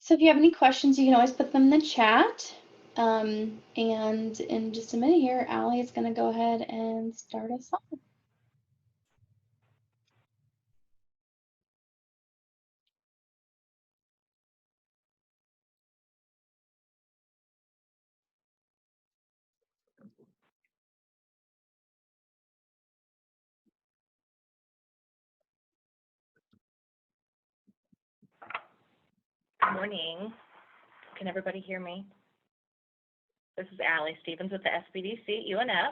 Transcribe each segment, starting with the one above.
So if you have any questions, you can always put them in the chat. And in just a minute here, Allie is going to go ahead and start us off. Good morning. Can everybody hear me? This is Allie Stevens with the SBDC UNF.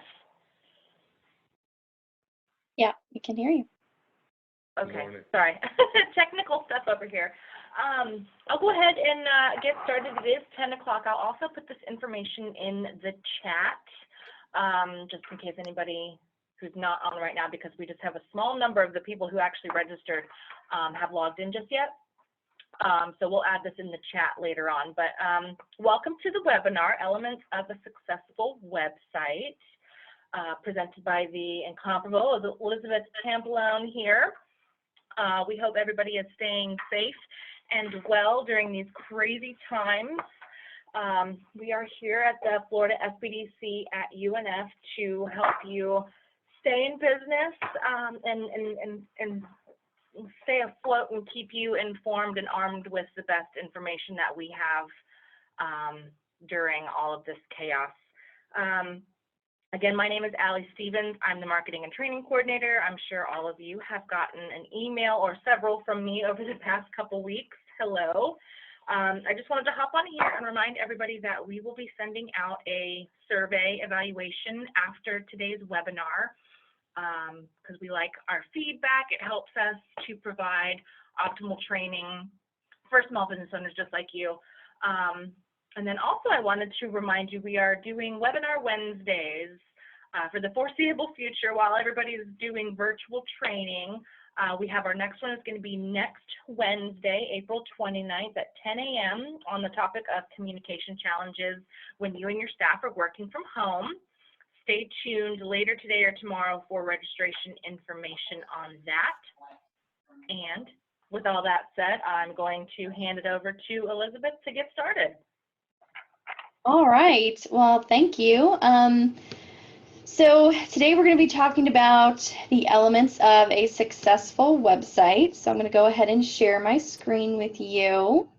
Yeah, we can hear you. Okay, sorry. Technical stuff over here. I'll go ahead and get started. It is 10 o'clock. I'll also put this information in the chat, just in case anybody who's not on right now, because we just have a small number of the people who actually registered have logged in just yet. So we'll add this in the chat later on. But welcome to the webinar, Elements of a Successful Website, presented by the incomparable Elizabeth Tambalone here. We hope everybody is staying safe and well during these crazy times. We are here at the Florida SBDC at UNF to help you stay in business and stay afloat and keep you informed and armed with the best information that we have during all of this chaos. Again, my name is Allie Stevens. I'm the Marketing and Training Coordinator. I'm sure all of you have gotten an email or several from me over the past couple weeks. Hello. I just wanted to hop on here and remind everybody that we will be sending out a survey evaluation after today's webinar, because we like our feedback. It helps us to provide optimal training for small business owners just like you. And then also I wanted to remind you we are doing Webinar Wednesdays for the foreseeable future while everybody is doing virtual training. We have our next one is going to be next Wednesday, April 29th at 10 a.m. on the topic of communication challenges when you and your staff are working from home. Stay tuned later today or tomorrow for registration information on that. And with all that said, I'm going to hand it over to Elizabeth to get started. All right, well, thank you. So today we're going to be talking about the elements of a successful website. So I'm going to go ahead and share my screen with you.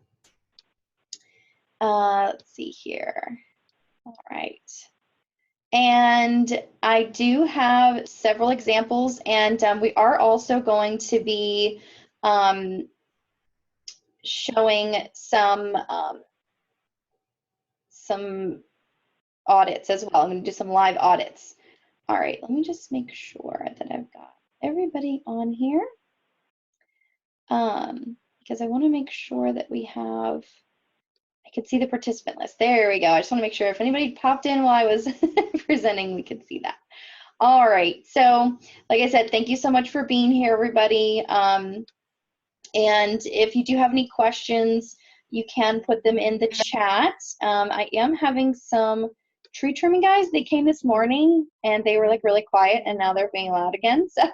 Let's see here. All right. And I do have several examples, and we are also going to be showing some audits as well. I'm going to do some live audits. All right, let me just make sure that I've got everybody on here, because I want to make sure that we have, I could see the participant list. There we go. I just want to make sure if anybody popped in while I was presenting, we could see that. All right, so like I said, thank you so much for being here, everybody. And if you do have any questions, you can put them in the chat. I am having some tree trimming guys. They came this morning and they were like really quiet, and now they're being loud again. So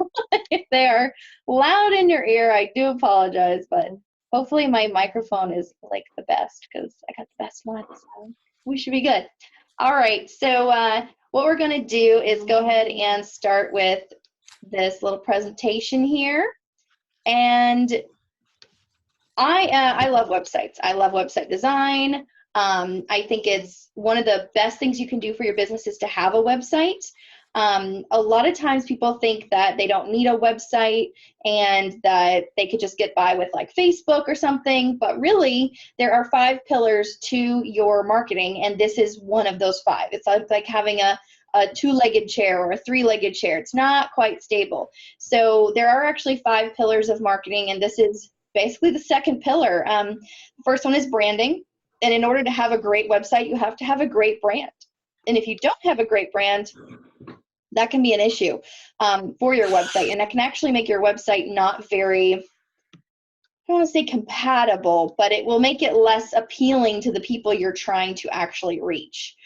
if they are loud in your ear, I do apologize, but hopefully my microphone is like the best because I got the best one, so we should be good. All right, so what we're gonna do is go ahead and start with this little presentation here. And I love websites. I love website design. I think it's one of the best things you can do for your business is to have a website. A lot of times people think that they don't need a website and that they could just get by with like Facebook or something, but really there are 5 pillars to your marketing, and this is one of those 5. It's like having a 2-legged chair or a 3-legged chair. It's not quite stable. So there are actually 5 pillars of marketing, and this is basically the second pillar. First one is branding. And in order to have a great website, you have to have a great brand. And if you don't have a great brand, that can be an issue for your website. And that can actually make your website not very, I don't want to say compatible, but it will make it less appealing to the people you're trying to actually reach.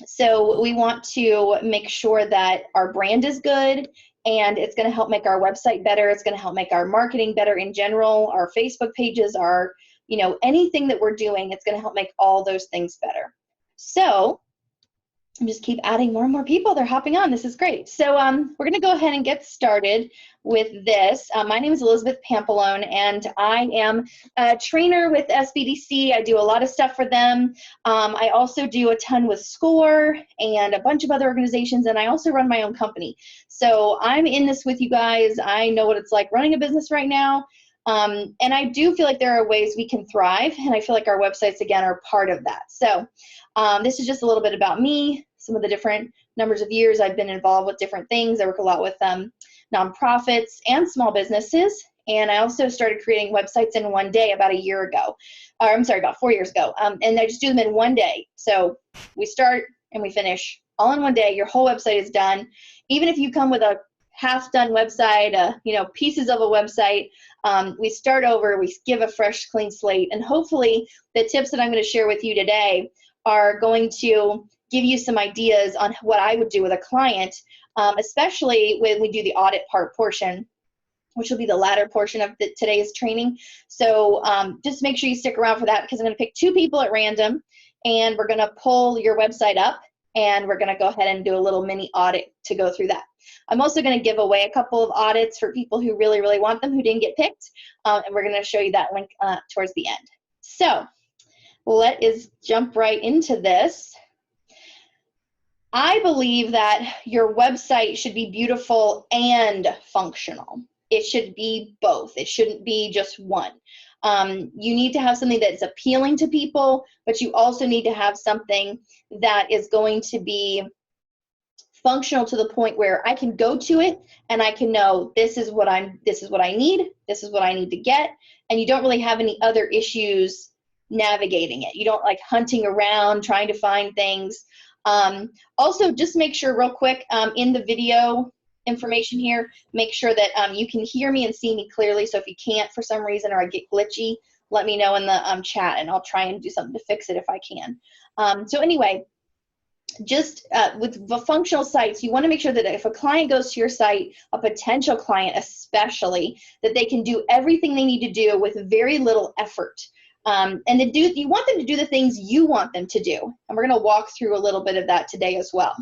So we want to make sure that our brand is good, and it's going to help make our website better. It's going to help make our marketing better in general. Our Facebook pages, our you know, anything that we're doing, it's going to help make all those things better. So just keep adding more and more people. They're hopping on. This is great. So we're going to go ahead and get started with this. My name is Elizabeth Pampalone, and I am a trainer with SBDC. I do a lot of stuff for them. I also do a ton with SCORE and a bunch of other organizations, and I also run my own company. So I'm in this with you guys. I know what it's like running a business right now. And I do feel like there are ways we can thrive, and I feel like our websites, again, are part of that. So this is just a little bit about me, some of the different numbers of years I've been involved with different things. I work a lot with nonprofits and small businesses, and I also started creating websites in one day about a year ago, or I'm sorry, about 4 years ago, and I just do them in one day. So we start and we finish all in one day. Your whole website is done. Even if you come with a half-done website, you know, pieces of a website, we start over, we give a fresh, clean slate, and hopefully the tips that I'm going to share with you today are going to give you some ideas on what I would do with a client, especially when we do the audit portion, which will be the latter portion of today's training. So just make sure you stick around for that, because I'm going to pick 2 people at random, and we're going to pull your website up, and we're going to go ahead and do a little mini audit to go through that. I'm also going to give away a couple of audits for people who really, really want them, who didn't get picked, and we're going to show you that link towards the end. So let us jump right into this. I believe that your website should be beautiful and functional. It should be both. It shouldn't be just one. You need to have something that's appealing to people, but you also need to have something that is going to be functional to the point where I can go to it and I can know this is what I need, this is what I need to get, and you don't really have any other issues navigating it. You don't like hunting around trying to find things. Also, just make sure real quick in the video information here, make sure that you can hear me and see me clearly. So if you can't for some reason, or I get glitchy, let me know in the chat, and I'll try and do something to fix it if I can. So anyway, just with the functional sites, you want to make sure that if a client goes to your site, a potential client especially, that they can do everything they need to do with very little effort. And you want them to do the things you want them to do. And we're going to walk through a little bit of that today as well.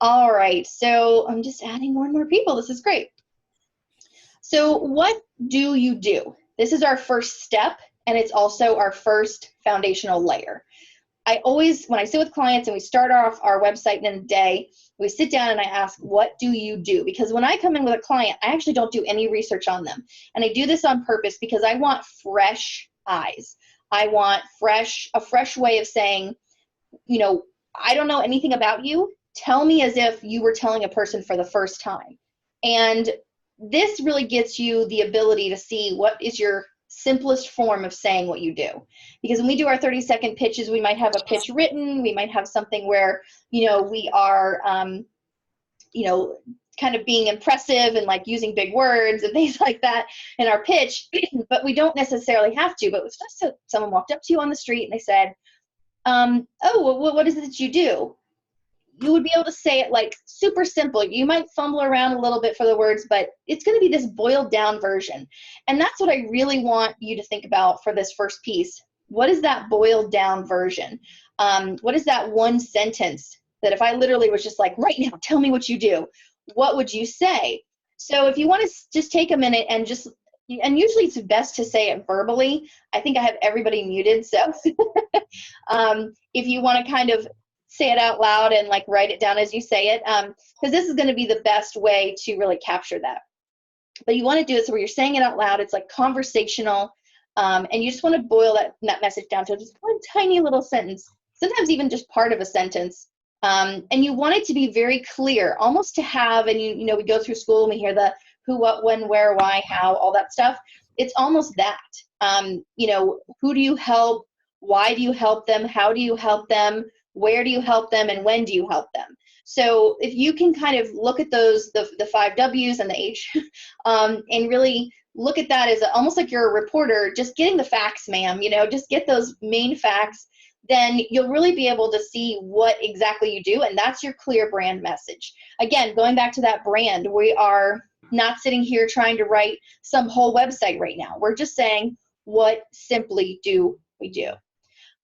All right, so I'm just adding more and more people. This is great. So what do you do? This is our first step, and it's also our first foundational layer. I always, when I sit with clients and we start off our website in a day, we sit down and I ask, what do you do? Because when I come in with a client, I actually don't do any research on them. And I do this on purpose because I want fresh eyes. I want a fresh way of saying, you know, I don't know anything about you. Tell me as if you were telling a person for the first time. And this really gets you the ability to see what is your simplest form of saying what you do. Because when we do our 30-second pitches, we might have a pitch written, we might have something where, you know, we are, you know, kind of being impressive and like using big words and things like that in our pitch, but we don't necessarily have to. But if someone walked up to you on the street and they said, oh, well, what is it that you do? You would be able to say it like super simple. You might fumble around a little bit for the words, but it's going to be this boiled down version. And that's what I really want you to think about for this first piece. What is that boiled down version? What is that one sentence that if I literally was just like, right now, tell me what you do, what would you say? So if you want to just take a minute and and usually it's best to say it verbally. I think I have everybody muted. So if you want to kind of say it out loud and like write it down as you say it, because this is going to be the best way to really capture that. But you want to do it so where you're saying it out loud, it's like conversational, and you just want to boil that message down to just one tiny little sentence, sometimes even just part of a sentence. And you want it to be very clear, almost to have, and you know, we go through school and we hear the who, what, when, where, why, how, all that stuff. It's almost that. You know, who do you help? Why do you help them? How do you help them? Where do you help them, and when do you help them? So if you can kind of look at those, the 5 W's and the H, and really look at that as almost like you're a reporter, just getting the facts, ma'am, you know, just get those main facts, then you'll really be able to see what exactly you do, and that's your clear brand message. Again, going back to that brand, we are not sitting here trying to write some whole website right now. We're just saying, what simply do we do?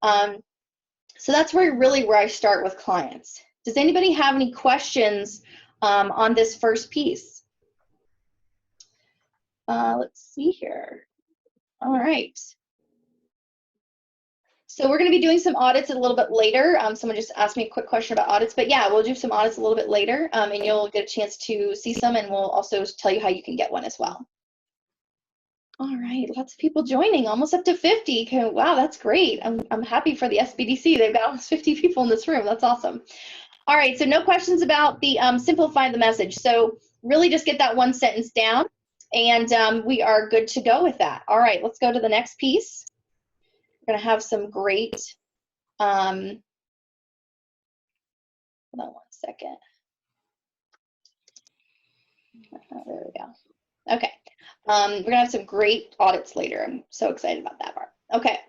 So that's where I start with clients. Does anybody have any questions on this first piece? Let's see here. All right. So we're going to be doing some audits a little bit later. Someone just asked me a quick question about audits, but yeah, we'll do some audits a little bit later, and you'll get a chance to see some, and we'll also tell you how you can get one as well. All right, lots of people joining, almost up to 50. Wow, that's great. I'm happy for the SBDC. They've got almost 50 people in this room. That's awesome. All right, so no questions about the simplify the message. So really just get that one sentence down, and we are good to go with that. All right, let's go to the next piece. We're going to have some great, hold on one second. Oh, there we go. Okay, we're going to have some great audits later. I'm so excited about that part. Okay.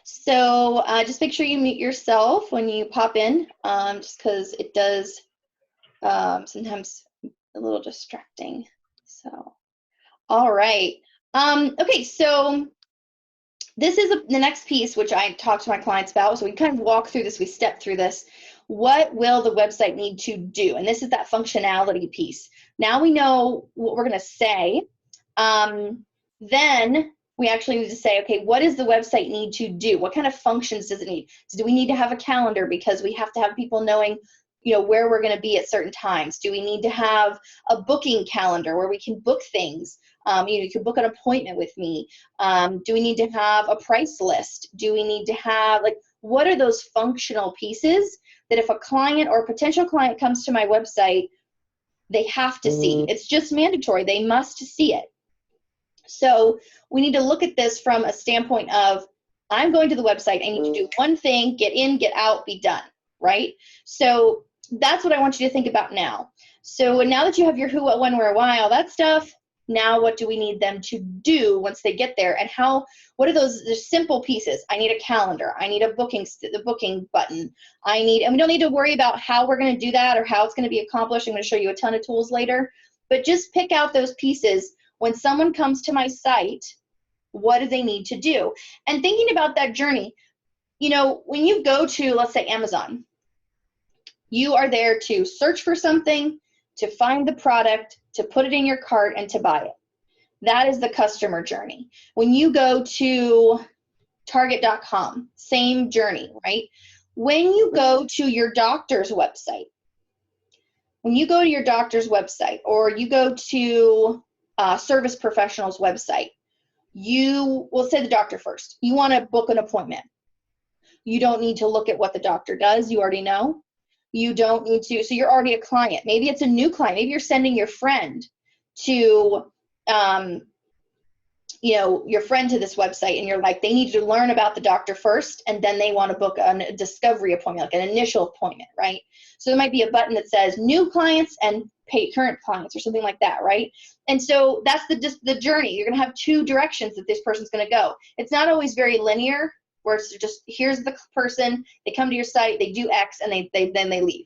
So just make sure you mute yourself when you pop in, just because it does sometimes a little distracting. So, all right. Okay, so this is the next piece, which I talk to my clients about. So we kind of walk through this, we step through this. What will the website need to do? And this is that functionality piece. Now we know what we're going to say. Then we actually need to say, okay, what does the website need to do? What kind of functions does it need? So do we need to have a calendar because we have to have people knowing, you know, where we're going to be at certain times? Do we need to have a booking calendar where we can book things? You can book an appointment with me. Do we need to have a price list? Do we need to have, like, what are those functional pieces that if a client or a potential client comes to my website, they have to see? It's just mandatory. They must see it. So we need to look at this from a standpoint of, I'm going to the website, I need to do one thing, get in, get out, be done, right? So that's what I want you to think about now. So now that you have your who, what, when, where, why, all that stuff, now what do we need them to do once they get there? And what are those simple pieces? I need a calendar. I need the booking button. And we don't need to worry about how we're going to do that or how it's going to be accomplished. I'm going to show you a ton of tools later, but just pick out those pieces. When someone comes to my site, what do they need to do? And thinking about that journey, you know, when you go to, let's say, Amazon, you are there to search for something, to find the product, to put it in your cart, and to buy it. That is the customer journey. When you go to Target.com, same journey, right? When you go to your doctor's website, or you go to service professional's website, you will say the doctor first. You want to book an appointment. You don't need to look at what the doctor does. You already know. You don't need to, so you're already a client. Maybe it's a new client. Maybe you're sending your friend to, your friend to this website, and you're like, they need to learn about the doctor first, and then they want to book a discovery appointment, like an initial appointment, right? So there might be a button that says new clients and current clients or something like that, right? And so that's the journey. You're going to have two directions that this person's going to go. It's not always very linear, where it's just, here's the person, they come to your site, they do X, and then they leave.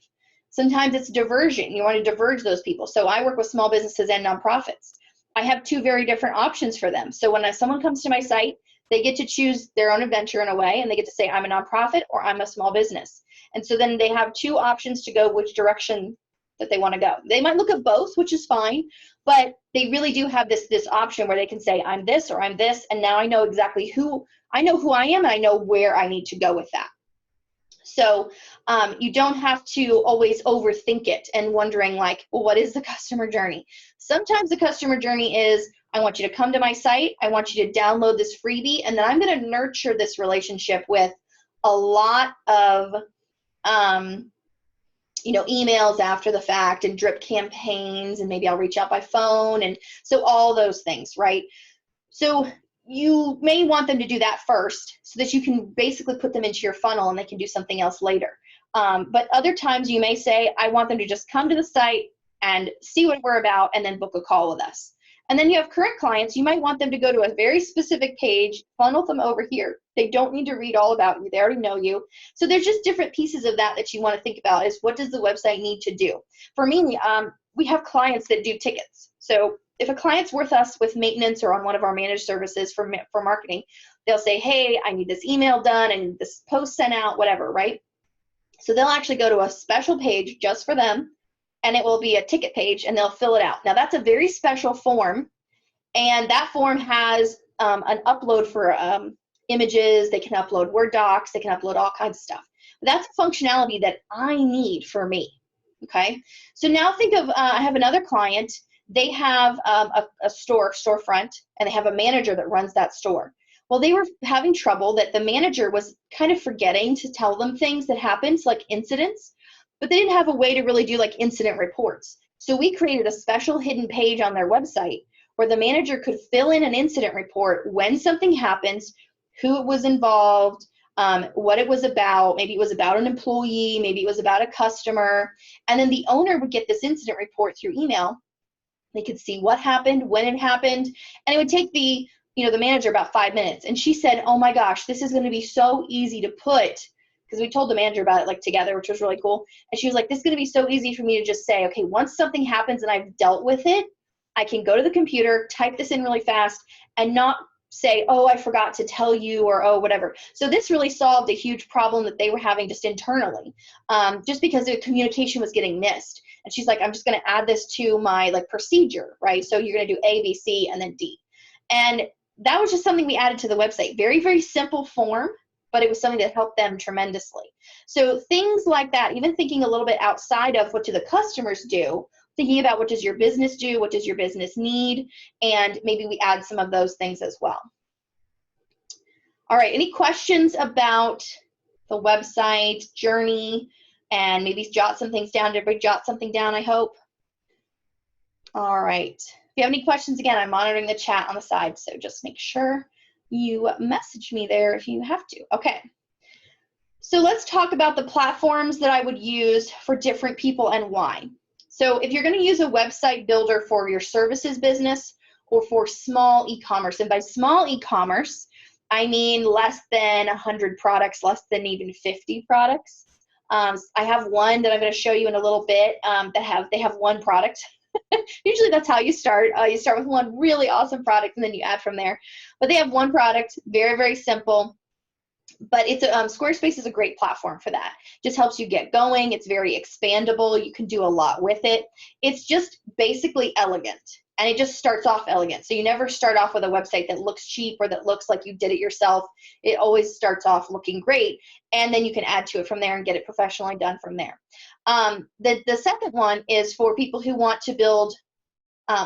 Sometimes it's diversion. You want to diverge those people. So I work with small businesses and nonprofits. I have two very different options for them. So when someone comes to my site, they get to choose their own adventure in a way, and they get to say, I'm a nonprofit or I'm a small business. And so then they have two options to go which direction that they want to go. They might look at both, which is fine, but they really do have this option where they can say, I'm this or I'm this, and now I know exactly who I am, and I know where I need to go with that. So you don't have to always overthink it and wondering, like, well, what is the customer journey? Sometimes the customer journey is, I want you to come to my site, I want you to download this freebie, and then I'm going to nurture this relationship with a lot of emails after the fact and drip campaigns, and maybe I'll reach out by phone, and so all those things, right? So you may want them to do that first so that you can basically put them into your funnel and they can do something else later. But other times you may say, I want them to just come to the site and see what we're about and then book a call with us. And then you have current clients, you might want them to go to a very specific page, funnel them over here. They don't need to read all about you, they already know you. So there's just different pieces of that you want to think about, is what does the website need to do? For me, we have clients that do tickets. So if a client's with us with maintenance or on one of our managed services for marketing, they'll say, hey, I need this email done, I need this post sent out, whatever, right? So they'll actually go to a special page just for them, and it will be a ticket page, and they'll fill it out. Now, that's a very special form, and that form has an upload for images. They can upload Word docs. They can upload all kinds of stuff. But that's a functionality that I need for me, okay? So now think of, I have another client. They have a storefront, and they have a manager that runs that store. Well, they were having trouble that the manager was kind of forgetting to tell them things that happened, like incidents, but they didn't have a way to really do like incident reports. So we created a special hidden page on their website where the manager could fill in an incident report when something happens, who it was involved, what it was about. Maybe it was about an employee, maybe it was about a customer, and then the owner would get this incident report through email. They could see what happened, when it happened, and it would take the manager about 5 minutes. And she said, oh my gosh, this is going to be so easy to put, because we told the manager about it like together, which was really cool. And she was like, this is going to be so easy for me to just say, okay, once something happens and I've dealt with it, I can go to the computer, type this in really fast, and not say, oh, I forgot to tell you, or oh, whatever. So this really solved a huge problem that they were having just internally, just because the communication was getting missed. And she's like, I'm just going to add this to my like procedure, right? So you're going to do A, B, C, and then D. And that was just something we added to the website. Very, very simple form, but it was something that helped them tremendously. So things like that, even thinking a little bit outside of what do the customers do, thinking about what does your business do, what does your business need, and maybe we add some of those things as well. All right, any questions about the website journey? And maybe jot some things down. Did everybody jot something down, I hope? All right. If you have any questions, again, I'm monitoring the chat on the side, so just make sure you message me there if you have to. Okay. So let's talk about the platforms that I would use for different people and why. So if you're going to use a website builder for your services business or for small e-commerce, and by small e-commerce, I mean less than 100 products, less than even 50 products. I have one that I'm going to show you in a little bit they have one product. Usually that's how you start. You start with one really awesome product and then you add from there. But they have one product, very, very simple. But it's Squarespace is a great platform for that. Just helps you get going. It's very expandable. You can do a lot with it. It's just basically elegant. And it just starts off elegant. So you never start off with a website that looks cheap or that looks like you did it yourself. It always starts off looking great. And then you can add to it from there and get it professionally done from there. The second one is for people who want to build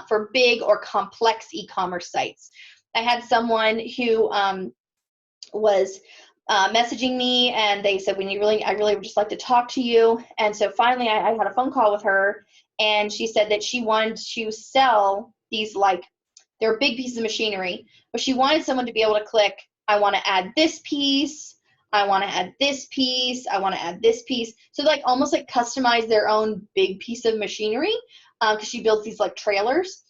for big or complex e-commerce sites. I had someone who was messaging me, and they said, I really would just like to talk to you. And so finally I had a phone call with her, and she said that she wanted to sell these, like, they're big pieces of machinery, but she wanted someone to be able to click, I want to add this piece, I want to add this piece, I want to add this piece. So like almost like customize their own big piece of machinery, because she builds these like trailers.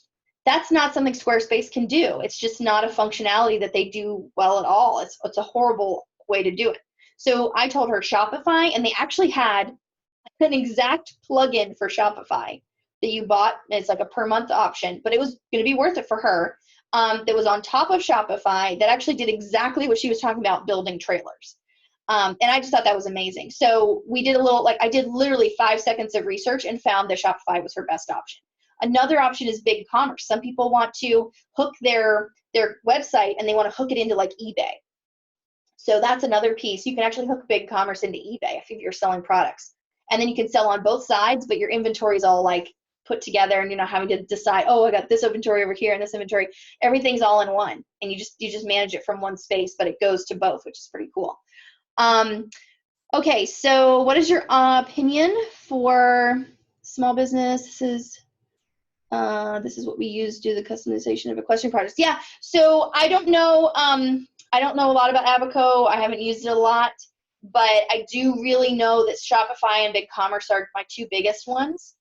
That's not something Squarespace can do. It's just not a functionality that they do well at all. It's a horrible way to do it. So I told her Shopify, and they actually had an exact plugin for Shopify that you bought. It's like a per month option, but it was going to be worth it for her. That was on top of Shopify that actually did exactly what she was talking about, building trailers. And I just thought that was amazing. So we did I did literally 5 seconds of research and found that Shopify was her best option. Another option is BigCommerce. Some people want to hook their website and they want to hook it into like eBay. So that's another piece. You can actually hook BigCommerce into eBay if you're selling products. And then you can sell on both sides, but your inventory is all like put together, and you're not having to decide, oh, I got this inventory over here and this inventory. Everything's all in one, and you just manage it from one space, but it goes to both, which is pretty cool. Okay, so what is your opinion for small business? This is what we use to do the customization of equestrian projects. Yeah, so I don't know a lot about Abaco. I haven't used it a lot, but I do really know that Shopify and BigCommerce are my two biggest ones.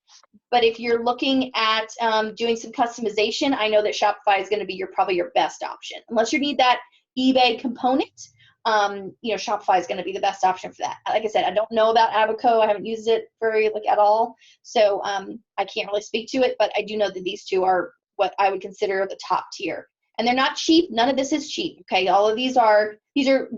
But if you're looking at doing some customization, I know that Shopify is going to be probably your best option. Unless you need that eBay component, Shopify is going to be the best option for that. Like I said, I don't know about Abaco. I haven't used it very at all, so I can't really speak to it. But I do know that these two are what I would consider the top tier. And they're not cheap. None of this is cheap. Okay. All of these are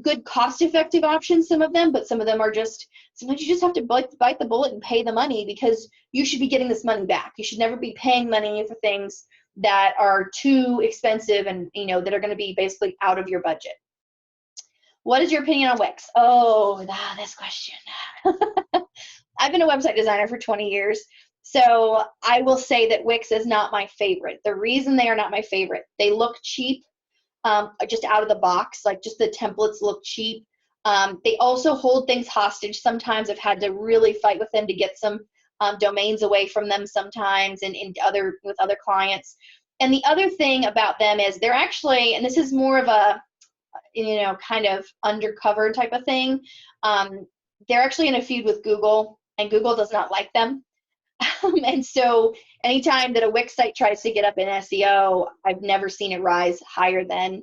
good cost-effective options, some of them, but some of them are just, sometimes you just have to bite the bullet and pay the money because you should be getting this money back. You should never be paying money for things that are too expensive and, that are going to be basically out of your budget. What is your opinion on Wix? Oh, this question. I've been a website designer for 20 years. So I will say that Wix is not my favorite. The reason they are not my favorite, they look cheap, just out of the box, like just the templates look cheap. They also hold things hostage. Sometimes I've had to really fight with them to get some domains away from them sometimes and with other clients. And the other thing about them is they're actually, and this is more of a, kind of undercover type of thing. They're actually in a feud with Google, and Google does not like them. And so anytime that a Wix site tries to get up in SEO, I've never seen it rise higher than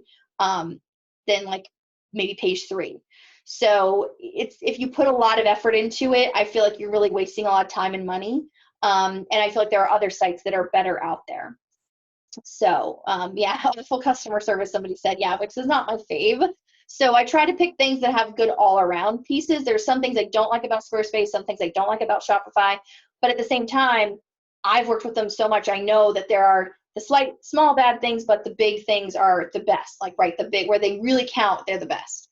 like maybe page 3. So if you put a lot of effort into it, I feel like you're really wasting a lot of time and money. And I feel like there are other sites that are better out there. So yeah, helpful customer service, somebody said, yeah, Wix is not my fave. So I try to pick things that have good all-around pieces. There's some things I don't like about Squarespace, some things I don't like about Shopify, but at the same time, I've worked with them so much, I know that there are the slight, small bad things, but the big things are the best, like, right, the big, where they really count, they're the best.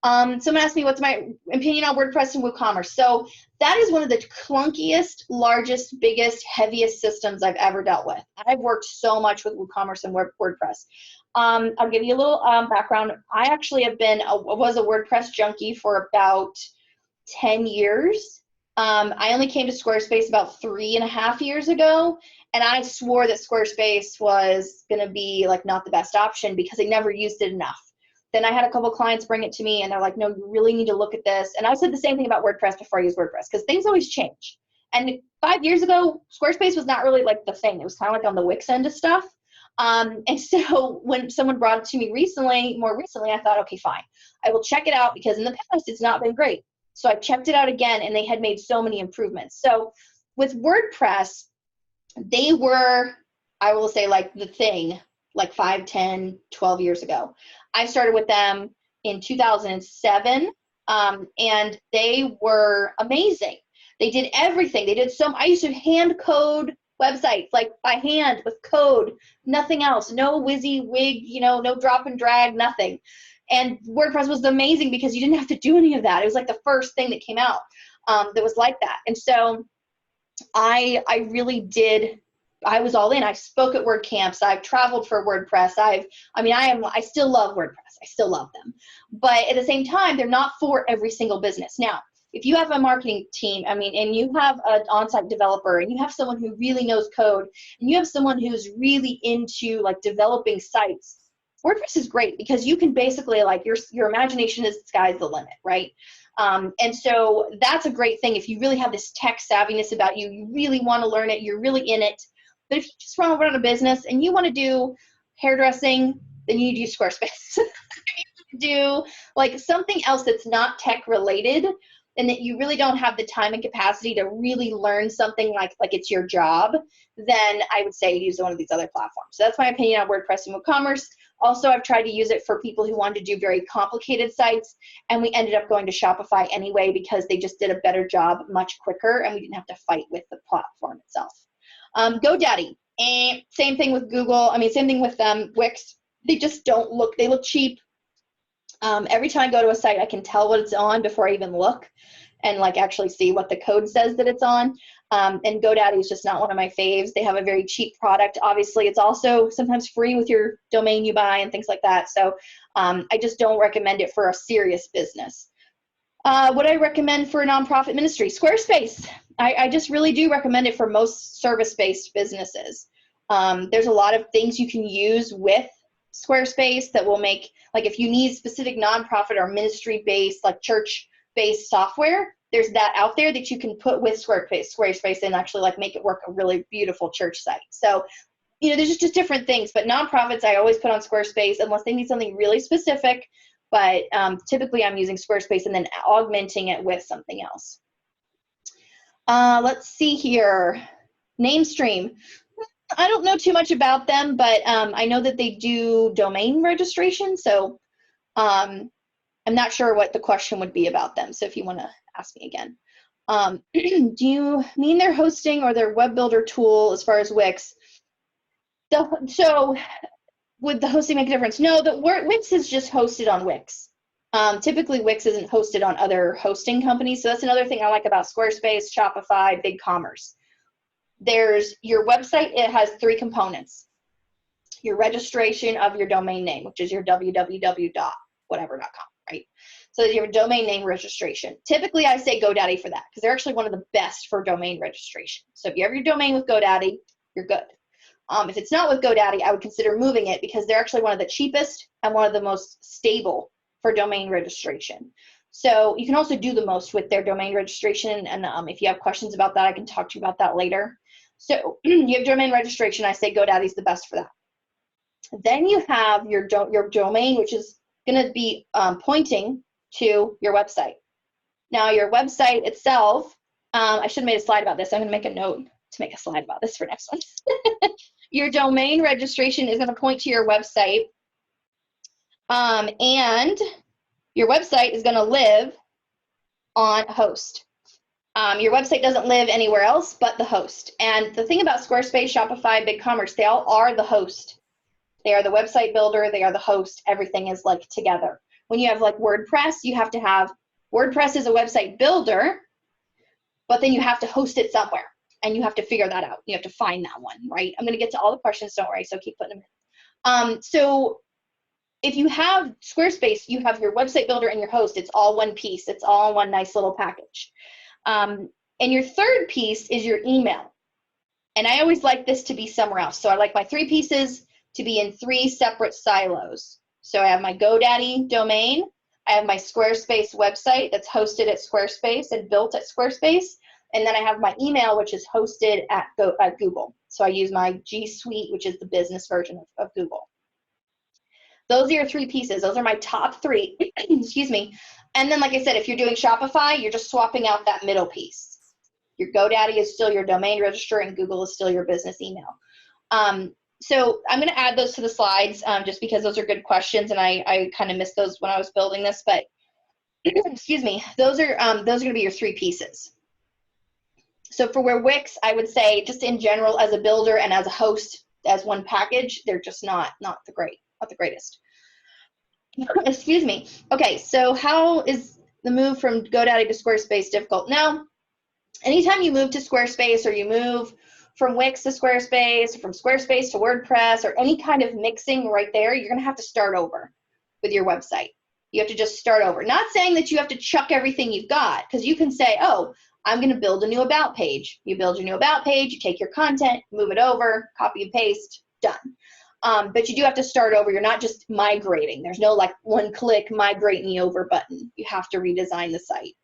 Someone asked me what's my opinion on WordPress and WooCommerce. So that is one of the clunkiest, largest, biggest, heaviest systems I've ever dealt with. I've worked so much with WooCommerce and WordPress. I'll give you a little background. I actually was a WordPress junkie for about 10 years. I only came to Squarespace about 3.5 years ago, and I swore that Squarespace was going to be like not the best option because I never used it enough. Then I had a couple clients bring it to me and they're like, no, you really need to look at this. And I said the same thing about WordPress before I used WordPress because things always change. And 5 years ago, Squarespace was not really like the thing. It was kind of like on the Wix end of stuff. And so when someone brought it to me more recently, I thought, okay, fine. I will check it out because in the past it's not been great. So I checked it out again and they had made so many improvements. So with WordPress, they were, I will say, like the thing, like 5, 10, 12 years ago. I started with them in 2007, and they were amazing. They did everything. I used to hand code websites, like by hand with code, nothing else, no WYSIWYG, no drop and drag, nothing. And WordPress was amazing because you didn't have to do any of that. It was like the first thing that came out that was like that. And so I really did. I was all in. I spoke at WordCamps. I've traveled for WordPress. I still love WordPress. I still love them. But at the same time, they're not for every single business. Now, if you have a marketing team, and you have an on-site developer, and you have someone who really knows code, and you have someone who's really into like developing sites, WordPress is great because you can basically, like, your imagination is the sky's the limit, right? And so that's a great thing. If you really have this tech savviness about you, you really want to learn it, you're really in it. But if you just want to run a business and you want to do hairdressing, then you need to use Squarespace. You do like something else that's not tech related and that you really don't have the time and capacity to really learn something like it's your job, then I would say use one of these other platforms. So that's my opinion on WordPress and WooCommerce. Also, I've tried to use it for people who wanted to do very complicated sites, and we ended up going to Shopify anyway because they just did a better job much quicker, and we didn't have to fight with the platform itself. GoDaddy, same thing with Google. Same thing with Wix. They just they look cheap. Every time I go to a site, I can tell what it's on before I even look and like actually see what the code says that it's on. And GoDaddy is just not one of my faves. They have a very cheap product. Obviously, it's also sometimes free with your domain you buy and things like that. So I just don't recommend it for a serious business. What I recommend for a nonprofit ministry, Squarespace. I just really do recommend it for most service-based businesses. There's a lot of things you can use with Squarespace that will make, like if you need specific nonprofit or ministry-based, like church-based software, there's that out there that you can put with Squarespace and actually like make it work a really beautiful church site. So, there's just different things, but nonprofits I always put on Squarespace unless they need something really specific, but typically I'm using Squarespace and then augmenting it with something else. Let's see here. NameStream. I don't know too much about them, but I know that they do domain registration. So I'm not sure what the question would be about them. So if you want to ask me again. Do you mean their hosting or their web builder tool as far as Wix? So would the hosting make a difference? No, Wix is just hosted on Wix. Typically, Wix isn't hosted on other hosting companies. So that's another thing I like about Squarespace, Shopify, BigCommerce. There's your website. It has 3 components. Your registration of your domain name, which is your www.whatever.com, right? So you have a domain name registration. Typically, I say GoDaddy for that because they're actually one of the best for domain registration. So if you have your domain with GoDaddy, you're good. If it's not with GoDaddy, I would consider moving it because they're actually one of the cheapest and one of the most stable for domain registration. So you can also do the most with their domain registration. And if you have questions about that, I can talk to you about that later. So you have domain registration. I say GoDaddy's the best for that. Then you have your domain, which is going to be pointing to your website. Now, your website itself, I should have made a slide about this. I'm going to make a note to make a slide about this for next one. Your domain registration is going to point to your website, and your website is going to live on a host. Your website doesn't live anywhere else but the host. And the thing about Squarespace, Shopify, BigCommerce, they all are the host. They are the website builder. They are the host. Everything is like together. When you have like WordPress, you have to have WordPress is a website builder, but then you have to host it somewhere. And you have to figure that out. You have to find that one, right? I'm going to get to all the questions, don't worry, so keep putting them in. So if you have Squarespace, you have your website builder and your host. It's all one piece. It's all one nice little package. And your third piece is your email. And I always like this to be somewhere else. So I like my 3 pieces to be in 3 separate silos. So I have my GoDaddy domain. I have my Squarespace website that's hosted at Squarespace and built at Squarespace. And then I have my email, which is hosted at Google. So I use my G Suite, which is the business version of Google. Those are your 3 pieces. Those are my top 3. Excuse me. And then, like I said, if you're doing Shopify, you're just swapping out that middle piece. Your GoDaddy is still your domain registrar, and Google is still your business email. So I'm going to add those to the slides just because those are good questions, and I kind of missed those when I was building this. But excuse me, those are going to be your 3 pieces. So for where Wix, I would say just in general as a builder and as a host as one package, they're just not the greatest. Excuse me. Okay, so how is the move from GoDaddy to Squarespace difficult? Now, anytime you move to Squarespace or you move from Wix to Squarespace, or from Squarespace to WordPress, or any kind of mixing right there, you're going to have to start over with your website. You have to just start over. Not saying that you have to chuck everything you've got, because you can say, oh, I'm going to build a new about page. You build your new about page, you take your content, move it over, copy and paste, done. But you do have to start over. You're not just migrating. There's no like one-click migrate me over button. You have to redesign the site.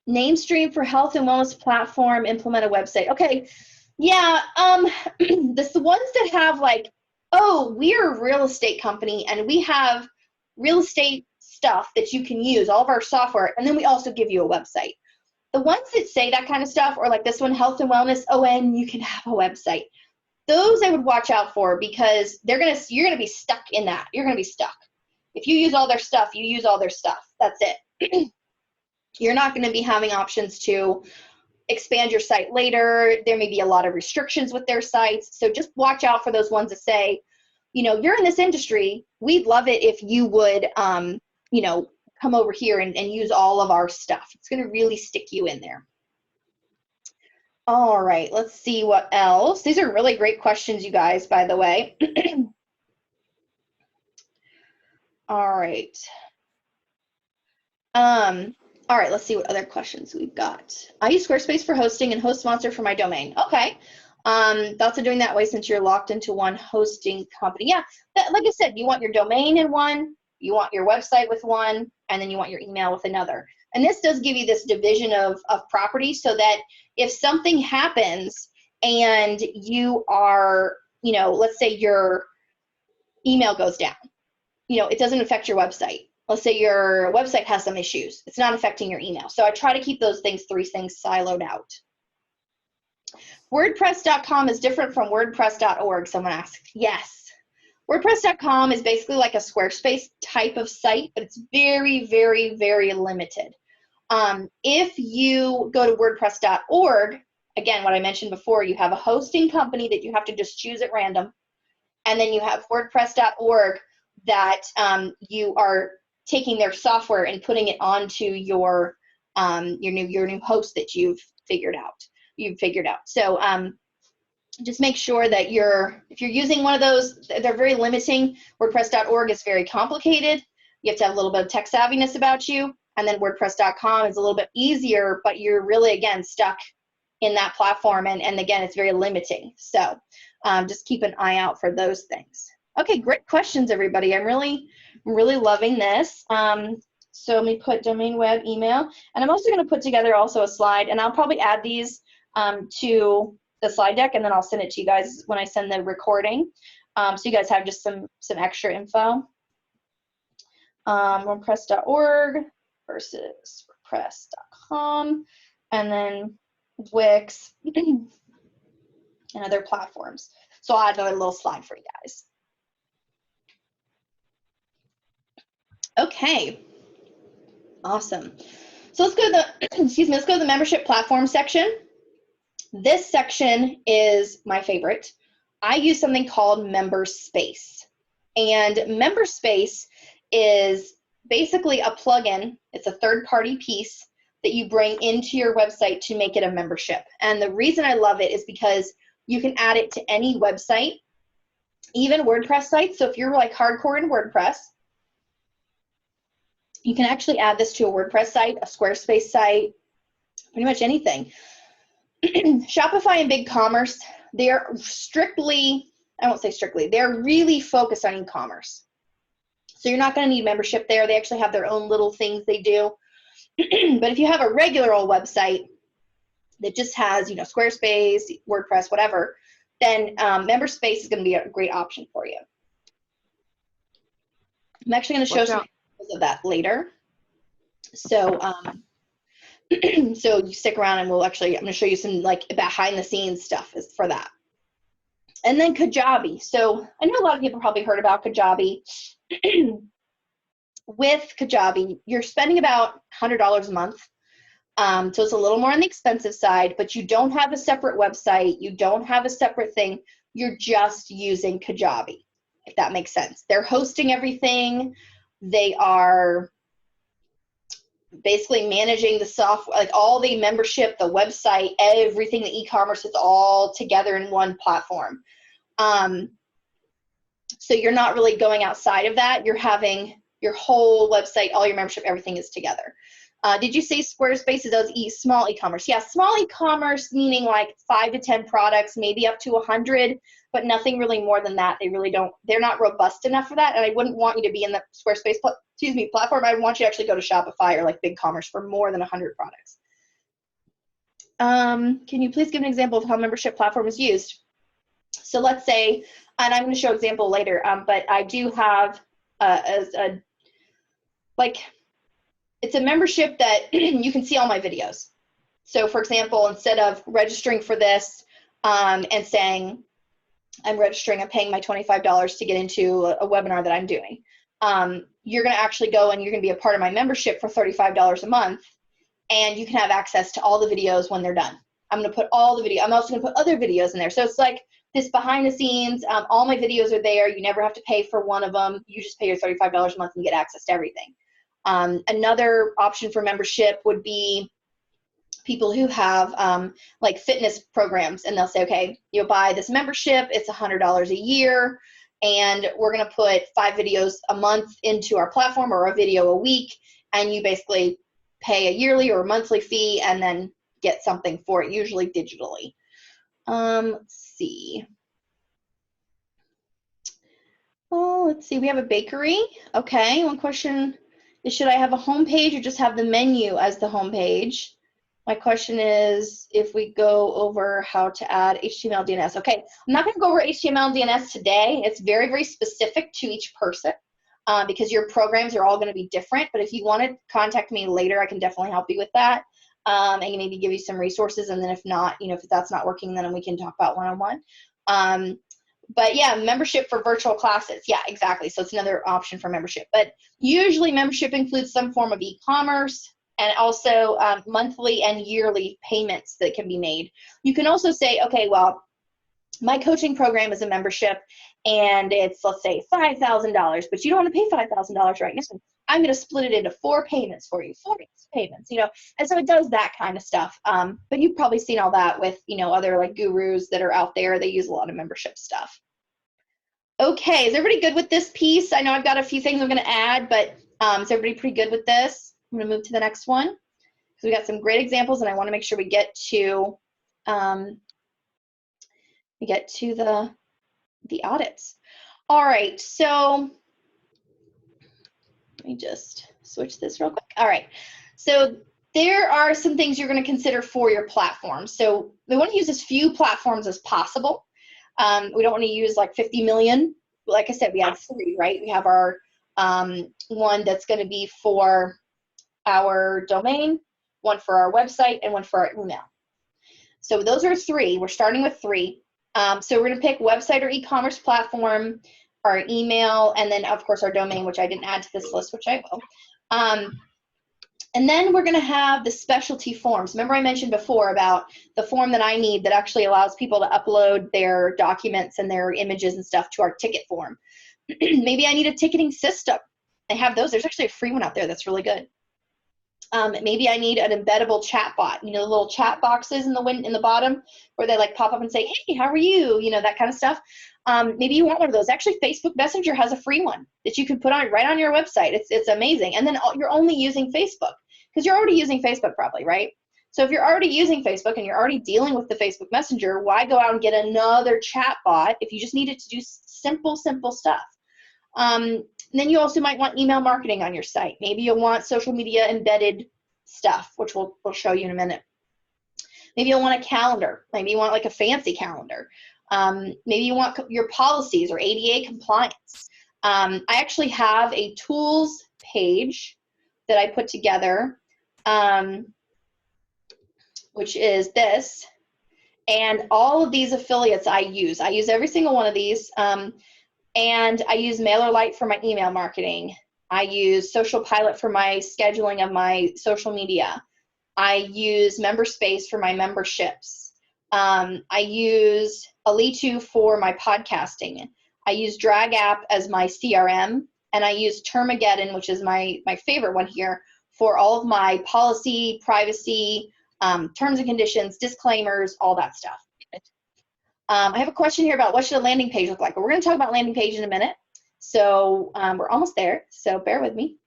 Name stream for health and wellness platform, implement a website. Okay, yeah, the ones that have like, oh, we're a real estate company and we have real estate stuff that you can use, all of our software, and then we also give you a website. The ones that say that kind of stuff, or like this one, health and wellness, oh, and you can have a website. Those I would watch out for because you're gonna be stuck in that. You're gonna be stuck. If you use all their stuff, you use all their stuff. That's it. You're not going to be having options to expand your site later. There may be a lot of restrictions with their sites. So just watch out for those ones that say, you know, you're in this industry. We'd love it if you would, you know, come over here and use all of our stuff. It's going to really stick you in there. All right, let's see what else. These are really great questions, you guys, by the way. All right. All right, let's see what other questions we've got. I use Squarespace for hosting and host sponsor for my domain. Okay. Thoughts of doing that way since you're locked into one hosting company. Yeah, like I said, you want your domain in one, you want your website with one, and then you want your email with another. And this does give you this division of property so that if something happens and you are, you know, let's say your email goes down, you know, it doesn't affect your website. Let's say your website has some issues. It's not affecting your email. So I try to keep those 3 things siloed out. WordPress.com is different from WordPress.org, someone asked. Yes. WordPress.com is basically like a Squarespace type of site, but it's very, very, very limited. If you go to WordPress.org, again, what I mentioned before, you have a hosting company that you have to just choose at random, and then you have WordPress.org that you are taking their software and putting it onto your new host that you've figured out. So just make sure that if you're using one of those, they're very limiting. WordPress.org is very complicated. You have to have a little bit of tech savviness about you. And then WordPress.com is a little bit easier, but you're really, again, stuck in that platform. And again, it's very limiting. So just keep an eye out for those things. Okay, great questions, everybody. I'm really loving this. So let me put domain, web, email. And I'm also going to put together also a slide, and I'll probably add these to the slide deck, and then I'll send it to you guys when I send the recording. So you guys have just some extra info. WordPress.org versus WordPress.com, and then Wix and other platforms. So I'll add another little slide for you guys. Okay, awesome. So let's go to the let's go to the membership platform section. This section is my favorite. I use something called MemberSpace, and MemberSpace is basically a plugin. It's a third-party piece that you bring into your website to make it a membership. And the reason I love it is because you can add it to any website, even WordPress sites. So if you're like hardcore in WordPress, you can actually add this to a WordPress site, a Squarespace site, pretty much anything. Shopify and BigCommerce, they're strictly, I won't say strictly, they're really focused on e-commerce. So you're not going to need membership there. They actually have their own little things they do. But if you have a regular old website that just has, Squarespace, WordPress, whatever, then MemberSpace is going to be a great option for you. I'm actually going to show some examples of that later. So, so you stick around, and I'm going to show you some like behind the scenes stuff for that. And then Kajabi. So I know a lot of people probably heard about Kajabi. With Kajabi, you're spending about $100 a month. So it's a little more on the expensive side, but you don't have a separate website. You don't have a separate thing. You're just using Kajabi, if that makes sense. They're hosting everything. They are basically managing the software, like all the membership, the website, everything, the e-commerce is all together in one platform. So you're not really going outside of that. You're having your whole website, all your membership, everything is together. Did you say Squarespace does small e-commerce? Yeah, small e-commerce meaning like 5 to 10 products, maybe up to 100, but nothing really more than that. They really don't, they're not robust enough for that. And I wouldn't want you to be in the Squarespace, platform. I would want you to actually go to Shopify or like BigCommerce for more than 100 products. Can you please give an example of how membership platform is used? So let's say, and I'm going to show an example later, but I do have it's a membership that you can see all my videos. So for example, instead of registering for this and saying, I'm registering, I'm paying my $25 to get into a webinar that I'm doing, you're going to actually go and you're going to be a part of my membership for $35 a month, and you can have access to all the videos when they're done. I'm going to put all the video. I'm also going to put other videos in there. So it's like this behind the scenes, all my videos are there. You never have to pay for one of them. You just pay your $35 a month and get access to everything. Another option for membership would be people who have like fitness programs, and they'll say, okay, you'll buy this membership, it's $100 a year, and we're going to put 5 videos a month into our platform, or a video a week, and you basically pay a yearly or a monthly fee and then get something for it, usually digitally. Let's see. Oh, let's see, we have a bakery. Okay, one question is, should I have a home page or just have the menu as the home page? My question is, if we go over how to add HTML, DNS. Okay, I'm not going to go over HTML and DNS today. It's very, very specific to each person because your programs are all going to be different. But if you want to contact me later, I can definitely help you with that. and maybe give you some resources. And then if not, if that's not working, then we can talk about one-on-one. But yeah, membership for virtual classes. Yeah, exactly. So it's another option for membership. But usually membership includes some form of e-commerce and also monthly and yearly payments that can be made. You can also say, okay, well, my coaching program is a membership and it's, let's say, $5,000, but you don't want to pay $5,000 right now. I'm going to split it into 4 payments for you, 4 payments, and so it does that kind of stuff. But you've probably seen all that with, other like gurus that are out there. They use a lot of membership stuff. Okay, is everybody good with this piece? I know I've got a few things I'm going to add, but is everybody pretty good with this? I'm going to move to the next one because we got some great examples, and I want to make sure we get to the audits. All right, so let me just switch this real quick. All right, so there are some things you're going to consider for your platform. So we want to use as few platforms as possible. We don't want to use like 50 million. Like I said, we have 3, right? We have our one that's going to be for our domain, one for our website, and one for our email. So those are 3. We're starting with 3. So we're going to pick website or e-commerce platform, our email, and then, of course, our domain, which I didn't add to this list, which I will. And then we're going to have the specialty forms. Remember I mentioned before about the form that I need that actually allows people to upload their documents and their images and stuff to our ticket form. Maybe I need a ticketing system. I have those. There's actually a free one out there that's really good. Maybe I need an embeddable chat bot, the little chat boxes in the bottom where they like pop up and say, hey, how are you? That kind of stuff. Maybe you want one of those. Actually, Facebook Messenger has a free one that you can put on right on your website. It's amazing. And then you're only using Facebook because you're already using Facebook probably, right? So if you're already using Facebook and you're already dealing with the Facebook Messenger, why go out and get another chat bot if you just need it to do simple stuff? Then you also might want email marketing on your site. Maybe you'll want social media embedded stuff, which we'll show you in a minute. Maybe you'll want a calendar. Maybe you want like a fancy calendar. Maybe you want your policies or ADA compliance. I actually have a tools page that I put together, which is this. And all of these affiliates I use every single one of these. And I use MailerLite for my email marketing. I use Social Pilot for my scheduling of my social media. I use MemberSpace for my memberships. I use Alitu for my podcasting. I use DragApp as my CRM. And I use Termageddon, which is my favorite one here, for all of my policy, privacy, terms and conditions, disclaimers, all that stuff. I have a question here about what should a landing page look like. We're going to talk about landing page in a minute. So we're almost there, so bear with me.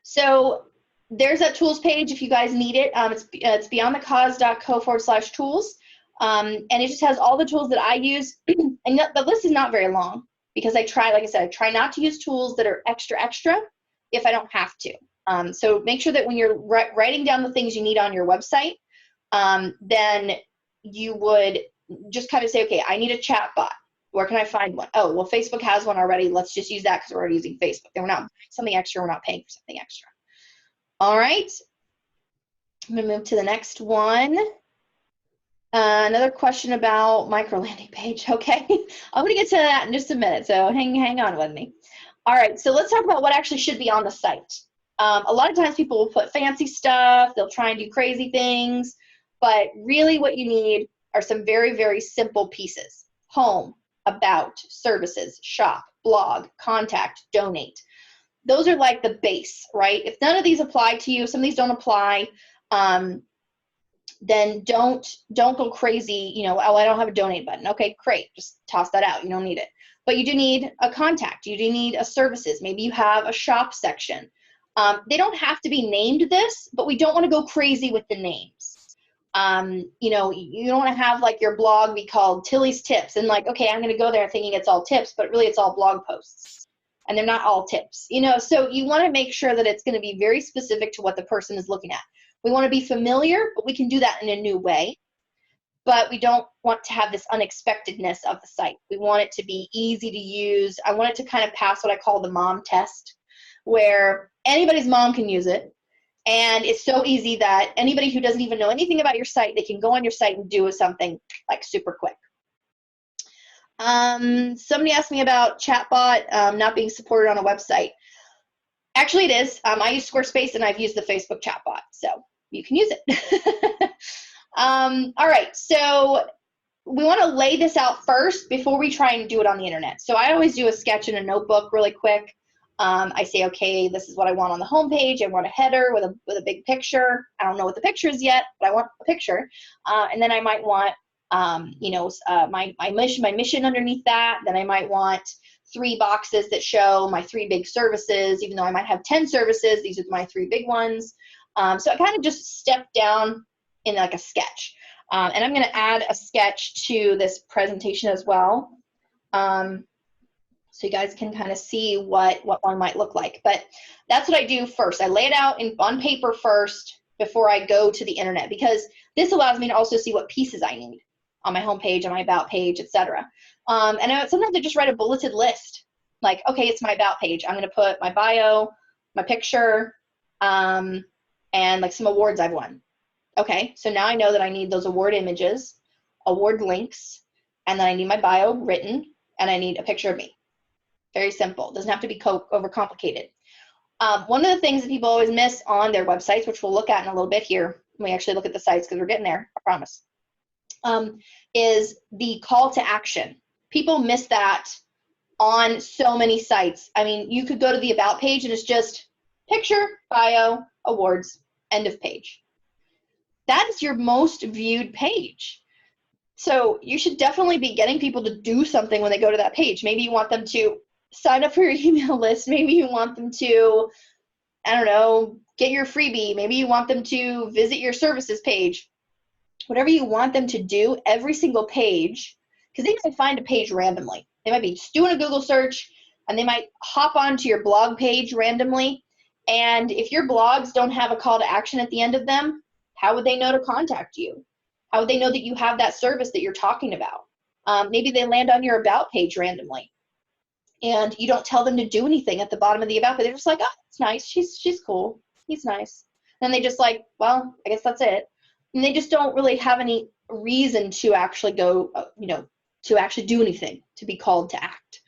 So there's that tools page if you guys need it. It's beyondthecause.co/tools. And it just has all the tools that I use. And the list is not very long because like I said, I try not to use tools that are extra if I don't have to. So make sure that when you're writing down the things you need on your website, then you would just kind of say, okay, I need a chat bot. Where can I find one? Oh, well, Facebook has one already. Let's just use that because we're already using Facebook. Then we're not buying something extra. We're not paying for something extra. All right. I'm going to move to the next one. Another question about micro landing page. Okay. I'm going to get to that in just a minute. So hang on with me. All right. So let's talk about what actually should be on the site. A lot of times people will put fancy stuff. They'll try and do crazy things. But really what you need are some very, very simple pieces. Home, about, services, shop, blog, contact, donate. Those are like the base, right? If none of these apply to you, some of these don't apply, then don't go crazy, oh, I don't have a donate button. Okay, great, just toss that out. You don't need it. But you do need a contact. You do need a services. Maybe you have a shop section. They don't have to be named this, but we don't want to go crazy with the names. You don't want to have like your blog be called Tilly's Tips and like, okay, I'm going to go there thinking it's all tips, but really it's all blog posts and they're not all tips, so you want to make sure that it's going to be very specific to what the person is looking at. We want to be familiar, but we can do that in a new way, but we don't want to have this unexpectedness of the site. We want it to be easy to use. I want it to kind of pass what I call the mom test, where anybody's mom can use it. And it's so easy that anybody who doesn't even know anything about your site, they can go on your site and do something like super quick. Somebody asked me about chatbot not being supported on a website. Actually, it is. I use Squarespace and I've used the Facebook chatbot, so you can use it. All right, so we want to lay this out first before we try and do it on the internet. So I always do a sketch in a notebook really quick. I say, okay, this is what I want on the homepage. I want a header with a big picture. I don't know what the picture is yet, but I want a picture. And then I might want, my mission underneath that. Then I might want 3 boxes that show my 3 big services, even though I might have 10 services. These are my 3 big ones. So I kind of just step down in like a sketch. And I'm going to add a sketch to this presentation as well. So you guys can kind of see what one might look like. But that's what I do first. I lay it out on paper first before I go to the internet, because this allows me to also see what pieces I need on my homepage, on my about page, etc. And sometimes I just write a bulleted list. Like, okay, it's my about page. I'm going to put my bio, my picture, and like some awards I've won. Okay, so now I know that I need those award images, award links, and then I need my bio written, and I need a picture of me. Very simple. Doesn't have to be overcomplicated. One of the things that people always miss on their websites, which we'll look at in a little bit here, when we actually look at the sites, because we're getting there, I promise, is the call to action. People miss that on so many sites. I mean, you could go to the about page and it's just picture, bio, awards, end of page. That is your most viewed page. So you should definitely be getting people to do something when they go to that page. Maybe you want them to sign up for your email list. Maybe you want them to, I don't know, get your freebie. Maybe you want them to visit your services page. Whatever you want them to do, every single page, because they might find a page randomly. They might be just doing a Google search and they might hop onto your blog page randomly. And if your blogs don't have a call to action at the end of them, how would they know to contact you? How would they know that you have that service that you're talking about? Maybe they land on your about page randomly and you don't tell them to do anything at the bottom of the about page. They're just like, oh, it's nice. She's cool. He's nice. And they just like, well, I guess that's it. And they just don't really have any reason to actually go, to actually do anything, to be called to act.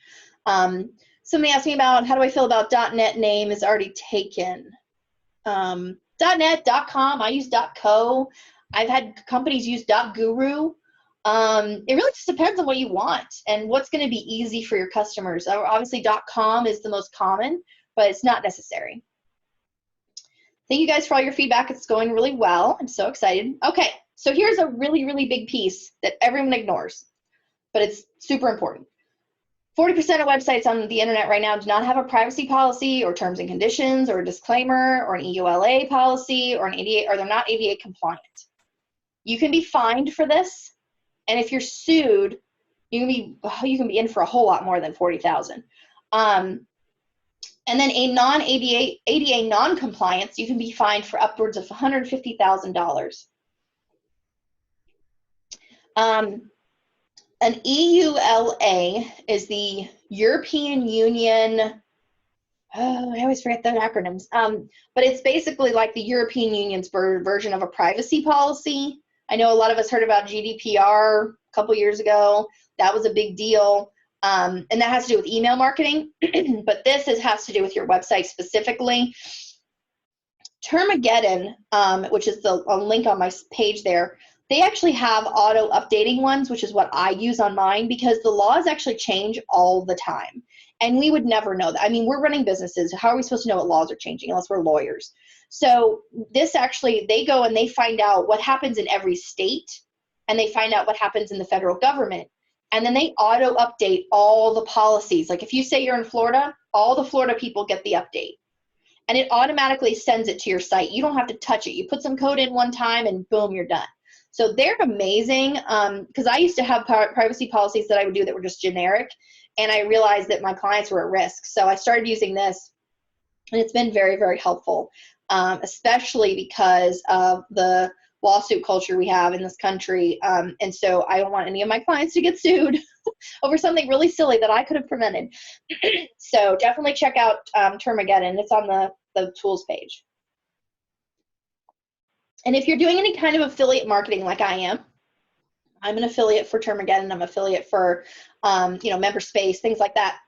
Somebody asked me about how do I feel about .net name is already taken. .net, .com, I use .co. I've had companies use .guru. It really just depends on what you want and what's going to be easy for your customers. Obviously, .com is the most common, but it's not necessary. Thank you guys for all your feedback. It's going really well. I'm so excited. Okay, so here's a really, really big piece that everyone ignores, but it's super important. 40% of websites on the internet right now do not have a privacy policy or terms and conditions or a disclaimer or an EULA policy or an ADA, or they're not ADA compliant. You can be fined for this, and if you're sued, you can be in for a whole lot more than $40,000. And then a ADA non-compliance, you can be fined for upwards of $150,000. An EULA is the European Union, I always forget the acronyms, but it's basically like the European Union's version of a privacy policy. I know a lot of us heard about GDPR a couple years ago. That was a big deal, and that has to do with email marketing, but this has to do with your website specifically. Termageddon, which is a link on my page there, they actually have auto updating ones, which is what I use on mine, because the laws actually change all the time. And we would never know that. I mean, we're running businesses. How are we supposed to know what laws are changing unless we're lawyers? So this actually, they go and they find out what happens in every state, and they find out what happens in the federal government. And then they auto update all the policies. Like if you say you're in Florida, all the Florida people get the update. And it automatically sends it to your site. You don't have to touch it. You put some code in one time and boom, you're done. So they're amazing, because I used to have privacy policies that I would do that were just generic, and I realized that my clients were at risk. So I started using this, and it's been very, very helpful, especially because of the lawsuit culture we have in this country. And so I don't want any of my clients to get sued over something really silly that I could have prevented. So definitely check out Termageddon. It's on the tools page. And if you're doing any kind of affiliate marketing like I am, I'm an affiliate for Termageddon, I'm an affiliate for you know, Member Space, things like that.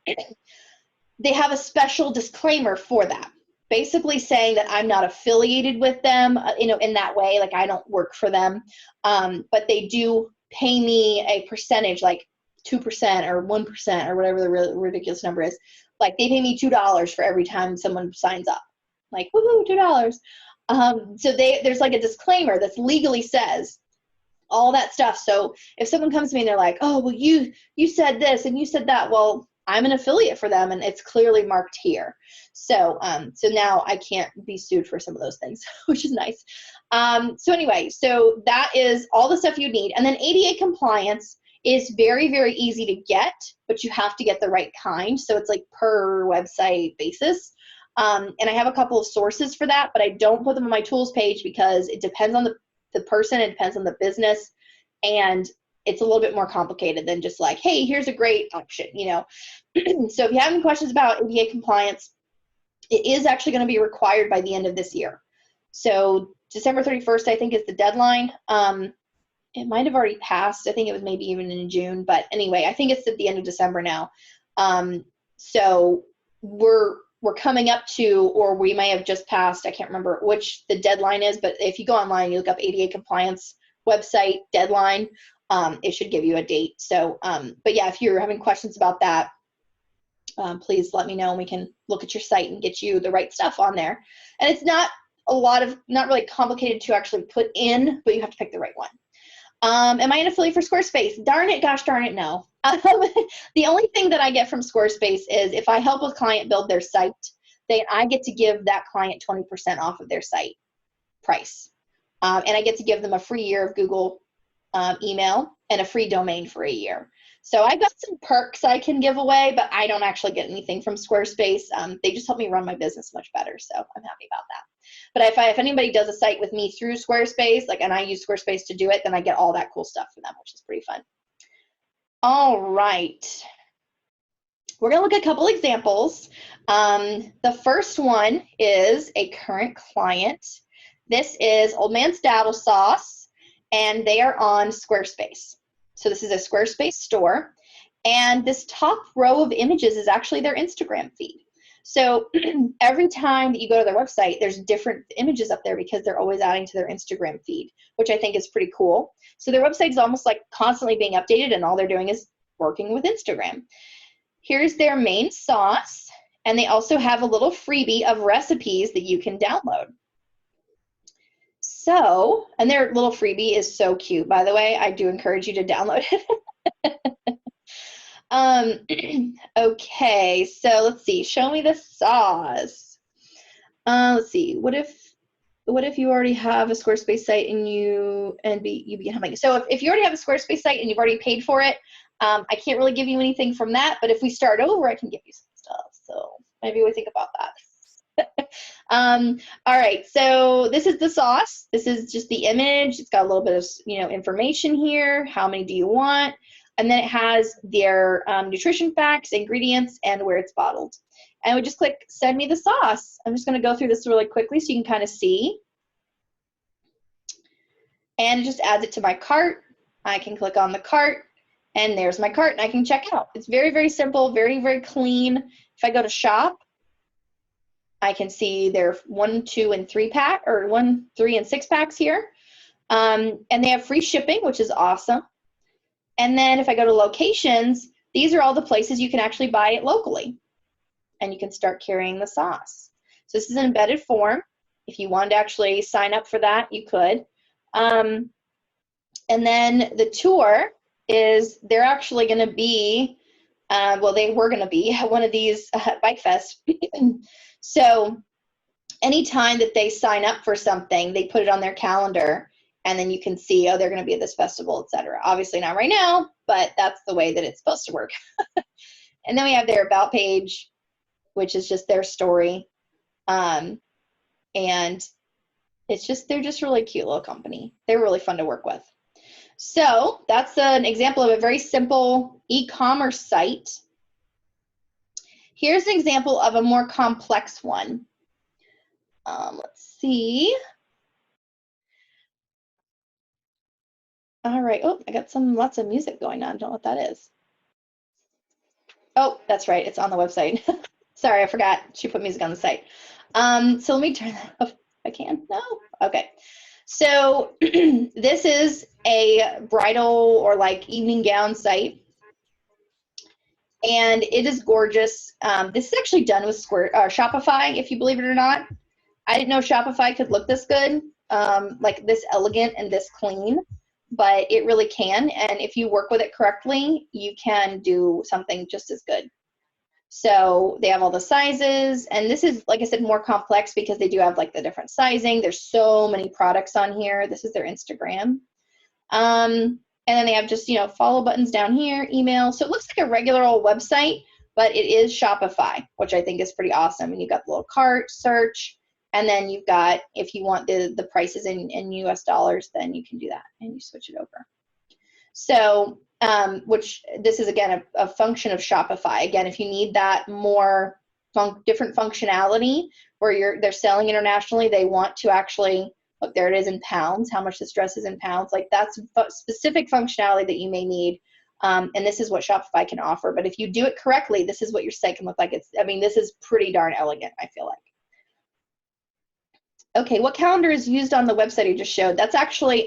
They have a special disclaimer for that, basically saying that I'm not affiliated with them, you know, in that way, like I don't work for them, but they do pay me a percentage, like 2% or 1% or whatever the ridiculous number is. Like they pay me $2 for every time someone signs up. Like, woohoo, $2. So there's like a disclaimer that legally says all that stuff. So if someone comes to me and they're like, oh, well, you said this and you said that, well, I'm an affiliate for them and it's clearly marked here. So so now I can't be sued for some of those things, which is nice. So anyway, so that is all the stuff you need. And then ADA compliance is very, very easy to get, but you have to get the right kind. So it's like per website basis. And I have a couple of sources for that, but I don't put them on my tools page because it depends on the person, it depends on the business, and it's a little bit more complicated than just like, hey, here's a great option, you know. So if you have any questions about ADA compliance, it is actually going to be required by the end of this year. So December 31st, I think, is the deadline. It might have already passed. I think it was maybe even in June, but anyway, I think it's at the end of December now. So we're coming up to, or we may have just passed, I can't remember which the deadline is, but if you go online, you look up ADA compliance website deadline, it should give you a date. So, but yeah, if you're having questions about that, please let me know and we can look at your site and get you the right stuff on there. And it's not not really complicated to actually put in, but you have to pick the right one. Am I an affiliate for Squarespace? Darn it, gosh darn it, no. The only thing that I get from Squarespace is if I help a client build their site, then I get to give that client 20% off of their site price. And I get to give them a free year of Google email and a free domain for a year. So I've got some perks I can give away, but I don't actually get anything from Squarespace. They just help me run my business much better, so I'm happy about that. But if anybody does a site with me through Squarespace, like, and I use Squarespace to do it, then I get all that cool stuff for them, which is pretty fun. All right. We're going to look at a couple examples. The first one is a current client. This is Old Man's Daddle Sauce, and they are on Squarespace. So this is a Squarespace store, and this top row of images is actually their Instagram feed. So every time that you go to their website, there's different images up there because they're always adding to their Instagram feed, which I think is pretty cool. So their website is almost like constantly being updated, and all they're doing is working with Instagram. Here's their main sauce, and they also have a little freebie of recipes that you can download. So, and their little freebie is so cute, by the way. I do encourage you to download it. Okay, so let's see. Show me the sauce. Let's see. What if you already have a Squarespace site and you begin having it? So if you already have a Squarespace site and you've already paid for it, I can't really give you anything from that. But if we start over, I can give you some stuff. So maybe we think about that. All right, so this is the sauce. This is just the image. It's got a little bit of, you know, information here. How many do you want? And then it has their nutrition facts, ingredients, and where it's bottled. And we just click send me the sauce. I'm just going to go through this really quickly so you can kind of see. And it just adds it to my cart. I can click on the cart, and there's my cart, and I can check out. It's very, very simple, very, very clean. If I go to shop, I can see their 1, 2, and 3 pack, or 1, 3, and 6 packs here. And they have free shipping, which is awesome. And then if I go to locations, these are all the places you can actually buy it locally. And you can start carrying the sauce. So this is an embedded form. If you wanted to actually sign up for that, you could. And then the tour is, they're actually going to be, well, they were going to be at one of these Bike Fest. So anytime that they sign up for something, they put it on their calendar, and then you can see, oh, they're going to be at this festival, etc. Obviously not right now, but that's the way that it's supposed to work. And then we have their about page, which is just their story. And it's just, they're just really cute little company. They're really fun to work with. So that's an example of a very simple e-commerce site. Here's an example of a more complex one. Let's see. All right. Oh, I got lots of music going on. Don't know what that is. Oh, that's right. It's on the website. Sorry, I forgot. She put music on the site. So let me turn that off if I can. No? Okay. So this is a bridal or like evening gown site. And it is gorgeous. This is actually done with Shopify, if you believe it or not. I didn't know Shopify could look this good, like this elegant and this clean, but it really can. And if you work with it correctly, you can do something just as good. So they have all the sizes, and this is, like I said, more complex because they do have like the different sizing. There's so many products on here. This is their Instagram. And then they have just, follow buttons down here, email. So it looks like a regular old website, but it is Shopify, which I think is pretty awesome. And you've got the little cart, search, and then you've got, if you want the prices in US dollars, then you can do that and you switch it over. So, which this is, again, a function of Shopify. Again, if you need that more different functionality where they're selling internationally, they want to actually, look, there it is in pounds, how much this dress is in pounds. Like, that's specific functionality that you may need. And this is what Shopify can offer. But if you do it correctly, this is what your site can look like. This is pretty darn elegant, I feel like. Okay, what calendar is used on the website you just showed? That's actually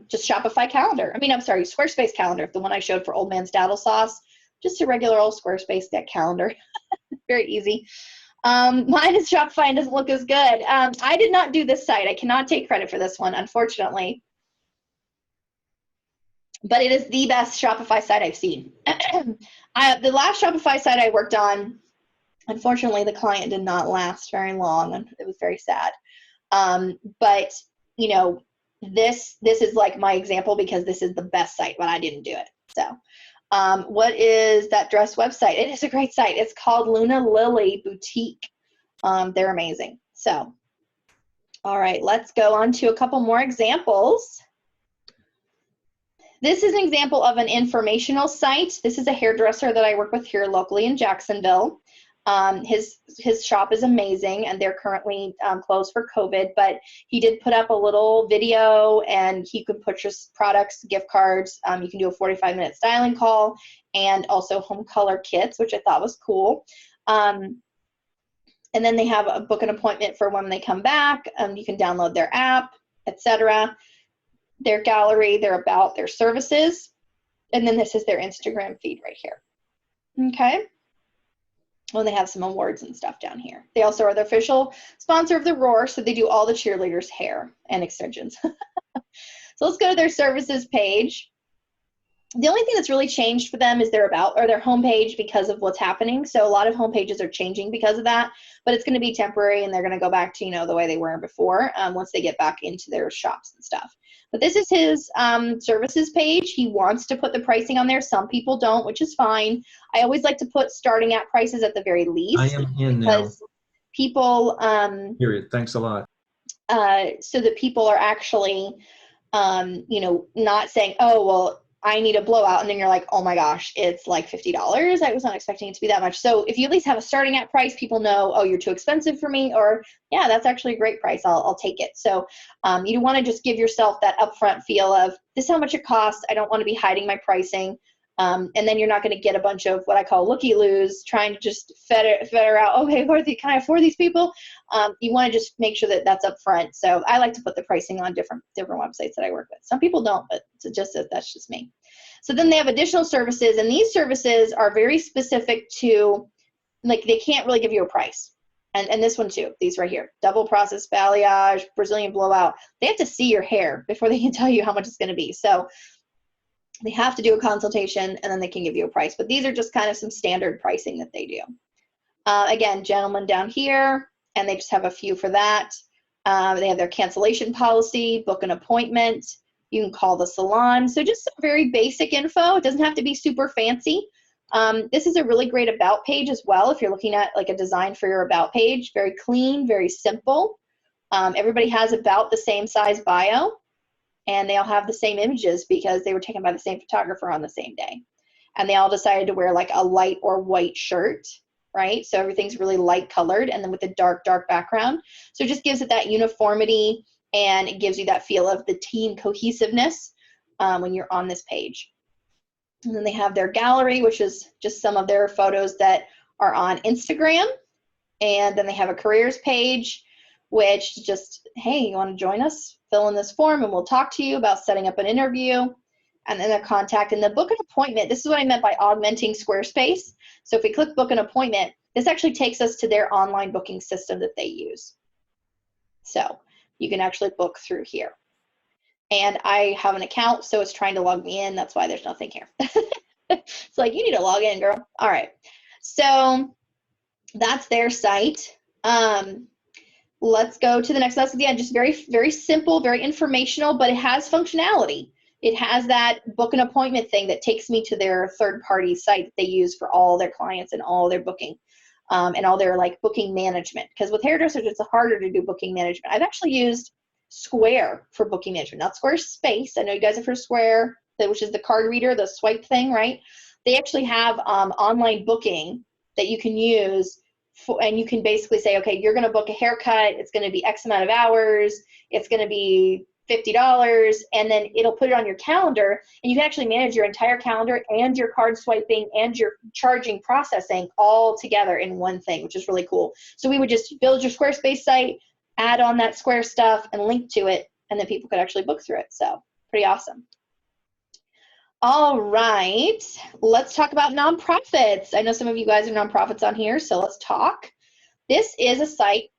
just Shopify calendar. I'm sorry, Squarespace calendar, the one I showed for Old Man's Daddle Sauce. Just a regular old Squarespace calendar. Very easy. Mine is Shopify and doesn't look as good. I did not do this site. I cannot take credit for this one, unfortunately. But it is the best Shopify site I've seen. The last Shopify site I worked on, unfortunately, the client did not last very long, and it was very sad. But this is like my example because this is the best site, but I didn't do it. So, what is that dress website? It is a great site. It's called Luna Lily Boutique. They're amazing. So, all right, let's go on to a couple more examples. This is an example of an informational site. This is a hairdresser that I work with here locally in Jacksonville. His shop is amazing, and they're currently closed for COVID, but he did put up a little video, and he could purchase products, gift cards. You can do a 45-minute styling call, and also home color kits, which I thought was cool. And then they have a book an appointment for when they come back. You can download their app, etc. Their gallery, their about, their services, and then this is their Instagram feed right here. Okay. Well, they have some awards and stuff down here. They also are the official sponsor of the Roar, so they do all the cheerleaders' hair and extensions. So let's go to their services page. The only thing that's really changed for them is their about or their homepage because of what's happening. So a lot of homepages are changing because of that, but it's going to be temporary, and they're going to go back to the way they were before once they get back into their shops and stuff. But this is his services page. He wants to put the pricing on there. Some people don't, which is fine. I always like to put starting at prices at the very least. I am in because now. People Period. Thanks a lot. so that people are actually not saying, oh, well, I need a blowout, and then you're like, oh my gosh, it's like $50. I was not expecting it to be that much. So if you at least have a starting at price, people know, oh, you're too expensive for me, or yeah, that's actually a great price, I'll take it. So you want to just give yourself that upfront feel of, this is how much it costs, I don't want to be hiding my pricing. And then you're not going to get a bunch of what I call looky-loos trying to just fetter out, okay, can I afford these people? You want to just make sure that that's up front. So I like to put the pricing on different websites that I work with. Some people don't, but that's just me. So then they have additional services, and these services are very specific to, like, they can't really give you a price. And this one too, these right here, double process balayage, Brazilian blowout. They have to see your hair before they can tell you how much it's going to be. So they have to do a consultation, and then they can give you a price. But these are just kind of some standard pricing that they do. Again, gentlemen down here, and they just have a few for that. They have their cancellation policy, book an appointment. You can call the salon. So just some very basic info. It doesn't have to be super fancy. This is a really great about page as well if you're looking at like a design for your about page. Very clean, very simple. Everybody has about the same size bio. And they all have the same images because they were taken by the same photographer on the same day. And they all decided to wear like a light or white shirt, right? So everything's really light colored, and then with a dark background. So it just gives it that uniformity, and it gives you that feel of the team cohesiveness. when you're on this page. And then they have their gallery, which is just some of their photos that are on Instagram. And then they have a careers page, which just, hey, you want to join us? Fill in this form and we'll talk to you about setting up an interview. And then their contact and the book an appointment. This is what I meant by augmenting Squarespace. So if we click book an appointment, this actually takes us to their online booking system that they use. So you can actually book through here. And I have an account, so it's trying to log me in. That's why there's nothing here. It's like, you need to log in, girl. All right. So that's their site. Let's go to the next. That's, again, just very, very simple, very informational, but it has functionality. It has that book an appointment thing that takes me to their third-party site that they use for all their clients and all their booking and all their like booking management. Because with hairdressers, it's harder to do booking management. I've actually used Square for booking management, not Squarespace. I know you guys have heard Square, which is the card reader, the swipe thing, right? They actually have online booking that you can use and you can basically say, okay, you're going to book a haircut. It's going to be X amount of hours. It's going to be $50, and then it'll put it on your calendar, and you can actually manage your entire calendar and your card swiping and your charging processing all together in one thing, which is really cool. So we would just build your Squarespace site, add on that Square stuff, and link to it, and then people could actually book through it. So pretty awesome. All right, let's talk about nonprofits. I know some of you guys are nonprofits on here, so let's talk. This is a site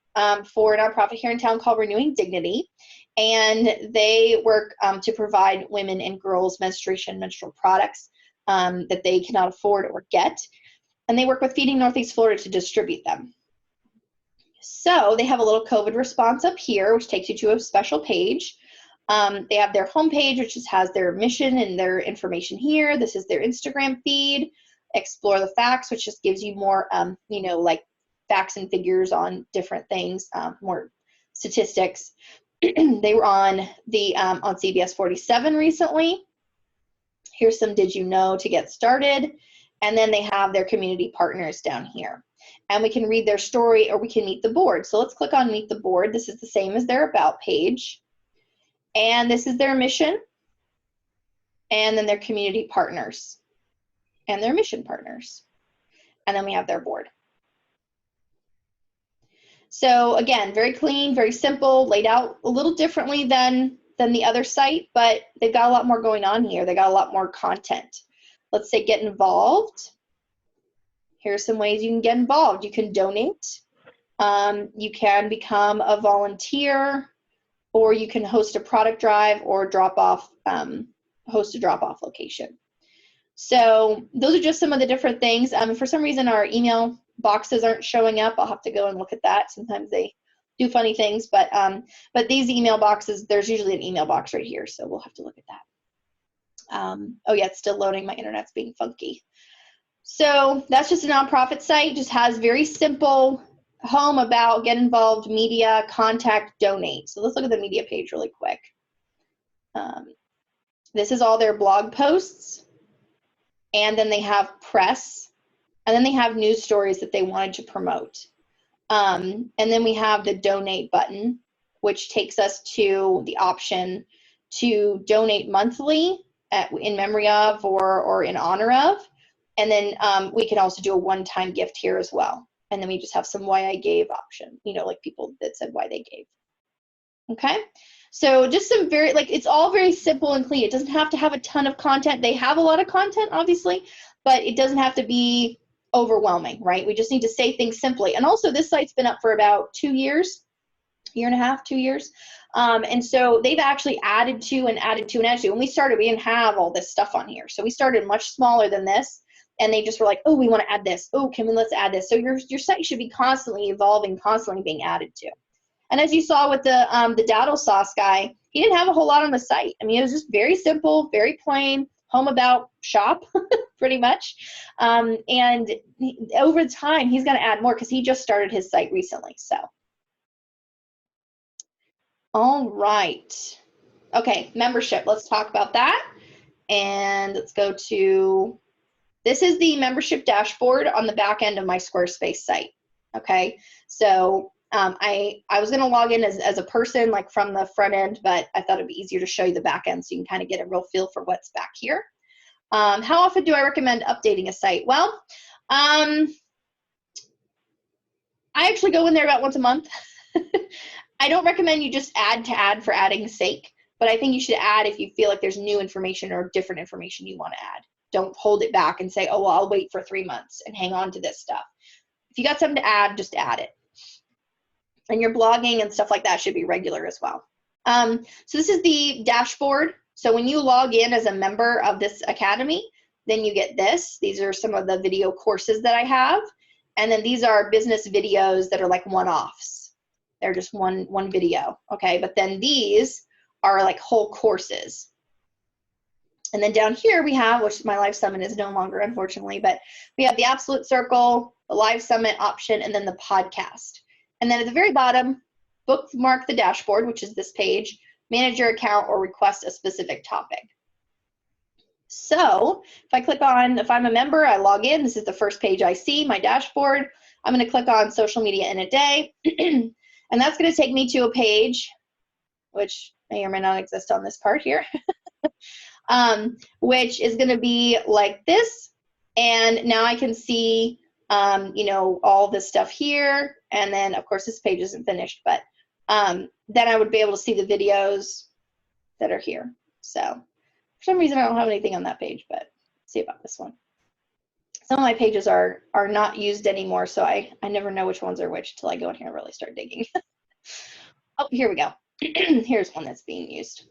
for a nonprofit here in town called Renewing Dignity, and they work to provide women and girls menstrual products that they cannot afford or get, and they work with Feeding Northeast Florida to distribute them. So they have a little COVID response up here, which takes you to a special page. They have their homepage, which just has their mission and their information here. This is their Instagram feed. Explore the facts, which just gives you more, like facts and figures on different things, more statistics. They were on the on CBS 47 recently. Here's some did you know to get started. And then they have their community partners down here. And we can read their story or we can meet the board. So let's click on meet the board. This is the same as their about page. And this is their mission. And then their community partners and their mission partners. And then we have their board. So again, very clean, very simple, laid out a little differently than the other site, but they've got a lot more going on here. They got a lot more content. Let's say get involved. Here's some ways you can get involved. You can donate. You can become a volunteer, or you can host a product drive or drop off, host a drop-off location. So those are just some of the different things. For some reason, our email boxes aren't showing up. I'll have to go and look at that. Sometimes they do funny things, but these email boxes, there's usually an email box right here, so we'll have to look at that. Oh yeah, it's still loading. My internet's being funky. So that's just a nonprofit site. Just has very simple home, about, get involved, media, contact, donate. So let's look at the media page really quick. This is all their blog posts, and then they have press, and then they have news stories that they wanted to promote. And then we have the donate button, which takes us to the option to donate monthly in memory of or in honor of. And then we can also do a one-time gift here as well. And then we just have some why I gave option, like people that said why they gave. Okay, so just some very, it's all very simple and clean. It doesn't have to have a ton of content. They have a lot of content, obviously, but it doesn't have to be overwhelming, right? We just need to say things simply. And also this site's been up for about 2 years, year and a half, 2 years. And so they've actually added to and added to and added to. When we started, we didn't have all this stuff on here. So we started much smaller than this. And they just were like, oh, we want to add this. Oh, let's add this. So your site should be constantly evolving, constantly being added to. And as you saw with the daddle sauce guy, he didn't have a whole lot on the site. I mean, it was just very simple, very plain, home, about, shop, pretty much. And over time, he's going to add more because he just started his site recently. So, all right. Okay, membership. Let's talk about that. And let's go to, this is the membership dashboard on the back end of my Squarespace site. Okay, so I was going to log in as a person, like from the front end, but I thought it'd be easier to show you the back end so you can kind of get a real feel for what's back here. How often do I recommend updating a site? Well, I actually go in there about once a month. I don't recommend you just add to add for adding's sake, but I think you should add if you feel like there's new information or different information you want to add. Don't hold it back and say, oh, well, I'll wait for 3 months and hang on to this stuff. If you got something to add, just add it. And your blogging and stuff like that should be regular as well. So this is the dashboard. So when you log in as a member of this academy, then you get this. These are some of the video courses that I have. And then these are business videos that are like one-offs. They're just one video, okay? But then these are like whole courses. And then down here we have, which my live summit is no longer, unfortunately, but we have the Absolute Circle, the live summit option, and then the podcast. And then at the very bottom, bookmark the dashboard, which is this page, manage your account, or request a specific topic. So if I click on, if I'm a member, I log in. This is the first page I see, my dashboard. I'm going to click on social media in a day. And that's going to take me to a page, which may or may not exist on this part here, which is going to be like this. And now I can see, you know, all this stuff here. And then, of course, this page isn't finished, but then I would be able to see the videos that are here. So for some reason, I don't have anything on that page, but let's see about this one. Some of my pages are not used anymore, so I never know which ones are which until I go in here and really start digging. Oh, here we go. Here's one that's being used.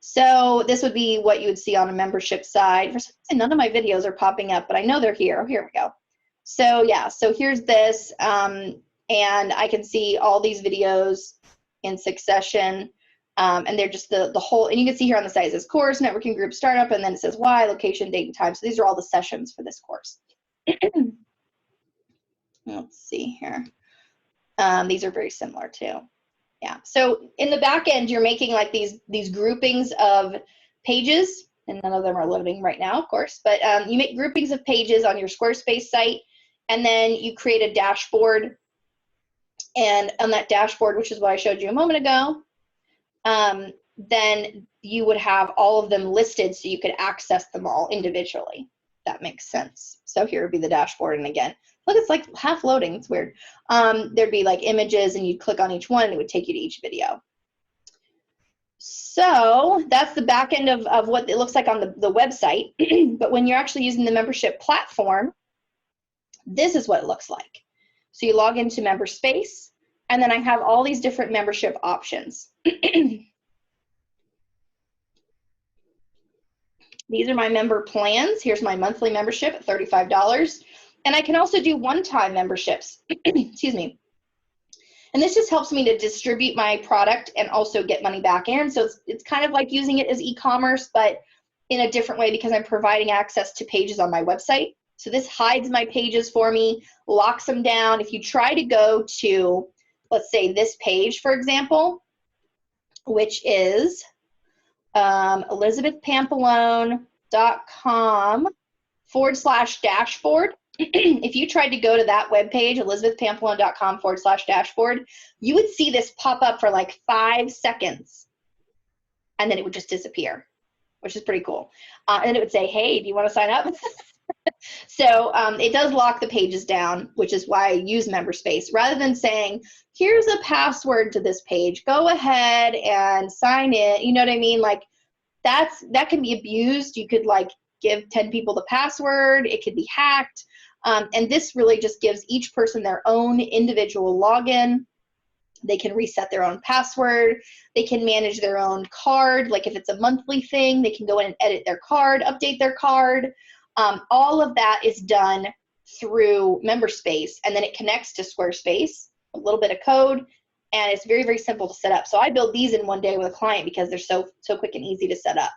So this would be what you would see on a membership side. For some reason, none of my videos are popping up, but I know they're here. Oh, here we go. So yeah, so here's this, and I can see all these videos in succession, and they're just the whole, and you can see here on the side it says course, networking group, startup, and then it says why, location, date, and time. So these are all the sessions for this course. Let's see here. These are very similar too. Yeah, so in the back end, you're making like these groupings of pages, and none of them are loading right now, of course, but you make groupings of pages on your Squarespace site, and then you create a dashboard, and on that dashboard, which is what I showed you a moment ago, then you would have all of them listed so you could access them all individually. That makes sense. So here would be the dashboard, and again, look, it's like half loading, it's weird. There'd be like images, and you'd click on each one, and it would take you to each video. So that's the back end of what it looks like on the website. But when you're actually using the membership platform, this is what it looks like. So you log into MemberSpace, and then I have all these different membership options. These are my member plans. Here's my monthly membership at $35. And I can also do one-time memberships. Excuse me. And this just helps me to distribute my product and also get money back in. So it's kind of like using it as e-commerce, but in a different way because I'm providing access to pages on my website. So this hides my pages for me, locks them down. If you try to go to, let's say, this page, for example, which is elizabethpampalone.com/dashboard. If you tried to go to that webpage, elizabethpampalone.com/dashboard, you would see this pop up for like 5 seconds, and then it would just disappear, which is pretty cool. And it would say, hey, do you want to sign up? So it does lock the pages down, which is why I use MemberSpace. Rather than saying, here's a password to this page, go ahead and sign in, you know what I mean? Like that can be abused. You could like give 10 people the password, it could be hacked. And this really just gives each person their own individual login. They can reset their own password. They can manage their own card. Like if it's a monthly thing, they can go in and edit their card, update their card. All of that is done through MemberSpace, and then it connects to Squarespace, a little bit of code, and it's very, very simple to set up. So I build these in one day with a client because they're so quick and easy to set up.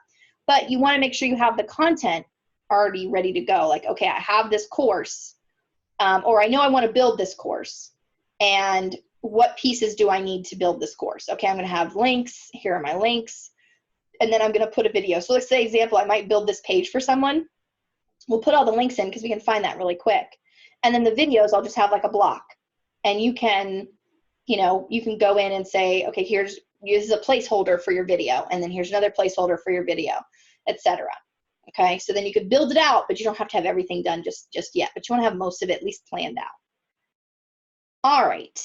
But you want to make sure you have the content already ready to go. Like, okay, I have this course, or I know I want to build this course, and what pieces do I need to build this course? Okay, I'm going to have links. Here are my links, and then I'm going to put a video. So let's say, example, I might build this page for someone. We'll put all the links in because we can find that really quick. And then the videos, I'll just have like a block. and you can, you can go in and say, okay, this is a placeholder for your video, and then here's another placeholder for your video, etc. Okay, so then you could build it out, but you don't have to have everything done just yet, but you want to have most of it at least planned out. All right,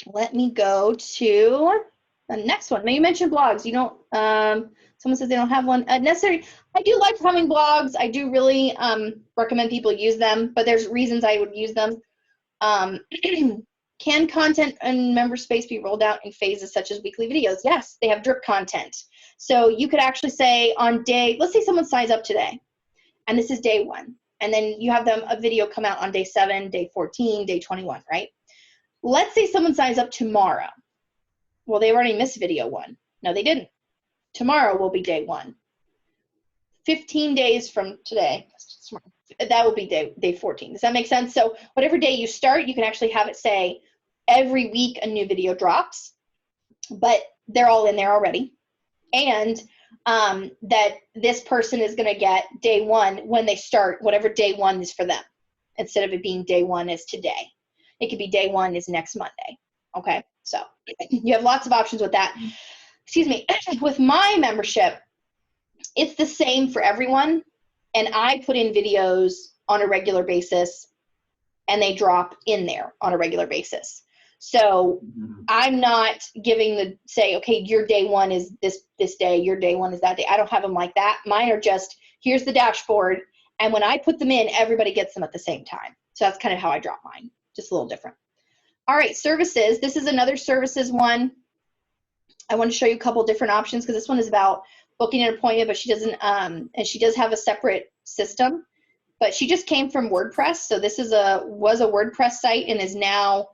let me go to the next one. Now, you mentioned blogs. You don't, someone says they don't have one necessarily. I do like having blogs. I do really recommend people use them, but there's reasons I would use them. Can content and member space be rolled out in phases such as weekly videos? Yes, they have drip content. So you could actually say on let's say someone signs up today, and this is day 1, and then you have a video come out on day 7, day 14, day 21, right? Let's say someone signs up tomorrow. Well, they already missed video 1. No, they didn't. Tomorrow will be day 1. 15 days from today, that will be day 14. Does that make sense? So whatever day you start, you can actually have it say every week a new video drops, but they're all in there already. And that this person is going to get day 1 when they start, whatever day 1 is for them, instead of it being day 1 is today. It could be day 1 is next Monday. Okay, so you have lots of options with that. Excuse me. With my membership, it's the same for everyone, and I put in videos on a regular basis, and they drop in there on a regular basis. So I'm not giving say, okay, your day 1 is this day, your day 1 is that day. I don't have them like that. Mine are just, here's the dashboard, and when I put them in, everybody gets them at the same time. So that's kind of how I drop mine, just a little different. All right, services. This is another services one. I want to show you a couple different options because this one is about booking an appointment, but she doesn't, and she does have a separate system, but she just came from WordPress. So this was a WordPress site and is now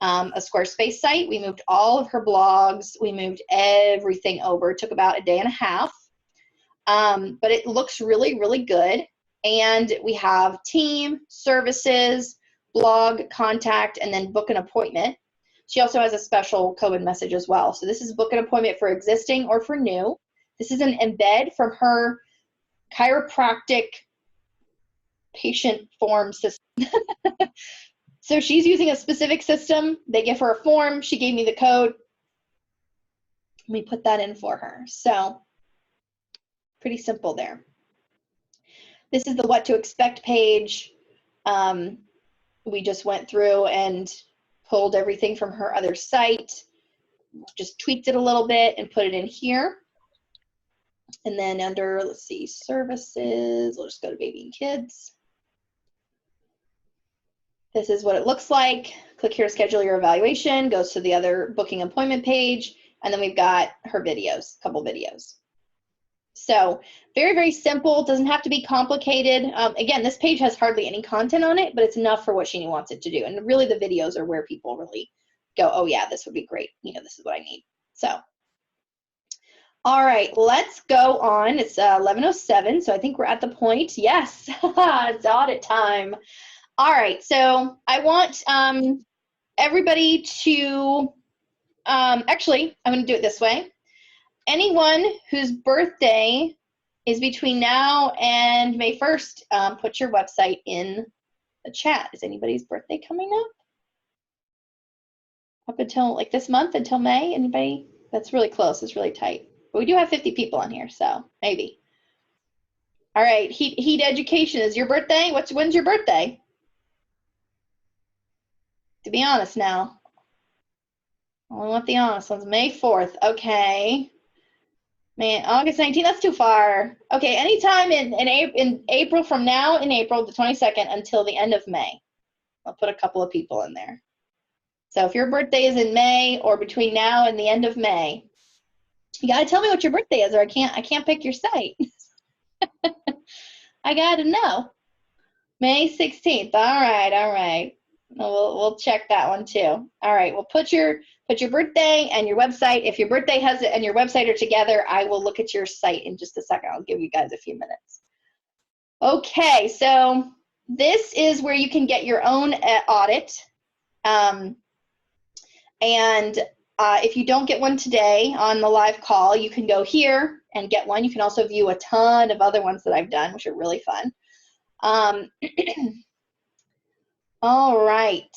a Squarespace site. We moved all of her blogs. We moved everything over. It took about a day and a half, but it looks really, really good. And we have team, services, blog, contact, and then book an appointment. She also has a special COVID message as well. So this is book an appointment for existing or for new. This is an embed from her chiropractic patient form system. So she's using a specific system. They give her a form. She gave me the code. Let me put that in for her. So pretty simple there. This is the what to expect page. We just went through and pulled everything from her other site, just tweaked it a little bit and put it in here. And then under, let's see, services, we'll just go to baby and kids. This is what it looks like. Click here to schedule your evaluation, goes to the other booking appointment page, and then we've got her videos, a couple videos. So very, very simple. Doesn't have to be complicated. Again, this page has hardly any content on it, but it's enough for what she wants it to do. And really the videos are where people really go, oh yeah, this would be great. This is what I need. So, all right, let's go on. It's 11:07, so I think we're at the point. Yes, it's audit time. All right, so I want everybody to, actually, I'm going to do it this way. Anyone whose birthday is between now and May 1st, put your website in the chat. Is anybody's birthday coming up? Up until like this month, until May? Anybody? That's really close. It's really tight. But we do have 50 people on here, so maybe. All right, Heat Education is your birthday? When's your birthday? To be honest now. I only want the honest ones. May 4th. Okay. Man, August 19th, that's too far. Okay, anytime in April, from now in April, the 22nd, until the end of May. I'll put a couple of people in there. So if your birthday is in May or between now and the end of May, you gotta tell me what your birthday is or I can't pick your site. I gotta know. May 16th, all right. We'll check that one too. All right, well put your birthday and your website. If your birthday has it and your website are together, I will look at your site in just a second. I'll give you guys a few minutes. Okay, so this is where you can get your own audit. If you don't get one today on the live call, you can go here and get one. You can also view a ton of other ones that I've done, which are really fun. All right,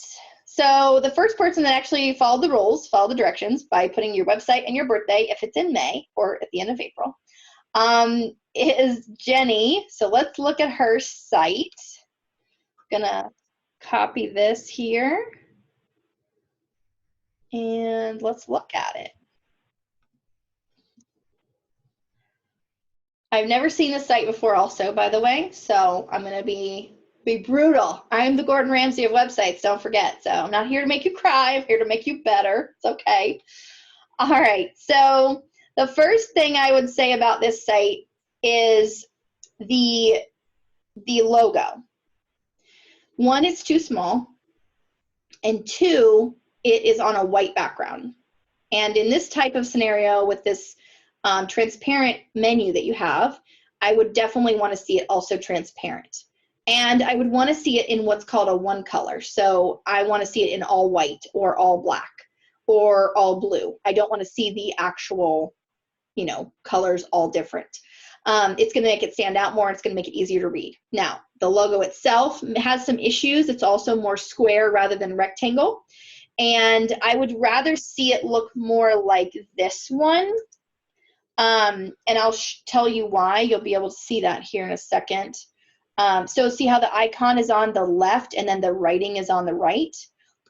So the first person that actually followed the rules, followed the directions by putting your website and your birthday, if it's in May or at the end of April, is Jenny. So let's look at her site. Gonna copy this here and let's look at it. I've never seen this site before also, by the way, so I'm gonna be brutal. I am the Gordon Ramsay of websites, don't forget. So I'm not here to make you cry, I'm here to make you better. It's okay. All right, so the first thing I would say about this site is the logo. One, it's too small, and two, it is on a white background. And in this type of scenario with this transparent menu that you have, I would definitely want to see it also transparent. And I would want to see it in what's called a one color. So I want to see it in all white or all black or all blue. I don't want to see the actual, you know, colors all different. It's going to make it stand out more. It's going to make it easier to read. Now, the logo itself has some issues. It's also more square rather than rectangle. And I would rather see it look more like this one. And I'll tell you why. You'll be able to see that here in a second. So see how the icon is on the left and then the writing is on the right?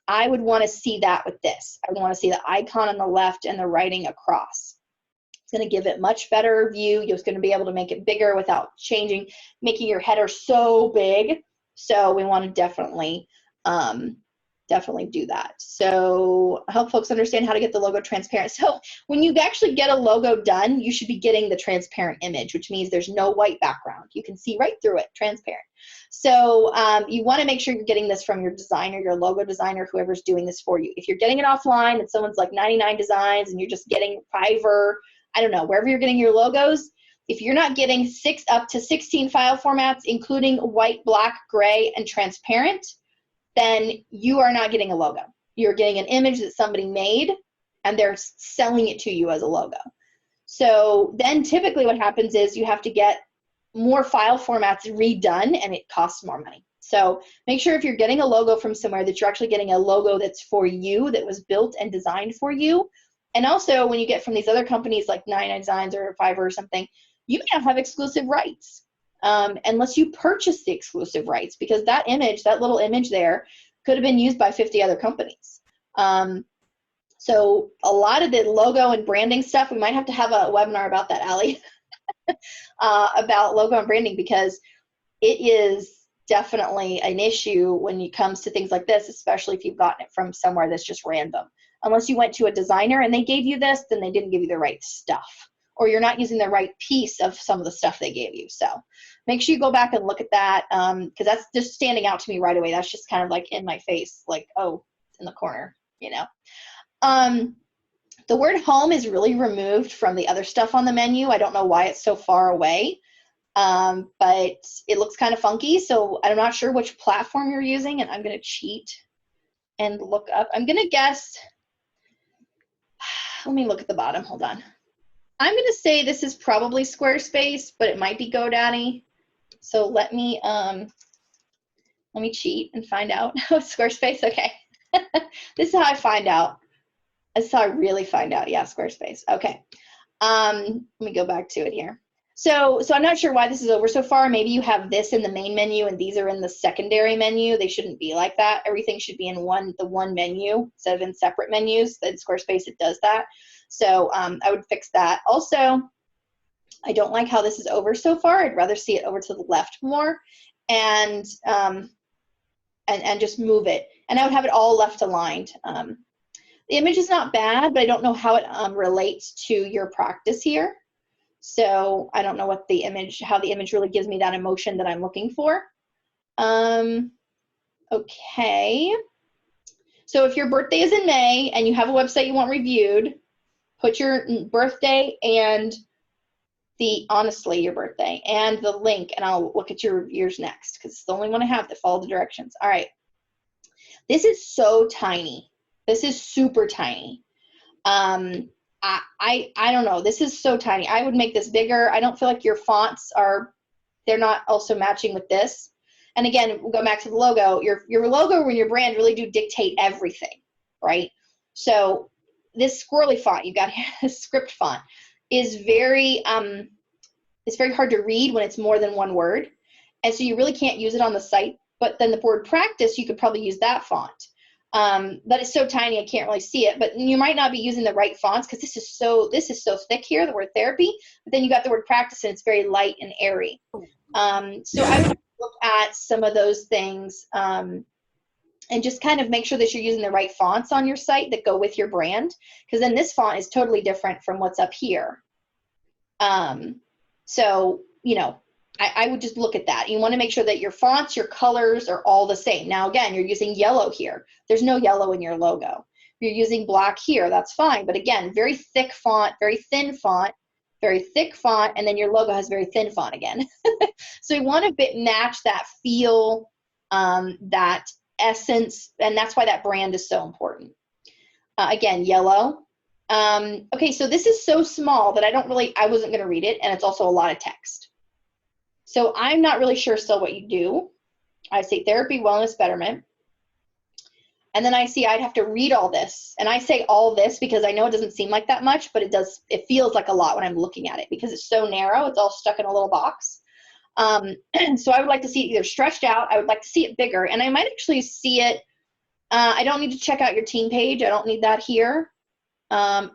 I would want to see that with this. I would want to see the icon on the left and the writing across. It's going to give it much better view. You're going to be able to make it bigger without changing, making your header so big. So we want to definitely do that. So I hope folks understand how to get the logo transparent. So when you actually get a logo done, you should be getting the transparent image, which means there's no white background. You can see right through it, transparent. So you want to make sure you're getting this from your designer, your logo designer, whoever's doing this for you. If you're getting it offline and someone's like 99 Designs and you're just getting Fiverr, I don't know, wherever you're getting your logos, if you're not getting up to 16 file formats, including white, black, gray, and transparent, then you are not getting a logo. You're getting an image that somebody made and they're selling it to you as a logo. So then typically what happens is you have to get more file formats redone and it costs more money. So make sure if you're getting a logo from somewhere that you're actually getting a logo that's for you, that was built and designed for you. And also when you get from these other companies like 99 Designs or Fiverr or something, you may not have exclusive rights. Unless you purchase the exclusive rights, because that image, that little image there, could have been used by 50 other companies. So a lot of the logo and branding stuff, we might have to have a webinar about that, Allie, about logo and branding, because it is definitely an issue when it comes to things like this, especially if you've gotten it from somewhere that's just random. Unless you went to a designer and they gave you this, then they didn't give you the right stuff, or you're not using the right piece of some of the stuff they gave you. So make sure you go back and look at that, because that's just standing out to me right away. That's just kind of like in my face, like, oh, it's in the corner, you know. The word home is really removed from the other stuff on the menu. I don't know why it's so far away, but it looks kind of funky. So I'm not sure which platform you're using, and I'm going to cheat and look up. I'm going to guess. Let me look at the bottom. Hold on. I'm going to say this is probably Squarespace, but it might be GoDaddy. So let me cheat and find out. Oh, Squarespace. Okay. This is how I find out. This is how I really find out. Yeah, Squarespace. Okay. Let me go back to it here. So I'm not sure why this is over so far. Maybe you have this in the main menu and these are in the secondary menu. They shouldn't be like that. Everything should be in the one menu instead of in separate menus. In Squarespace, it does that. So I would fix that. Also, I don't like how this is over so far. I'd rather see it over to the left more, and just move it. And I would have it all left aligned. The image is not bad, but I don't know how it relates to your practice here. So I don't know what how the image really gives me that emotion that I'm looking for. Okay. So if your birthday is in May and you have a website you want reviewed, put your birthday and honestly, your birthday and the link, and I'll look at your reviewers next, because it's the only one I have that follow the directions. All right. This is so tiny. This is super tiny. I don't know. This is so tiny. I would make this bigger. I don't feel like your fonts they're not also matching with this. And again, we'll go back to the logo. Your logo and your brand really do dictate everything, right? So this squirrely font, you've got a script font, is very it's very hard to read when it's more than one word. And so you really can't use it on the site. But then the word practice, you could probably use that font. But it's so tiny I can't really see it. But you might not be using the right fonts because this is so thick here, the word therapy. But then you got the word practice and it's very light and airy. So I would look at some of those things and just kind of make sure that you're using the right fonts on your site that go with your brand, because then this font is totally different from what's up here. So, you know, I would just look at that. You want to make sure that your fonts, your colors are all the same. Now, again, you're using yellow here. There's no yellow in your logo. You're using black here. That's fine. But again, very thick font, very thin font, very thick font, and then your logo has very thin font again. So you want to match that feel, that essence, and that's why that brand is so important. Again, yellow. Okay, so this is so small that I wasn't going to read it, and it's also a lot of text. So I'm not really sure still what you do. I say therapy, wellness, betterment. And then I see I'd have to read all this. And I say all this because I know it doesn't seem like that much, but it feels like a lot when I'm looking at it because it's so narrow. It's all stuck in a little box. So I would like to see it either stretched out. I would like to see it bigger. And I might actually see it. I don't need to check out your team page. I don't need that here.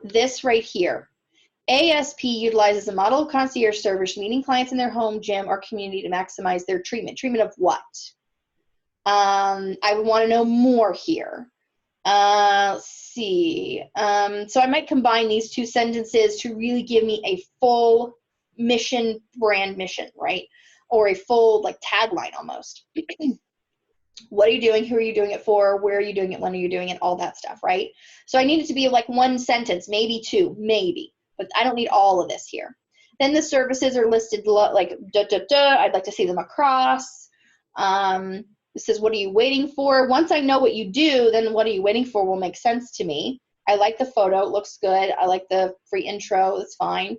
This right here. ASP utilizes a model of concierge service, meeting clients in their home, gym, or community to maximize their treatment. Treatment of what? I would want to know more here. Let's see. So I might combine these two sentences to really give me a full mission, brand mission, right? Or a full like tagline almost. What are you doing? Who are you doing it for? Where are you doing it? When are you doing it? All that stuff, right? So I need it to be like one sentence, maybe two, maybe. But I don't need all of this here. Then the services are listed like I'd like to see them across. It says, what are you waiting for? Once I know what you do, then what are you waiting for will make sense to me. I like the photo. It looks good. I like the free intro. That's fine.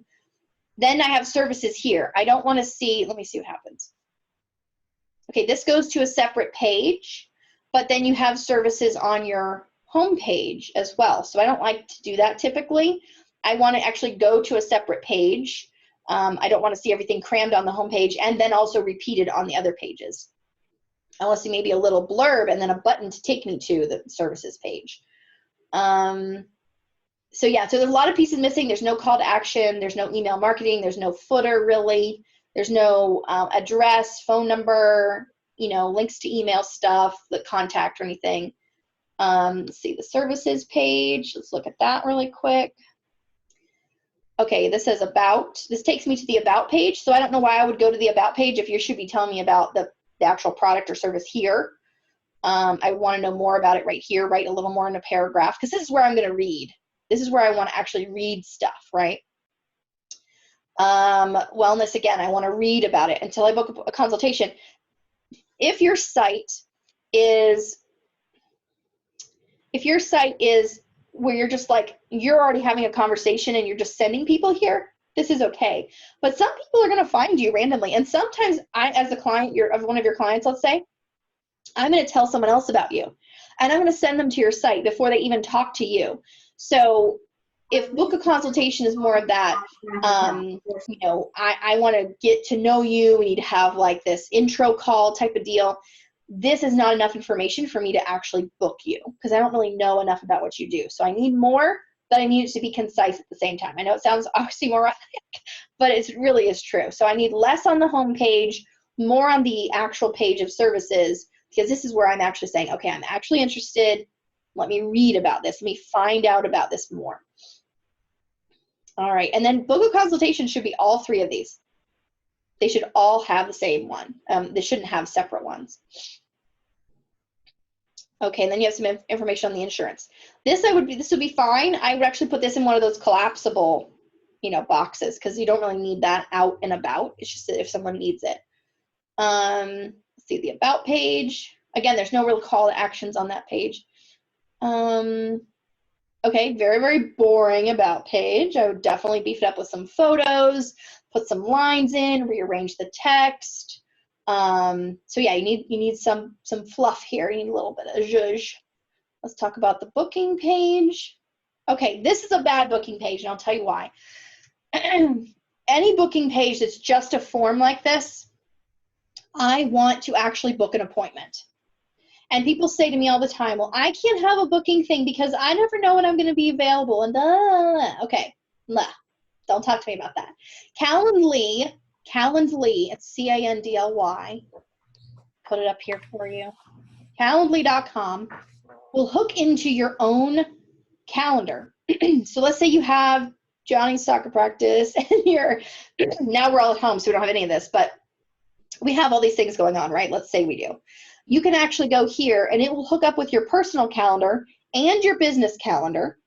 Then I have services here. I don't want to see, let me see what happens. Okay, this goes to a separate page, but then you have services on your home page as well. So I don't like to do that typically. I want to actually go to a separate page. I don't want to see everything crammed on the home page and then also repeated on the other pages. I want to see maybe a little blurb and then a button to take me to the services page. So yeah, so there's a lot of pieces missing. There's no call to action. There's no email marketing. There's no footer really. There's no address, phone number, you know, links to email stuff, the contact or anything. Let's see the services page. Let's look at that really quick. Okay, this says about. This takes me to the about page. So I don't know why I would go to the about page if you should be telling me about the actual product or service here. I want to know more about it right here, write a little more in a paragraph, because this is where I'm going to read. This is where I want to actually read stuff, right? Wellness, again, I want to read about it until I book a consultation. If your site is where you're just like, you're already having a conversation and you're just sending people here, this is okay. But some people are going to find you randomly. And sometimes I, as a client, of one of your clients, let's say, I'm going to tell someone else about you. And I'm going to send them to your site before they even talk to you. So if book a consultation is more of that, you know, I want to get to know you. We need to have like this intro call type of deal. This is not enough information for me to actually book you because I don't really know enough about what you do. So I need more, but I need it to be concise at the same time. I know it sounds oxymoronic, but it really is true. So I need less on the home page, more on the actual page of services, because this is where I'm actually saying, okay, I'm actually interested. Let me read about this. Let me find out about this more. All right, and then book a consultation should be all three of these. They should all have the same one. They shouldn't have separate ones. Okay, and then you have some information on the insurance. This would be fine. I would actually put this in one of those collapsible, you know, boxes because you don't really need that out and about. It's just if someone needs it. Let's see the about page. Again, there's no real call to actions on that page. Okay, very, very boring about page. I would definitely beef it up with some photos, put some lines in, rearrange the text. So yeah, you need some fluff here. You need a little bit of zhuzh. Let's talk about the booking page. Okay, this is a bad booking page, and I'll tell you why. Any booking page that's just a form like this, I want to actually book an appointment. And people say to me all the time, well, I can't have a booking thing because I never know when I'm going to be available. And okay, don't talk to me about that. Calendly, it's Candly. Put it up here for you. Calendly.com will hook into your own calendar. So let's say you have Johnny's soccer practice and now we're all at home, so we don't have any of this, but we have all these things going on, right? Let's say we do. You can actually go here and it will hook up with your personal calendar and your business calendar,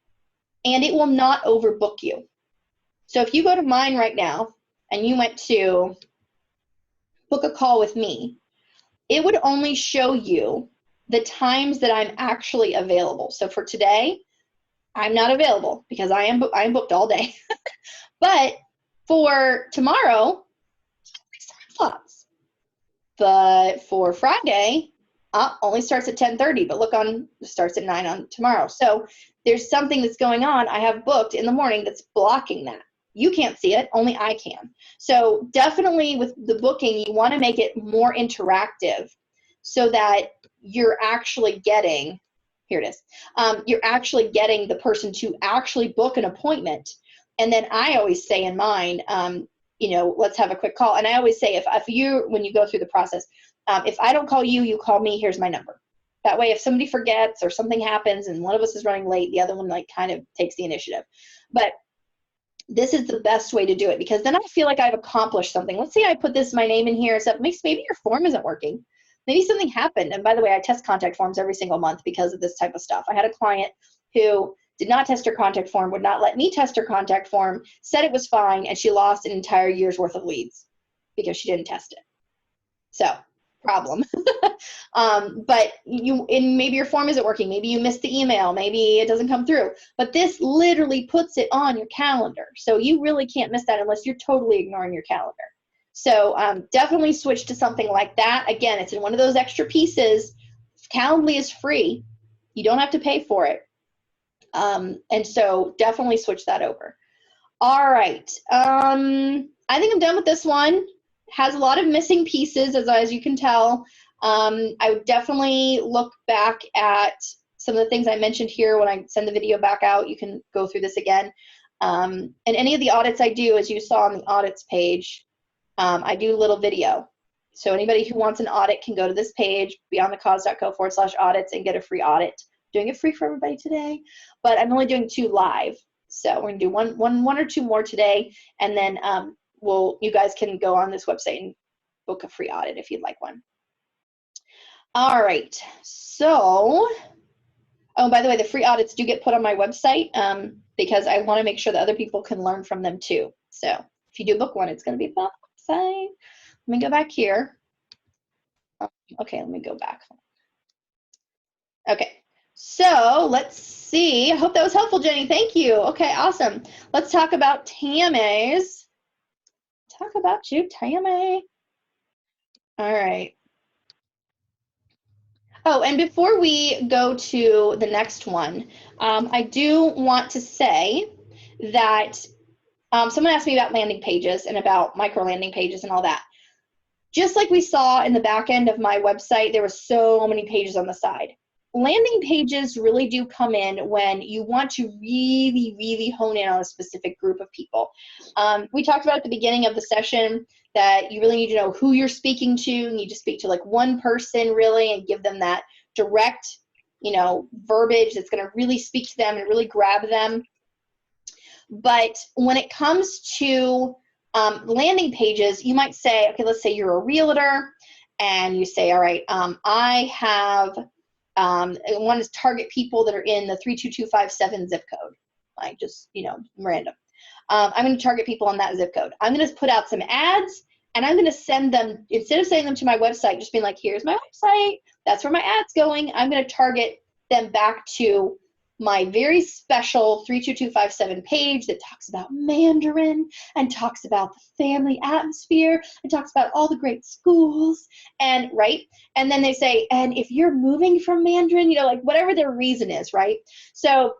and it will not overbook you. So if you go to mine right now and you went to book a call with me, it would only show you the times that I'm actually available. So for today, I'm not available because I am booked all day. But for tomorrow, slots. But for Friday, only starts at 10:30, but look starts at 9 on tomorrow. So there's something that's going on I have booked in the morning that's blocking that. You can't see it, only I can. So definitely with the booking, you want to make it more interactive so that you're actually getting, here it is, you're actually getting the person to actually book an appointment. And then I always say in mine, let's have a quick call. And I always say, when you go through the process, if I don't call you, you call me, here's my number. That way, if somebody forgets or something happens and one of us is running late, the other one kind of takes the initiative. But this is the best way to do it, because then I feel like I've accomplished something. Let's say I put my name in here, so maybe your form isn't working. Maybe something happened. And by the way, I test contact forms every single month because of this type of stuff. I had a client who did not test her contact form, would not let me test her contact form, said it was fine, and she lost an entire year's worth of leads because she didn't test it. So, problem. But maybe your form isn't working. Maybe you missed the email. Maybe it doesn't come through. But this literally puts it on your calendar. So you really can't miss that unless you're totally ignoring your calendar. So definitely switch to something like that. Again, it's in one of those extra pieces. Calendly is free. You don't have to pay for it. And so definitely switch that over. All right. I think I'm done with this one. Has a lot of missing pieces, as you can tell. I would definitely look back at some of the things I mentioned here when I send the video back out. You can go through this again. And any of the audits I do, as you saw on the audits page, I do a little video. So anybody who wants an audit can go to this page, beyondthecause.co/audits, and get a free audit. Doing it free for everybody today, but I'm only doing 2 live. So we're gonna do one or 2 more today, and then you guys can go on this website and book a free audit if you'd like one. All right, so, oh, by the way, the free audits do get put on my website because I wanna make sure that other people can learn from them too. So if you do book one, it's gonna be on the website. Let me go back here. Okay, let me go back. Okay. So let's see. I hope that was helpful, Jenny. Thank you. Okay, awesome. Let's talk about TAMAs. Talk about you, TAMA. All right. Oh, and before we go to the next one, I do want to say that someone asked me about landing pages and about micro landing pages and all that. Just like we saw in the back end of my website, there were so many pages on the side. Landing pages really do come in when you want to really, really hone in on a specific group of people. We talked about at the beginning of the session that you really need to know who you're speaking to. You need to speak to like one person really and give them that direct, verbiage that's going to really speak to them and really grab them. But when it comes to landing pages, you might say, okay, let's say you're a realtor and you say, all right, I want to target people that are in the 32257 zip code, like just, random. I'm going to target people in that zip code. I'm going to put out some ads, and I'm going to send them, instead of sending them to my website, just being like, here's my website, that's where my ad's going, I'm going to target them back to my very special 32257 page that talks about Mandarin and talks about the family atmosphere and talks about all the great schools and right. And then they say, and if you're moving from Mandarin, you know, like whatever their reason is, right? So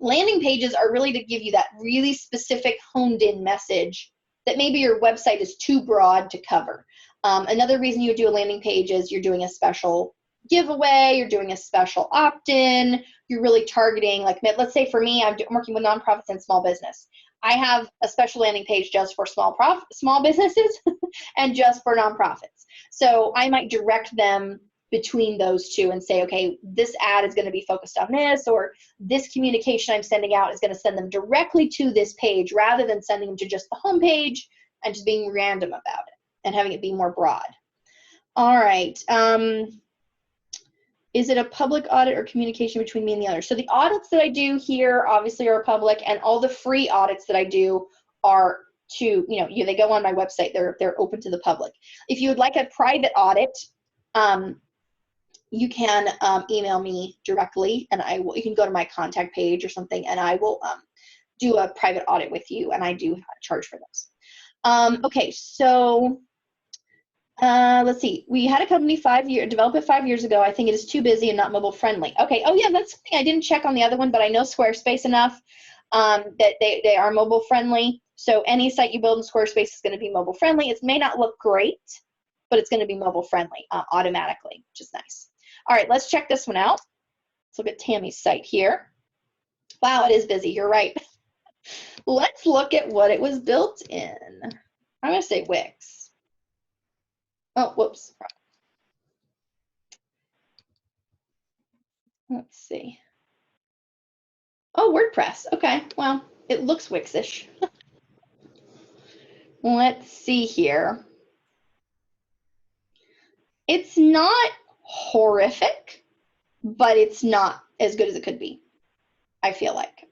landing pages are really to give you that really specific honed in message that maybe your website is too broad to cover. Another reason you would do a landing page is you're doing a special giveaway, you're doing a special opt-in, you're really targeting, like let's say for me, I'm working with nonprofits and small business. I have a special landing page just for small businesses and just for nonprofits. So I might direct them between those two and say, okay, this ad is going to be focused on this, or this communication I'm sending out is going to send them directly to this page rather than sending them to just the home page and just being random about it and having it be more broad. All right. Is it a public audit or communication between me and the other? So the audits that I do here obviously are public, and all the free audits that I do are to, they go on my website. They're open to the public. If you would like a private audit, you can email me directly, and you can go to my contact page or something, and I will do a private audit with you, and I do charge for those. Okay, so let's see. We had a company develop it 5 years ago. I think it is too busy and not mobile friendly. Okay. Oh yeah, that's something I didn't check on the other one, but I know Squarespace enough that they are mobile friendly. So any site you build in Squarespace is going to be mobile friendly. It may not look great, but it's going to be mobile friendly automatically, which is nice. All right, let's check this one out. Let's look at Tammy's site here. Wow, it is busy. You're right. Let's look at what it was built in. I'm going to say Wix. Oh, whoops. Let's see. Oh, WordPress. Okay, well, it looks Wix-ish. Let's see here. It's not horrific, but it's not as good as it could be, I feel like.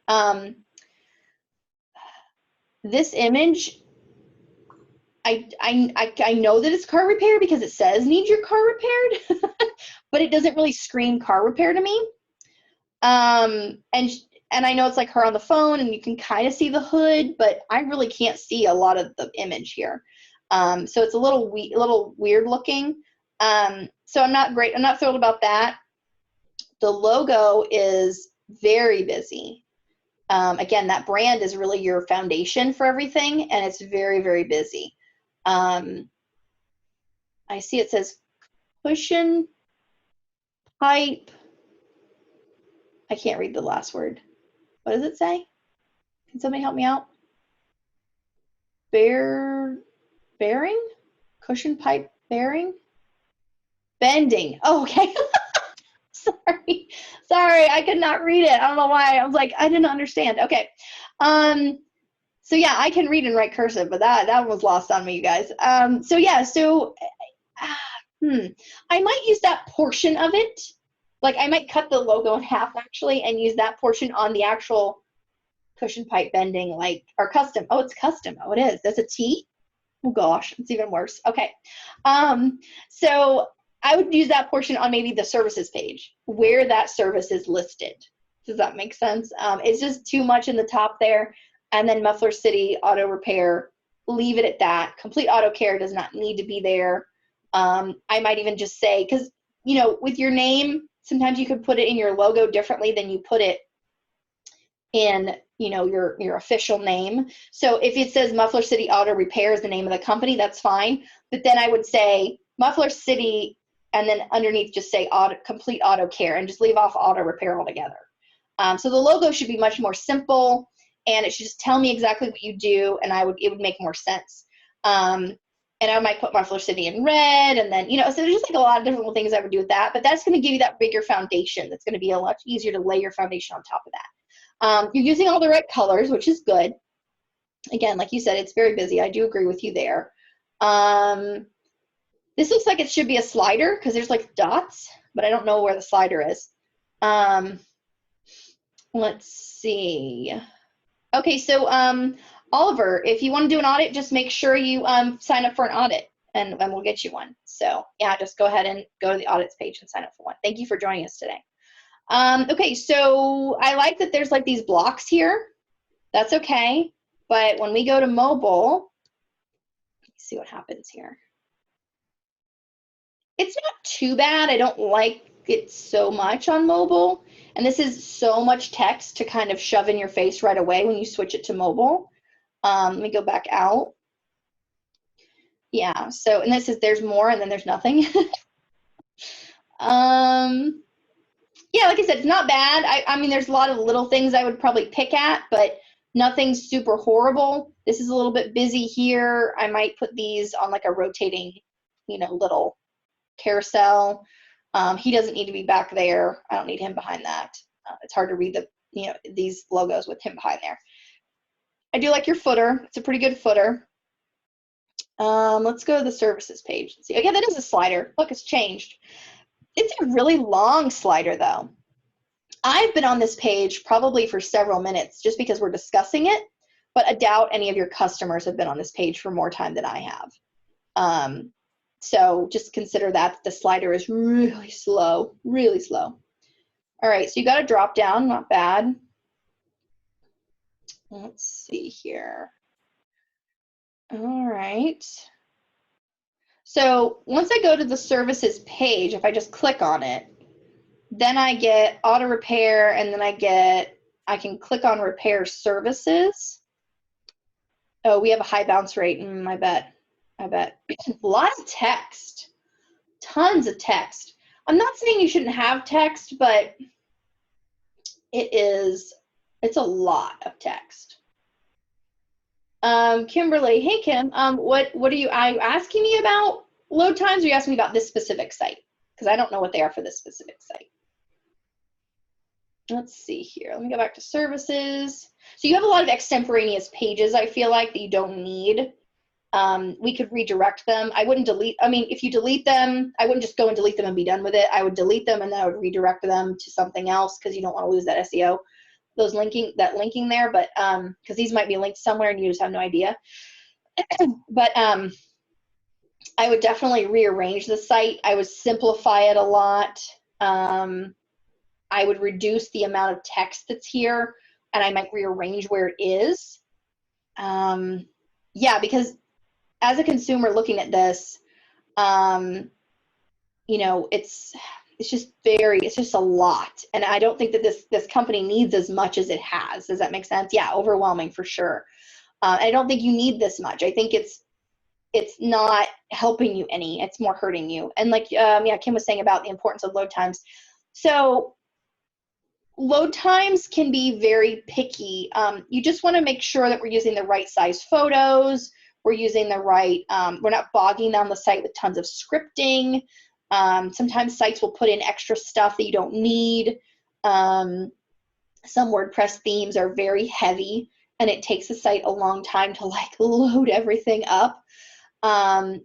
This image, I know that it's car repair because it says need your car repaired, but it doesn't really scream car repair to me. And I know it's like her on the phone and you can kind of see the hood, but I really can't see a lot of the image here. So it's a little weird looking. So I'm not thrilled about that. The logo is very busy. Again, that brand is really your foundation for everything, and it's very, very busy. I see it says cushion pipe. I can't read the last word. What does it say? Can somebody help me out? Bearing? Cushion pipe bearing? Bending. Oh, okay. Sorry, I could not read it. I don't know why. I was like, I didn't understand. Okay. So yeah, I can read and write cursive, but that one was lost on me, you guys. So yeah, I might use that portion of it. Like I might cut the logo in half actually and use that portion on the actual cushion pipe bending, like, or custom. Oh, it's custom. Oh, it is. There's a T. Oh gosh, it's even worse. Okay. So I would use that portion on maybe the services page where that service is listed. Does that make sense? It's just too much in the top there. And then Muffler City Auto Repair, leave it at that. Complete Auto Care does not need to be there. I might even just say, because, with your name, sometimes you could put it in your logo differently than you put it in, your official name. So if it says Muffler City Auto Repair is the name of the company, that's fine. But then I would say Muffler City, and then underneath just say Complete Auto Care, and just leave off Auto Repair altogether. So the logo should be much more simple, and it should just tell me exactly what you do, and it would make more sense. And I might put Muffler City in red, and then, so there's just like a lot of different things I would do with that, but that's going to give you that bigger foundation. That's going to be a lot easier to lay your foundation on top of that. You're using all the right colors, which is good. Again, like you said, it's very busy. I do agree with you there. This looks like it should be a slider because there's like dots, but I don't know where the slider is. Let's see. Okay, so Oliver, if you want to do an audit, just make sure you sign up for an audit, and we'll get you one. So yeah, just go ahead and go to the audits page and sign up for one. Thank you for joining us today. Okay, so I like that there's like these blocks here. That's okay. But when we go to mobile, let's see what happens here. It's not too bad. I don't like it so much on mobile. And this is so much text to kind of shove in your face right away when you switch it to mobile. Let me go back out. Yeah, so, and this is, there's more and then there's nothing. Yeah, like I said, it's not bad. I mean, there's a lot of little things I would probably pick at, but nothing super horrible. This is a little bit busy here. I might put these on like a rotating, little carousel. He doesn't need to be back there. I don't need him behind that. It's hard to read these logos with him behind there. I do like your footer. It's a pretty good footer. Let's go to the services page. Let's see. Okay, that is a slider. Look, it's changed. It's a really long slider though. I've been on this page probably for several minutes just because we're discussing it, but I doubt any of your customers have been on this page for more time than I have. So just consider that the slider is really slow, really slow. All right, so you got a drop down, not bad. Let's see here. All right. So once I go to the services page, if I just click on it, then I get auto repair, and then I can click on repair services. Oh, we have a high bounce rate. I bet. A lot of text, tons of text. I'm not saying you shouldn't have text, but it's a lot of text. Kimberly, hey Kim, what are you asking me about load times, or are you asking me about this specific site? Because I don't know what they are for this specific site. Let's see here. Let me go back to services. So you have a lot of extemporaneous pages, I feel like, that you don't need. We could redirect them. I wouldn't delete, if you delete them, I wouldn't just go and delete them and be done with it. I would delete them and then I would redirect them to something else because you don't want to lose that SEO, that linking there, but because these might be linked somewhere and you just have no idea. But I would definitely rearrange the site. I would simplify it a lot. I would reduce the amount of text that's here, and I might rearrange where it is. Yeah, because as a consumer looking at this, it's just a lot. And I don't think that this company needs as much as it has. Does that make sense? Yeah, overwhelming for sure. I don't think you need this much. I think it's not helping you any. It's more hurting you. And like, Kim was saying about the importance of load times. So load times can be very picky. You just want to make sure that we're using the right size photos. We're using the right, we're not bogging down the site with tons of scripting. Sometimes sites will put in extra stuff that you don't need. Some WordPress themes are very heavy and it takes the site a long time to like load everything up. And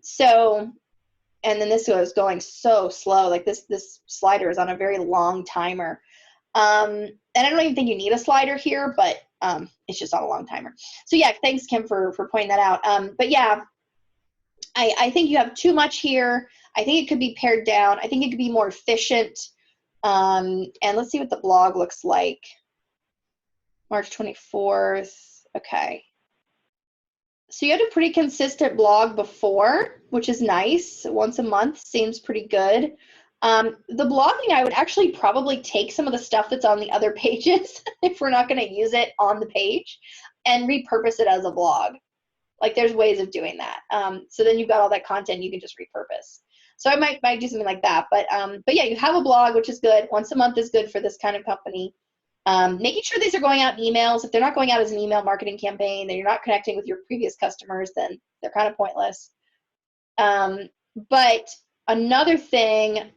then this was going so slow, like this slider is on a very long timer. And I don't even think you need a slider here, but it's just on a long timer. So yeah, thanks Kim for pointing that out. But yeah, I think you have too much here. I think it could be pared down. I think it could be more efficient. And let's see what the blog looks like. March 24th. Okay. So you had a pretty consistent blog before, which is nice. Once a month seems pretty good. The blogging, I would actually probably take some of the stuff that's on the other pages if we're not going to use it on the page and repurpose it as a blog. Like there's ways of doing that. So then you've got all that content you can just repurpose. So I might do something like that. But yeah, you have a blog, which is good. Once a month is good for this kind of company. Making sure these are going out in emails. If they're not going out as an email marketing campaign, then you're not connecting with your previous customers, then they're kind of pointless. But another thing,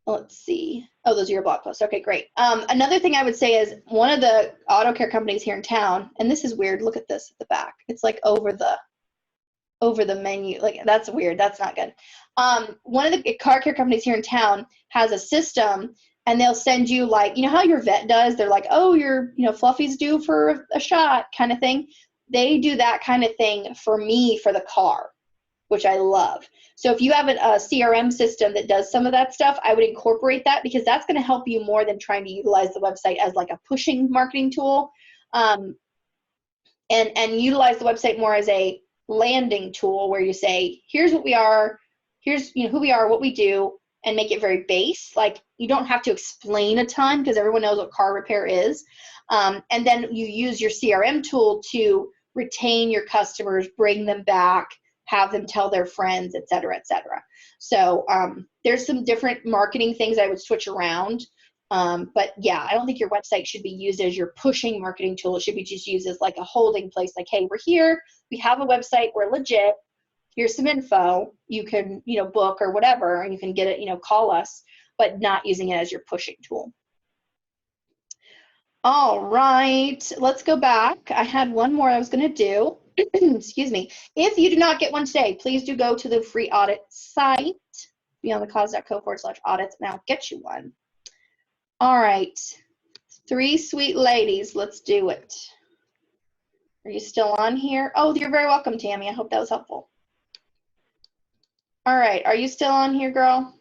let's see. Oh, those are your blog posts. Okay, great. Another thing I would say is one of the auto care companies here in town, and this is weird. Look at this at the back. It's like over the menu. Like that's weird. That's not good. One of the car care companies here in town has a system, and they'll send you like, how your vet does. They're like, oh, your Fluffy's due for a shot kind of thing. They do that kind of thing for me for the car, which I love. So if you have a CRM system that does some of that stuff, I would incorporate that, because that's going to help you more than trying to utilize the website as like a pushing marketing tool, and utilize the website more as a landing tool where you say, here's what we are, here's who we are, what we do, and make it very base. Like, you don't have to explain a ton because everyone knows what car repair is. And then you use your CRM tool to retain your customers, bring them back, have them tell their friends, et cetera, et cetera. So there's some different marketing things I would switch around. But yeah, I don't think your website should be used as your pushing marketing tool. It should be just used as like a holding place. Like, hey, we're here, we have a website, we're legit. Here's some info. You can, book or whatever, and you can get it, call us, but not using it as your pushing tool. All right, let's go back. I had one more I was going to do. Excuse me. If you do not get one today, please do go to the free audit site, beyondthecause.co/audits, and I'll get you one. All right, 3 sweet ladies, let's do it. Are you still on here? Oh, you're very welcome, Tammy. I hope that was helpful. All right, are you still on here, girl?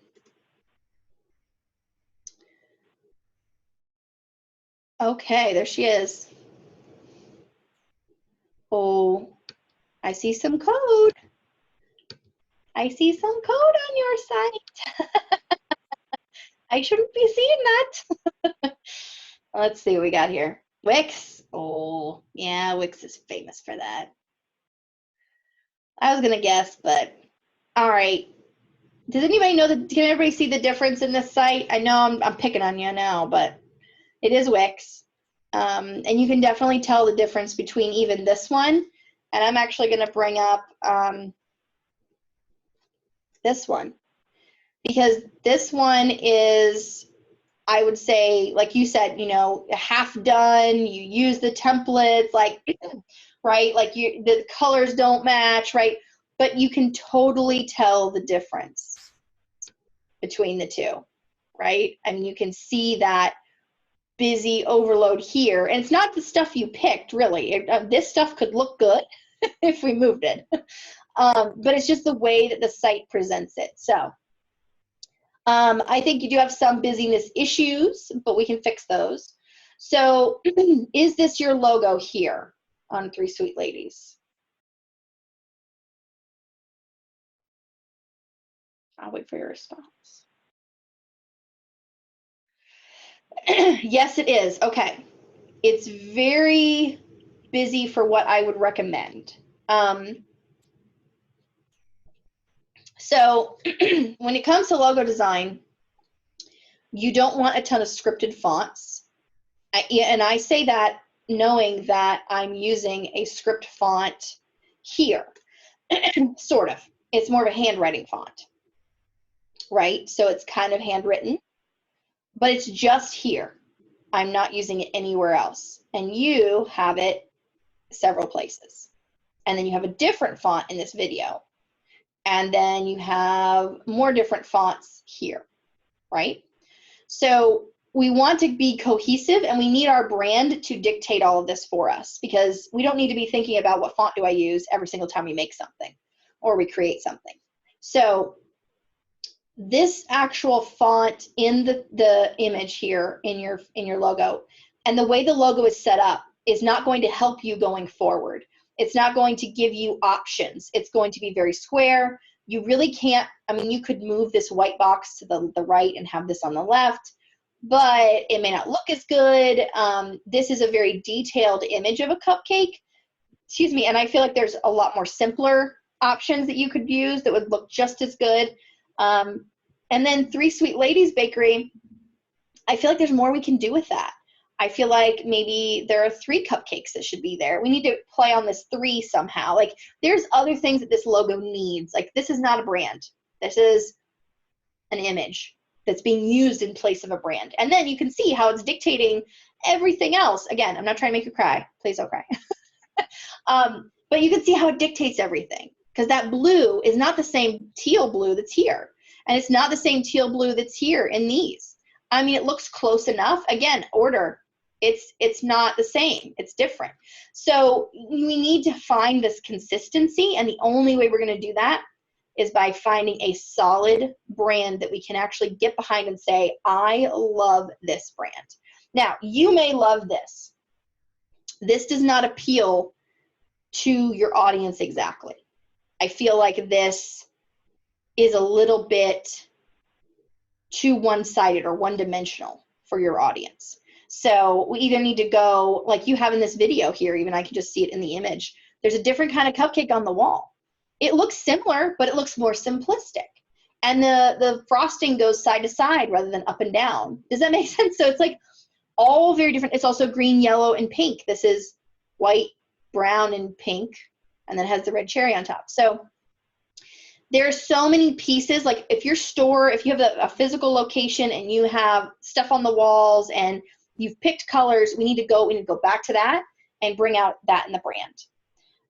Okay, there she is. Oh, I see some code. I see some code on your site. I shouldn't be seeing that. Let's see what we got here. Wix. Oh, yeah, Wix is famous for that. I was going to guess, but all right. Does anybody know can everybody see the difference in this site? I know I'm picking on you now, but it is Wix. And you can definitely tell the difference between even this one. And I'm actually going to bring up this one, because this one is, I would say, like you said, half done. You use the templates, like, right? Like the colors don't match, right? But you can totally tell the difference between the two, right? I mean, you can see that busy overload here, and it's not the stuff you picked, really. This stuff could look good if we moved it, but it's just the way that the site presents it. So I think you do have some busyness issues, but we can fix those. So is this your logo here on 3 Sweet Ladies? I'll wait for your response. Yes, it is. Okay. It's very busy for what I would recommend. So when it comes to logo design, you don't want a ton of scripted fonts. And I say that knowing that I'm using a script font here, sort of. It's more of a handwriting font, right? So it's kind of handwritten, but it's just here. I'm not using it anywhere else. And you have it several places. And then you have a different font in this video. And then you have more different fonts here, right? So we want to be cohesive, and we need our brand to dictate all of this for us, because we don't need to be thinking about what font do I use every single time we make something or we create something. So this actual font in the image here in your logo, and the way the logo is set up, is not going to help you going forward. It's not going to give you options. It's going to be very square. You really can't, I mean, you could move this white box to the right and have this on the left, but it may not look as good. This is a very detailed image of a cupcake. Excuse me, and I feel like there's a lot more simpler options that you could use that would look just as good. And then 3 Sweet Ladies Bakery, I feel like there's more we can do with that. I feel like maybe there are 3 cupcakes that should be there. We need to play on this 3 somehow. Like, there's other things that this logo needs. Like, this is not a brand. This is an image that's being used in place of a brand. And then you can see how it's dictating everything else. Again, I'm not trying to make you cry. Please don't cry. But you can see how it dictates everything, because that blue is not the same teal blue that's here. And it's not the same teal blue that's here in these. I mean, it looks close enough. Again, order. It's not the same. It's different. So we need to find this consistency, and the only way we're going to do that is by finding a solid brand that we can actually get behind and say, I love this brand. Now, you may love this. This does not appeal to your audience exactly. I feel like this is a little bit too one-sided or one-dimensional for your audience. So we either need to go, like you have in this video here, even I can just see it in the image. There's a different kind of cupcake on the wall. It looks similar, but it looks more simplistic. And the frosting goes side to side rather than up and down. Does that make sense? So it's like all very different. It's also green, yellow, and pink. This is white, brown, and pink, and then it has the red cherry on top. So there's so many pieces. Like if your store, if you have a physical location and you have stuff on the walls and you've picked colors, we need to go back to that and bring out that in the brand.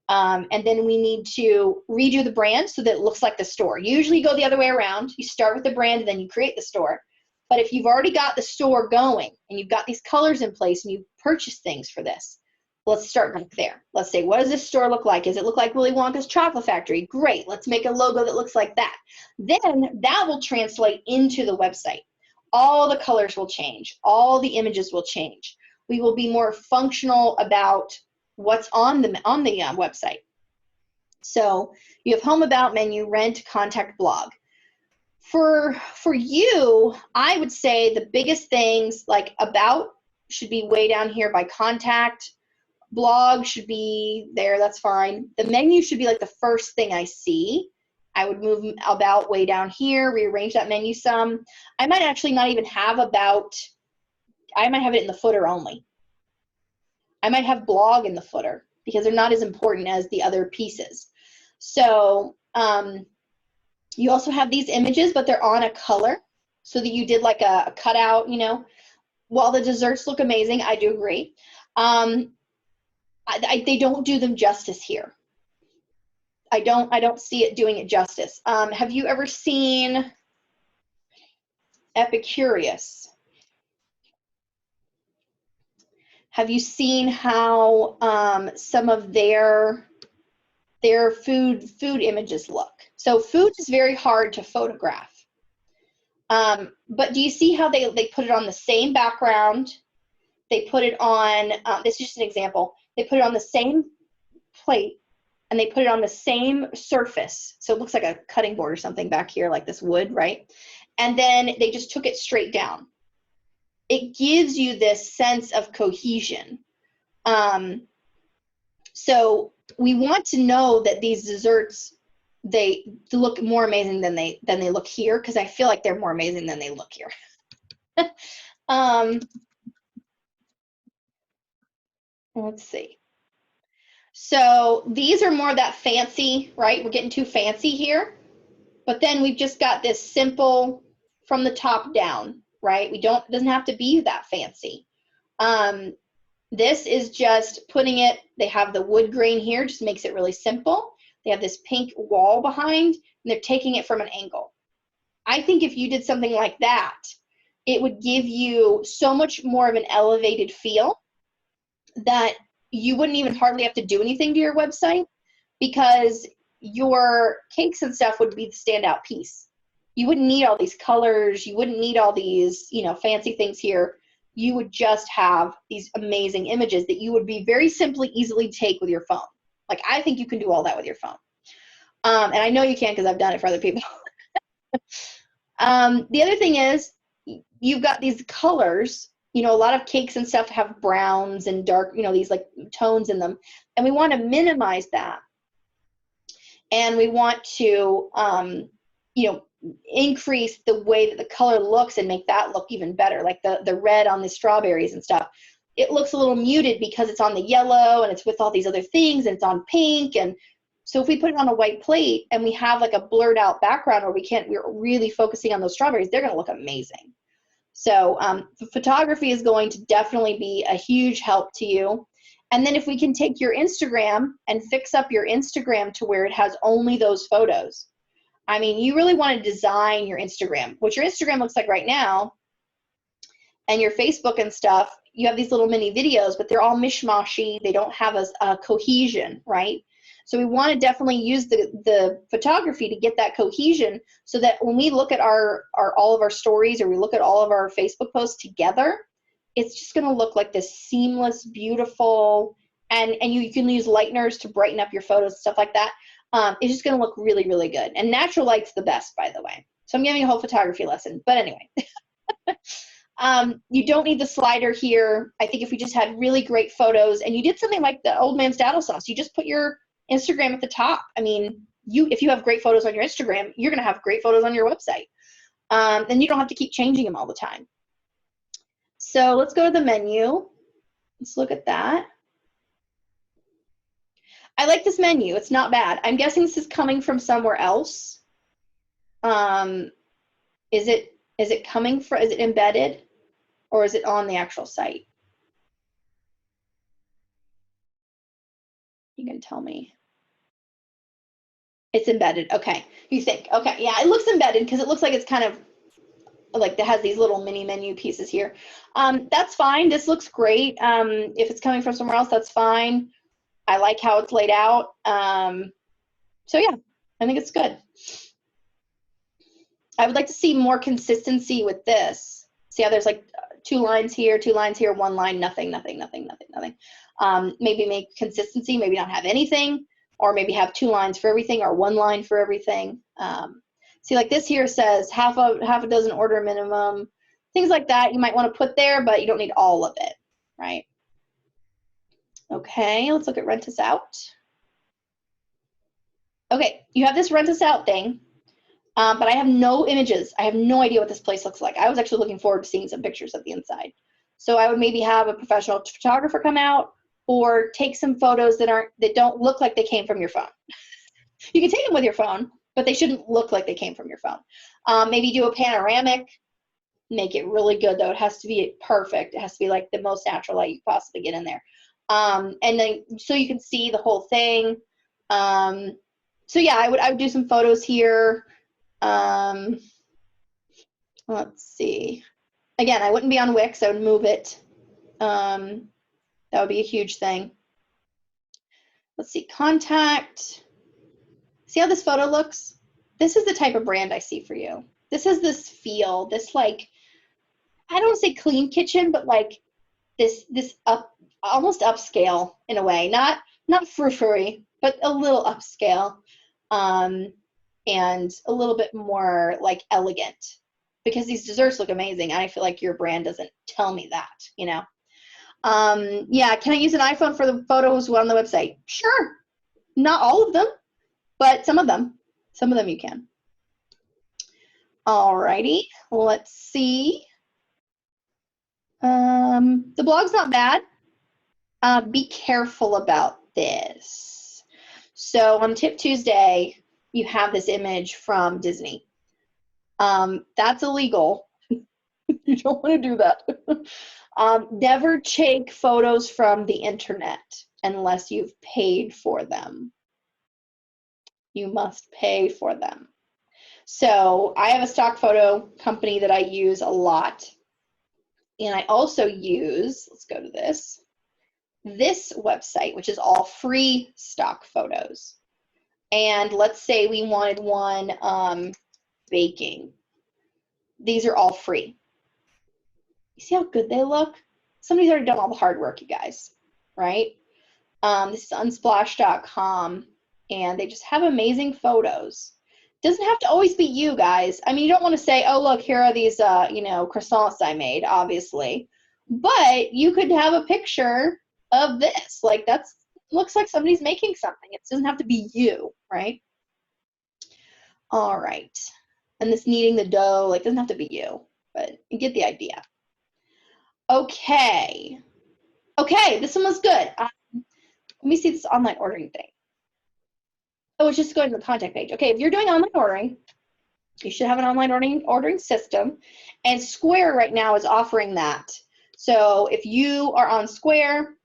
And then we need to redo the brand so that it looks like the store. Usually you go the other way around. You start with the brand and then you create the store. But if you've already got the store going and you've got these colors in place and you've purchased things for this, let's start back there. Let's say, what does this store look like? Does it look like Willy Wonka's Chocolate Factory? Great, let's make a logo that looks like that. Then that will translate into the website. All the colors will change. All the images will change. We will be more functional about what's on the website. So you have home, about, menu, rent, contact, blog. For you, I would say the biggest things like about should be way down here by contact. Blog should be there, that's fine. The menu should be like the first thing I see. I would move about way down here, rearrange that menu some. I might actually not even have about, I might have it in the footer only. I might have blog in the footer because they're not as important as the other pieces. So you also have these images, but they're on a color so that you did like a cutout, you know. While the desserts look amazing, I do agree. They don't do them justice here. I don't see it doing it justice. Have you ever seen Epicurious? Have you seen how some of their food images look? So food is very hard to photograph. But do you see how they put it on the same background? They put it on, this is just an example. They put it on the same plate and they put it on the same surface. So it looks like a cutting board or something back here, like this wood, right? And then they just took it straight down. It gives you this sense of cohesion. So we want to know that these desserts, they look more amazing than they look here, because I feel like they're more amazing than they look here. Let's see. So these are more that fancy, right? We're getting too fancy here. But then we've just got this simple from the top down, right? It doesn't have to be that fancy. This is just putting it, they have the wood grain here, just makes it really simple. They have this pink wall behind, and they're taking it from an angle. I think if you did something like that, it would give you so much more of an elevated feel that you wouldn't even hardly have to do anything to your website, because your cakes and stuff would be the standout piece. You wouldn't need all these colors. You wouldn't need all these, fancy things here. You would just have these amazing images that you would be very simply, easily take with your phone. Like, I think you can do all that with your phone. And I know you can, because I've done it for other people. The other thing is, you've got these colors. A lot of cakes and stuff have browns and dark, these like tones in them. And we want to minimize that. And we want to, increase the way that the color looks and make that look even better. Like the red on the strawberries and stuff. It looks a little muted because it's on the yellow and it's with all these other things and it's on pink. And so if we put it on a white plate and we have like a blurred out background where we're really focusing on those strawberries, they're going to look amazing. So the photography is going to definitely be a huge help to you. And then if we can take your Instagram and fix up your Instagram to where it has only those photos. I mean, you really want to design your Instagram. What your Instagram looks like right now, and your Facebook and stuff, you have these little mini videos, but they're all mishmashy. They don't have a cohesion, right? So we want to definitely use the photography to get that cohesion so that when we look at all of our stories or we look at all of our Facebook posts together, it's just going to look like this seamless, beautiful, and you can use lighteners to brighten up your photos and stuff like that. It's just going to look really, really good. And natural light's the best, by the way. So I'm giving a whole photography lesson. But anyway, you don't need the slider here. I think if we just had really great photos and you did something like the old man's daddle sauce, you just put your Instagram at the top. I mean, if you have great photos on your Instagram, you're going to have great photos on your website. Then you don't have to keep changing them all the time. So let's go to the menu. Let's look at that. I like this menu. It's not bad. I'm guessing this is coming from somewhere else. Is it coming from, is it embedded, or is it on the actual site? You can tell me. It's embedded. Okay. You think. Okay. Yeah, it looks embedded because it looks like it's kind of like it has these little mini menu pieces here. That's fine. This looks great. If it's coming from somewhere else, that's fine. I like how it's laid out. So yeah, I think it's good. I would like to see more consistency with this. See how there's like 2 lines here, 1 line, nothing. Maybe make consistency, maybe not have anything, or maybe have 2 lines for everything or 1 line for everything. See, like this here says half a dozen order minimum, things like that you might want to put there, but you don't need all of it, right? Okay, let's look at rent us out. Okay, you have this rent us out thing, but I have no images. I have no idea what this place looks like. I was actually looking forward to seeing some pictures of the inside. So I would maybe have a professional photographer come out or take some photos that don't look like they came from your phone. You can take them with your phone, but they shouldn't look like they came from your phone. Maybe do a panoramic, make it really good though. It has to be perfect. It has to be like the most natural light you possibly get in there. And then so you can see the whole thing. So yeah, I would do some photos here. Let's see. Again, I wouldn't be on Wix. I would move it. That would be a huge thing. Let's see, contact. See how this photo looks? This is the type of brand I see for you. This is this feel, this like, I don't say clean kitchen, but like this almost upscale in a way. Not frou-frou, but a little upscale. And a little bit more like elegant, because these desserts look amazing. And I feel like your brand doesn't tell me that, you know? Yeah, can I use an iPhone for the photos on the website? Sure. Not all of them, but some of them you can. Alrighty, let's see. The blog's not bad. Be careful about this. So on Tip Tuesday, you have this image from Disney. That's illegal. You don't want to do that. Never take photos from the internet unless you've paid for them. You must pay for them. So I have a stock photo company that I use a lot. And I also use, let's go to this website, which is all free stock photos. And let's say we wanted one baking. These are all free. You see how good they look? Somebody's already done all the hard work, you guys, right? This is unsplash.com, and they just have amazing photos. Doesn't have to always be you guys. I mean, you don't want to say, oh, look, here are these, croissants I made, obviously. But you could have a picture of this. Like, looks like somebody's making something. It doesn't have to be you, right? All right. And this kneading the dough, like, doesn't have to be you, but you get the idea. Okay. Okay, this one was good. Let me see this online ordering thing. Oh, it's just going to the contact page. Okay, if you're doing online ordering, you should have an online ordering system, and Square right now is offering that. So if you are on Square,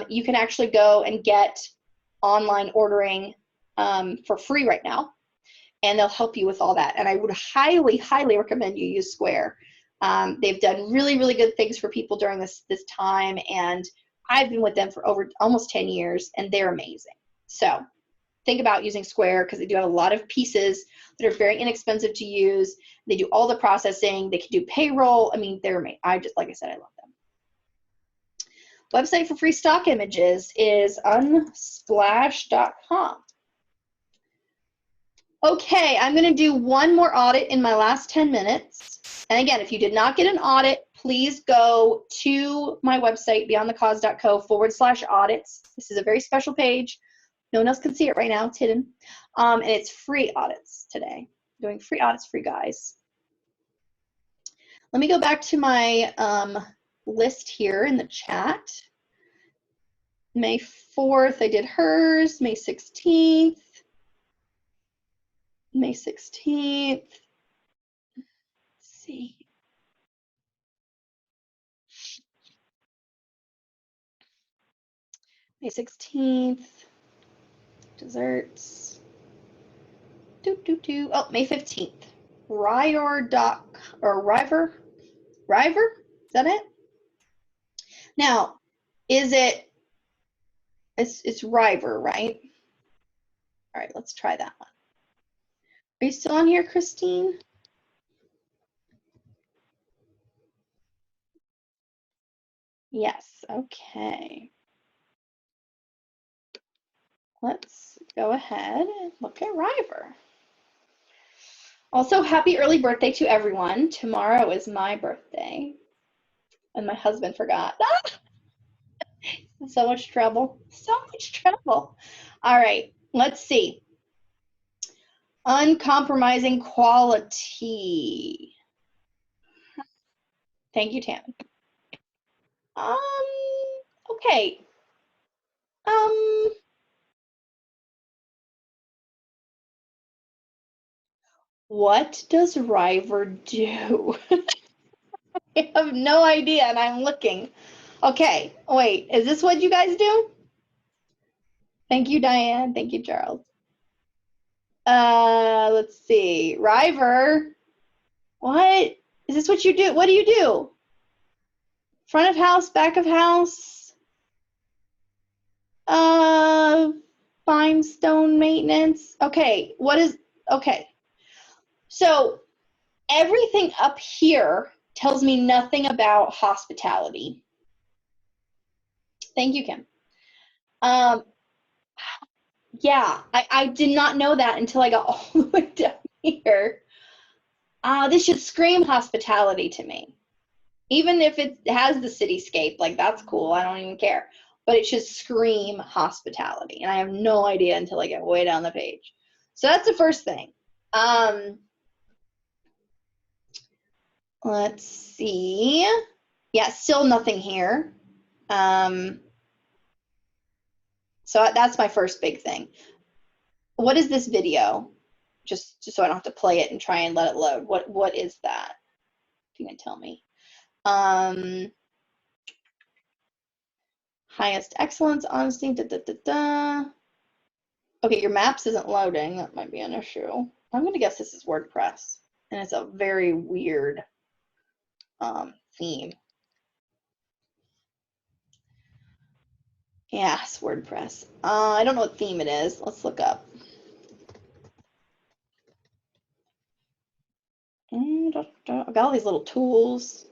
you can actually go and get online ordering for free right now, and they'll help you with all that. And I would highly, highly recommend you use Square. They've done really, really good things for people during this time, and I've been with them for over almost 10 years, and they're amazing. So think about using Square because they do have a lot of pieces that are very inexpensive to use. They do all the processing. They can do payroll. I mean, they're amazing. Like I said, I love them. Website for free stock images is unsplash.com. Okay, I'm going to do one more audit in my last 10 minutes. And again, if you did not get an audit, please go to my website, beyondthecause.co/audits. This is a very special page. No one else can see it right now. It's hidden. And it's free audits today. Doing free audits for you guys. Let me go back to my list here in the chat. May 4th, I did hers. May 16th. May 16th. Let's see. May 16th. Desserts. Oh, May 15th. River. Is that it? Now, it's River, right? All right, let's try that one. Are you still on here, Christine? Yes, okay. Let's go ahead and look at River. Also, happy early birthday to everyone. Tomorrow is my birthday. And my husband forgot. So much trouble. So much trouble. All right, let's see. Uncompromising quality. Thank you, Tammy. Okay. What does River do? I have no idea, and I'm looking. Okay, wait, is this what you guys do? Thank you, Diane. Thank you, Charles. Let's see. River. What? Is this what you do? What do you do? Front of house, back of house? Fine stone maintenance. Okay, what is, okay. So everything up here tells me nothing about hospitality. Thank you, Kim. Yeah, I did not know that until I got all the way down here. This should scream hospitality to me. Even if it has the cityscape, like that's cool, I don't even care. But it should scream hospitality, and I have no idea until I get way down the page. So that's the first thing. Let's see. Yeah, still nothing here. So that's my first big thing. What is this video? Just so I don't have to play it and try and let it load. What is that? If you can tell me. Highest excellence, honesty, Okay, your maps isn't loading. That might be an issue. I'm gonna guess this is WordPress, and it's a very weird theme. Yeah, it's WordPress. I don't know what theme it is. Let's look up. I've got all these little tools.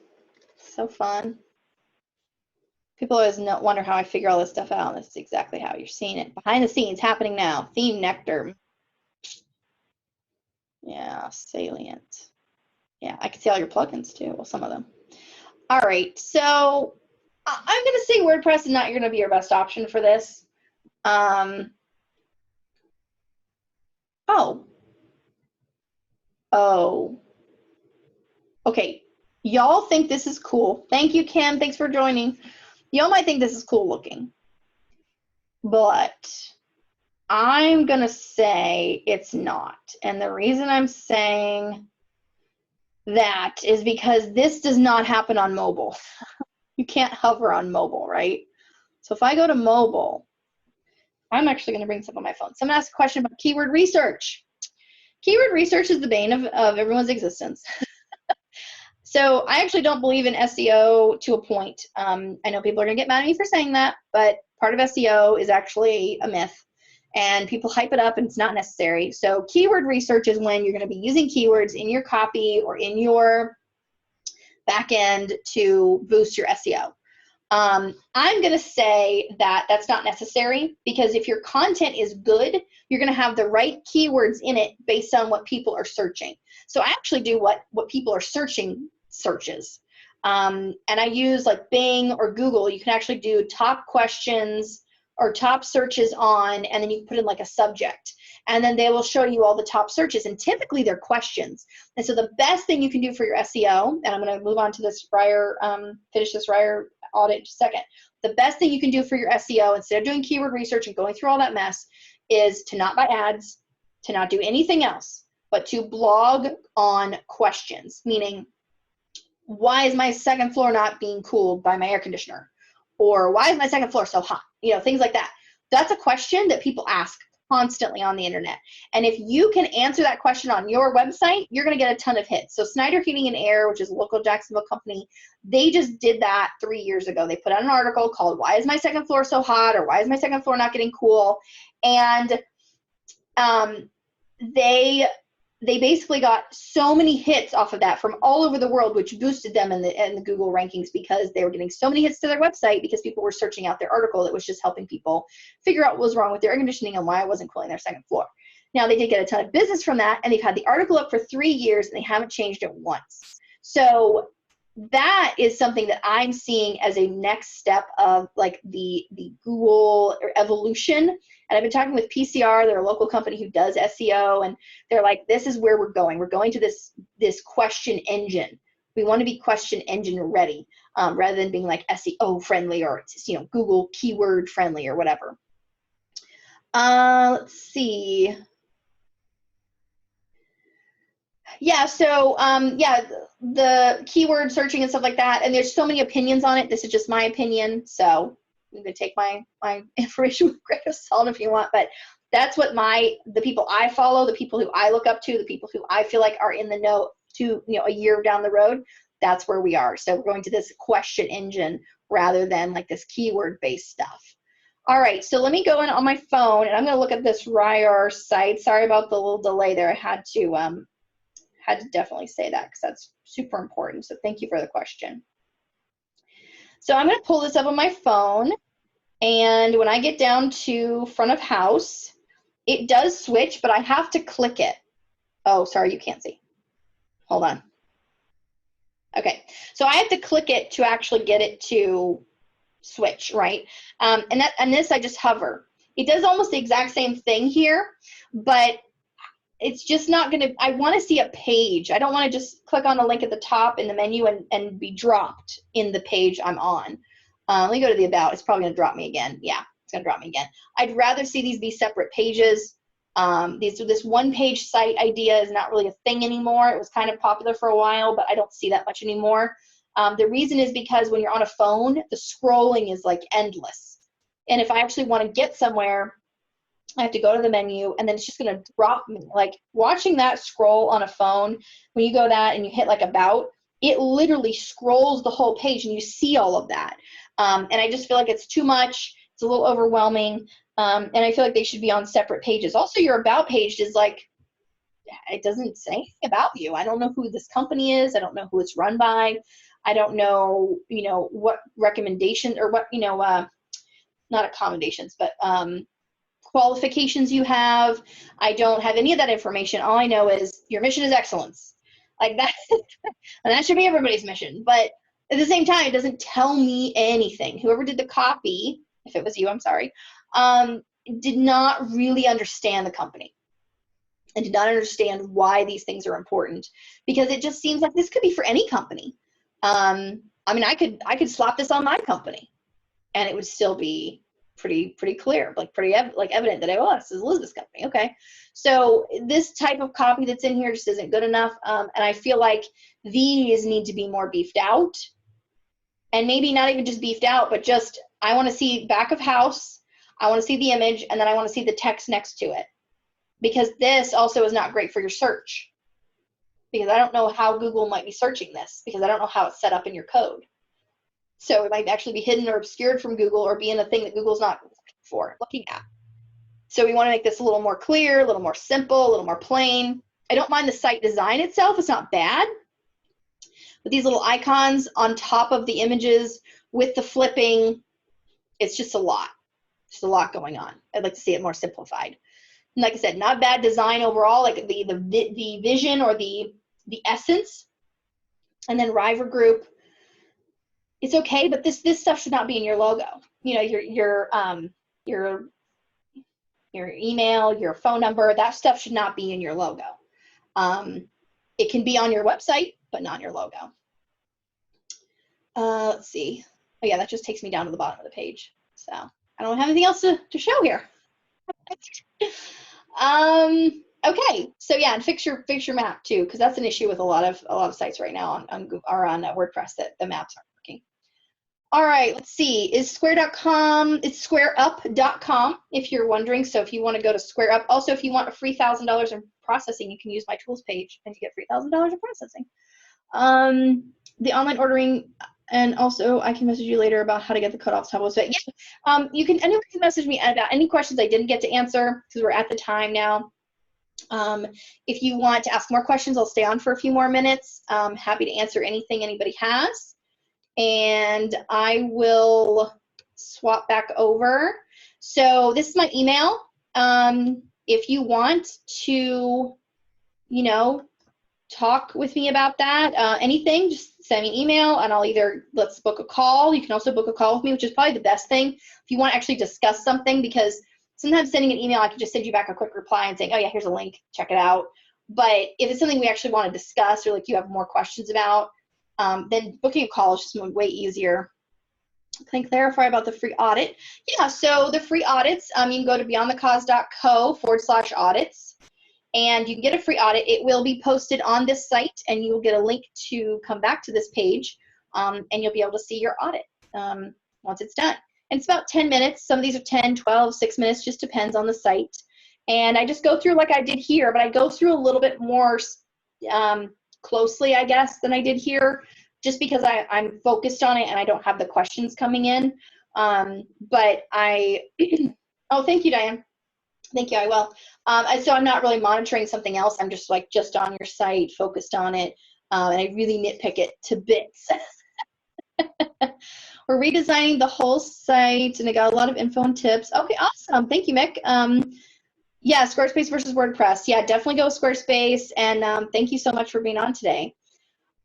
So fun. People always wonder how I figure all this stuff out. This is exactly how you're seeing it. Behind the scenes, happening now. Theme nectar. Yeah, salient. Yeah, I can see all your plugins too. Well, some of them. All right, so I'm going to say WordPress is not going to be your best option for this. Oh. Okay, y'all think this is cool. Thank you, Kim. Thanks for joining. Y'all might think this is cool looking, but I'm going to say it's not. And the reason I'm saying that is because this does not happen on mobile. You can't hover on mobile, right? So if I go to mobile, I'm actually going to bring this up on my phone. Someone asked a question about keyword research. Keyword research is the bane of everyone's existence. So I actually don't believe in SEO to a point. I know people are going to get mad at me for saying that, but part of SEO is actually a myth. and people hype it up and it's not necessary. So keyword research is when you're going to be using keywords in your copy or in your back end to boost your SEO. I'm going to say that that's not necessary, because if your content is good, you're going to have the right keywords in it based on what people are searching. So I actually do what people are searching searches. And I use like Bing or Google. You can actually do top questions or top searches on, and then you put in like a subject. And then they will show you all the top searches, and typically they're questions. And so the best thing you can do for your SEO, and I'm going to move on to this finish this Ryer audit in just a second. The best thing you can do for your SEO, instead of doing keyword research and going through all that mess, is to not buy ads, to not do anything else, but to blog on questions, meaning, why is my second floor not being cooled by my air conditioner? Or why is my second floor so hot? You know, things like that. That's a question that people ask constantly on the internet. And if you can answer that question on your website, you're going to get a ton of hits. So Snyder Heating and Air, which is a local Jacksonville company, they just did that 3 years ago. They put out an article called "Why is my second floor so hot?" or "Why is my second floor not getting cool?" And they basically got so many hits off of that from all over the world, which boosted them in the Google rankings, because they were getting so many hits to their website because people were searching out their article that was just helping people figure out what was wrong with their air conditioning and why it wasn't cooling their second floor. Now, they did get a ton of business from that, and they've had the article up for 3 years and they haven't changed it once. So that is something that I'm seeing as a next step of like the Google evolution. And I've been talking with PCR, they're a local company who does SEO, and they're like, this is where we're going. We're going to this question engine. We want to be question engine ready, rather than being like SEO friendly or, you know, Google keyword friendly or whatever. Let's see. Yeah, so yeah, the keyword searching and stuff like that, and there's so many opinions on it. This is just my opinion, so you can take my information with a grain of salt if you want, but that's what the people I follow, the people who I look up to, the people who I feel like are in the know to, you know, a year down the road, that's where we are. So we're going to this question engine rather than like this keyword based stuff. All right, so let me go in on my phone and I'm going to look at this Ryer site. Sorry about the little delay there. I had to definitely say that because that's super important. So thank you for the question. So I'm going to pull this up on my phone, and when I get down to front of house, it does switch, but I have to click it. Oh, sorry, you can't see. Hold on. Okay, so I have to click it to actually get it to switch, right? And this I just hover. It does almost the exact same thing here, but it's just not going to, I want to see a page. I don't want to just click on the link at the top in the menu and be dropped in the page I'm on. Let me go to the about. It's probably going to drop me again. Yeah, it's going to drop me again. I'd rather see these be separate pages. This one page site idea is not really a thing anymore. It was kind of popular for a while, but I don't see that much anymore. The reason is because when you're on a phone, the scrolling is like endless. And if I actually want to get somewhere, I have to go to the menu, and then it's just going to drop me. Like watching that scroll on a phone, when you go that and you hit like about, it literally scrolls the whole page and you see all of that. And I just feel like it's too much. It's a little overwhelming. And I feel like they should be on separate pages. Also, your about page is like, it doesn't say anything about you. I don't know who this company is. I don't know who it's run by. I don't know, you know, what recommendation or what, you know, not accommodations, but qualifications you have. I don't have any of that information. All I know is your mission is excellence. Like that, and that should be everybody's mission. But at the same time, it doesn't tell me anything. Whoever did the copy, if it was you, I'm sorry, did not really understand the company and did not understand why these things are important, because it just seems like this could be for any company. I mean, I could slap this on my company and it would still be pretty clear, like pretty evident that, oh, this is Elizabeth's company. Okay, so this type of copy that's in here just isn't good enough, and I feel like these need to be more beefed out, and maybe not even just beefed out, but just I want to see back of house, I want to see the image, and then I want to see the text next to it, because this also is not great for your search, because I don't know how Google might be searching this, because I don't know how it's set up in your code. So it might actually be hidden or obscured from Google, or be in a thing that Google's not looking at. So we want to make this a little more clear, a little more simple, a little more plain. I don't mind the site design itself. It's not bad. But these little icons on top of the images with the flipping, it's just a lot. Just a lot going on. I'd like to see it more simplified. And like I said, not bad design overall, like the vision or the essence. And then River Group, it's okay, but this stuff should not be in your logo. You know, your email, your phone number, that stuff should not be in your logo. It can be on your website, but not your logo. Let's see. Oh yeah, that just takes me down to the bottom of the page. So I don't have anything else to show here. Okay, so yeah, and fix your map too, because that's an issue with a lot of sites right now on Google or on WordPress, that the maps aren't working. All right, let's see. Is square.com? It's squareup.com if you're wondering. So if you want to go to SquareUp, also if you want a free $1,000 in processing, you can use my tools page and you get free $1,000 in processing. The online ordering, and also I can message you later about how to get the cutoffs tables. But yeah, anyone can message me about any questions I didn't get to answer because we're at the time now. If you want to ask more questions, I'll stay on for a few more minutes. Happy to answer anything anybody has. And I will swap back over. So this is my email. If you want to, you know, talk with me about that, anything, just send me an email and let's book a call. You can also book a call with me, which is probably the best thing if you want to actually discuss something, because sometimes sending an email, I can just send you back a quick reply and saying, oh yeah, here's a link, check it out. But if it's something we actually want to discuss or like you have more questions about, then booking a call is just way easier. Can I clarify about the free audit? Yeah, so the free audits, you can go to beyondthecause.co/audits, and you can get a free audit. It will be posted on this site, and you will get a link to come back to this page, and you'll be able to see your audit once it's done. And it's about 10 minutes. Some of these are 10, 12, 6 minutes, just depends on the site. And I just go through like I did here, but I go through a little bit more closely, I guess, than I did here, just because I'm focused on it and I don't have the questions coming in. But oh, thank you, Diane. Thank you, I will. So I'm not really monitoring something else. I'm just on your site, focused on it, and I really nitpick it to bits. We're redesigning the whole site, and I got a lot of info and tips. Okay, awesome. Thank you, Mick. Yeah, Squarespace versus WordPress. Yeah, definitely go with Squarespace, and thank you so much for being on today.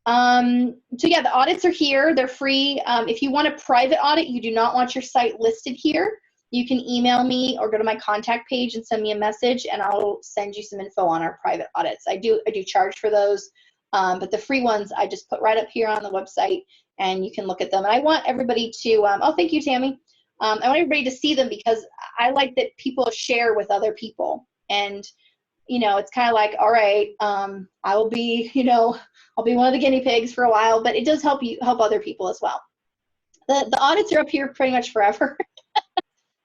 So yeah, the audits are here. They're free. If you want a private audit, you do not want your site listed here, you can email me or go to my contact page and send me a message, and I'll send you some info on our private audits. I do charge for those, but the free ones I just put right up here on the website, and you can look at them. And I want everybody to, oh, thank you, Tammy. I want everybody to see them because I like that people share with other people. And, you know, it's kind of like, all right, I will be, you know, I'll be one of the guinea pigs for a while, but it does help other people as well. The audits are up here pretty much forever.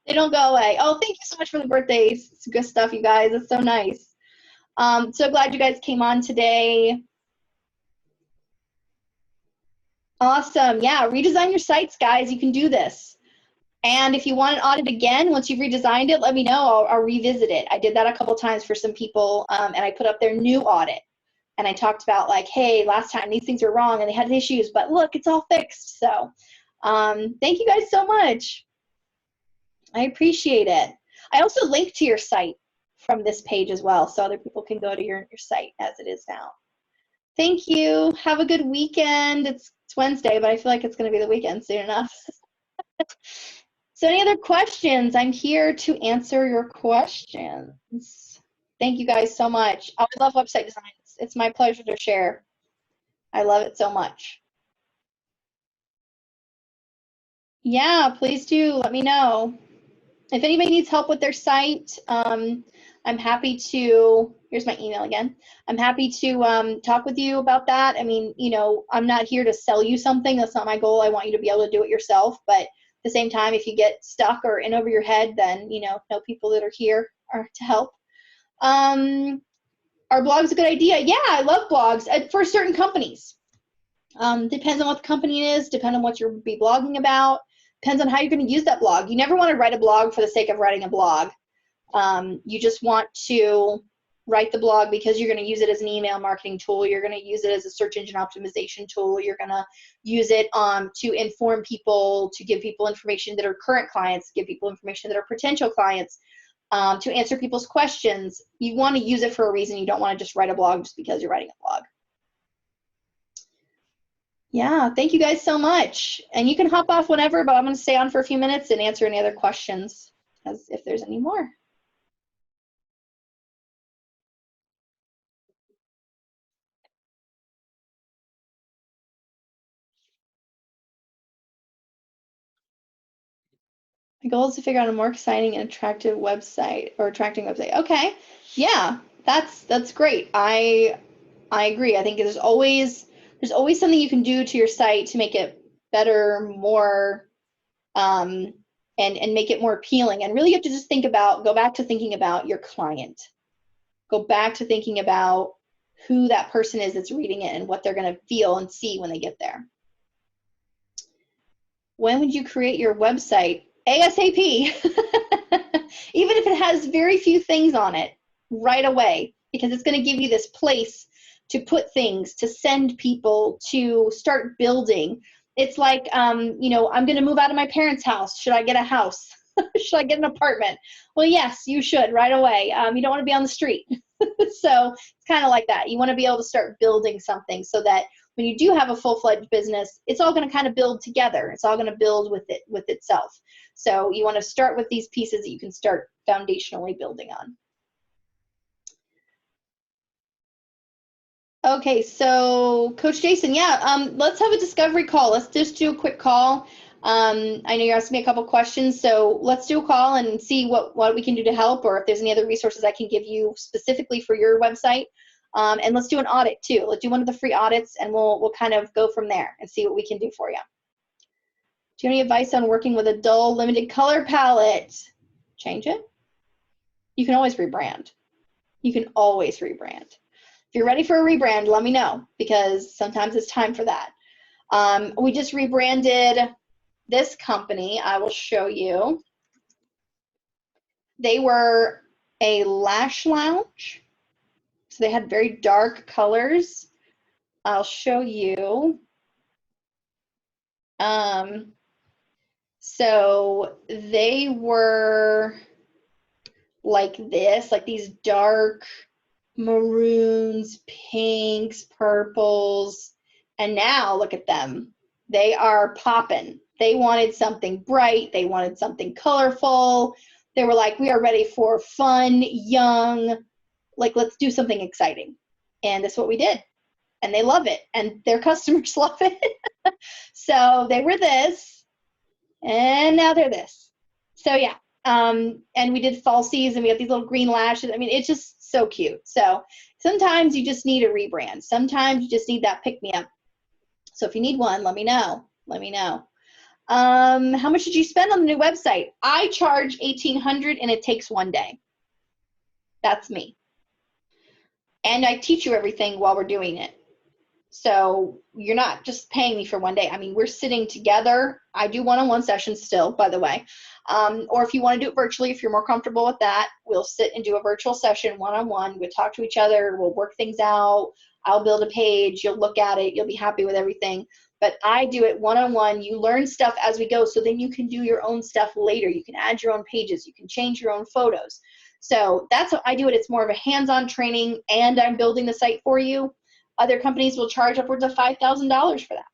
They don't go away. Oh, thank you so much for the birthdays. It's good stuff, you guys. It's so nice. So glad you guys came on today. Awesome. Yeah, redesign your sites, guys. You can do this. And if you want an audit again, once you've redesigned it, let me know. I'll revisit it. I did that a couple times for some people, and I put up their new audit. And I talked about like, hey, last time these things were wrong and they had issues, but look, it's all fixed. So thank you guys so much. I appreciate it. I also link to your site from this page as well, so other people can go to your site as it is now. Thank you. Have a good weekend. It's Wednesday, but I feel like it's going to be the weekend soon enough. So any other questions? I'm here to answer your questions. Thank you guys so much. I love website designs. It's my pleasure to share. I love it so much. Yeah, please do let me know. If anybody needs help with their site, I'm happy to, here's my email again. I'm happy to talk with you about that. I mean, you know, I'm not here to sell you something. That's not my goal. I want you to be able to do it yourself. But at the same time, if you get stuck or in over your head, then, you know people that are here are to help. Are blogs a good idea? Yeah, I love blogs for certain companies. Depends on what the company is, depends on what you'll be blogging about, depends on how you're going to use that blog. You never want to write a blog for the sake of writing a blog. You just want to write the blog because you're going to use it as an email marketing tool. You're going to use it as a search engine optimization tool. You're going to use it to inform people, to give people information that are current clients, give people information that are potential clients, to answer people's questions. You want to use it for a reason. You don't want to just write a blog just because you're writing a blog. Yeah, thank you guys so much. And you can hop off whenever, but I'm going to stay on for a few minutes and answer any other questions as if there's any more. My goal is to figure out a more exciting and attractive website or attracting website. Okay, yeah, that's great. I agree. I think there's always something you can do to your site to make it better, more, and make it more appealing. And really, you have to just go back to thinking about your client. Go back to thinking about who that person is that's reading it and what they're going to feel and see when they get there. When would you create your website? ASAP. Even if it has very few things on it, right away, because it's going to give you this place to put things, to send people, to start building. It's like, you know, I'm going to move out of my parents' house. Should I get a house? Should I get an apartment? Well, yes, you should right away. You don't want to be on the street. So it's kind of like that. You want to be able to start building something so that when you do have a full-fledged business, it's all going to kind of build together. It's all going to build with itself. So you want to start with these pieces that you can start foundationally building on. Okay, so Coach Jason, yeah, let's have a discovery call. Let's just do a quick call. I know you're asking me a couple questions, so let's do a call and see what we can do to help, or if there's any other resources I can give you specifically for your website. And let's do an audit too. Let's do one of the free audits, and we'll kind of go from there and see what we can do for you. Do you have any advice on working with a dull, limited color palette? Change it. You can always rebrand. You can always rebrand. If you're ready for a rebrand, let me know, because sometimes it's time for that. We just rebranded this company. I will show you. They were a lash lounge. So they had very dark colors. I'll show you. So they were like this, like these dark maroons, pinks, purples, and now look at them. They are popping. They wanted something bright. They wanted something colorful. They were like, we are ready for fun, young, like, let's do something exciting. And that's what we did. And they love it. And their customers love it. So they were this, and now they're this. So yeah. And we did falsies, and we have these little green lashes. I mean, it's just so cute. So sometimes you just need a rebrand. Sometimes you just need that pick-me-up. So if you need one, let me know. Let me know. How much did you spend on the new website? I charge $1,800, and it takes 1 day. That's me. And I teach you everything while we're doing it. So you're not just paying me for 1 day. I mean, we're sitting together. I do one-on-one sessions still, by the way. Or if you want to do it virtually, if you're more comfortable with that, we'll sit and do a virtual session one-on-one. We'll talk to each other. We'll work things out. I'll build a page. You'll look at it. You'll be happy with everything. But I do it one-on-one. You learn stuff as we go, so then you can do your own stuff later. You can add your own pages. You can change your own photos. So that's how I do it. It's more of a hands-on training, and I'm building the site for you. Other companies will charge upwards of $5,000 for that.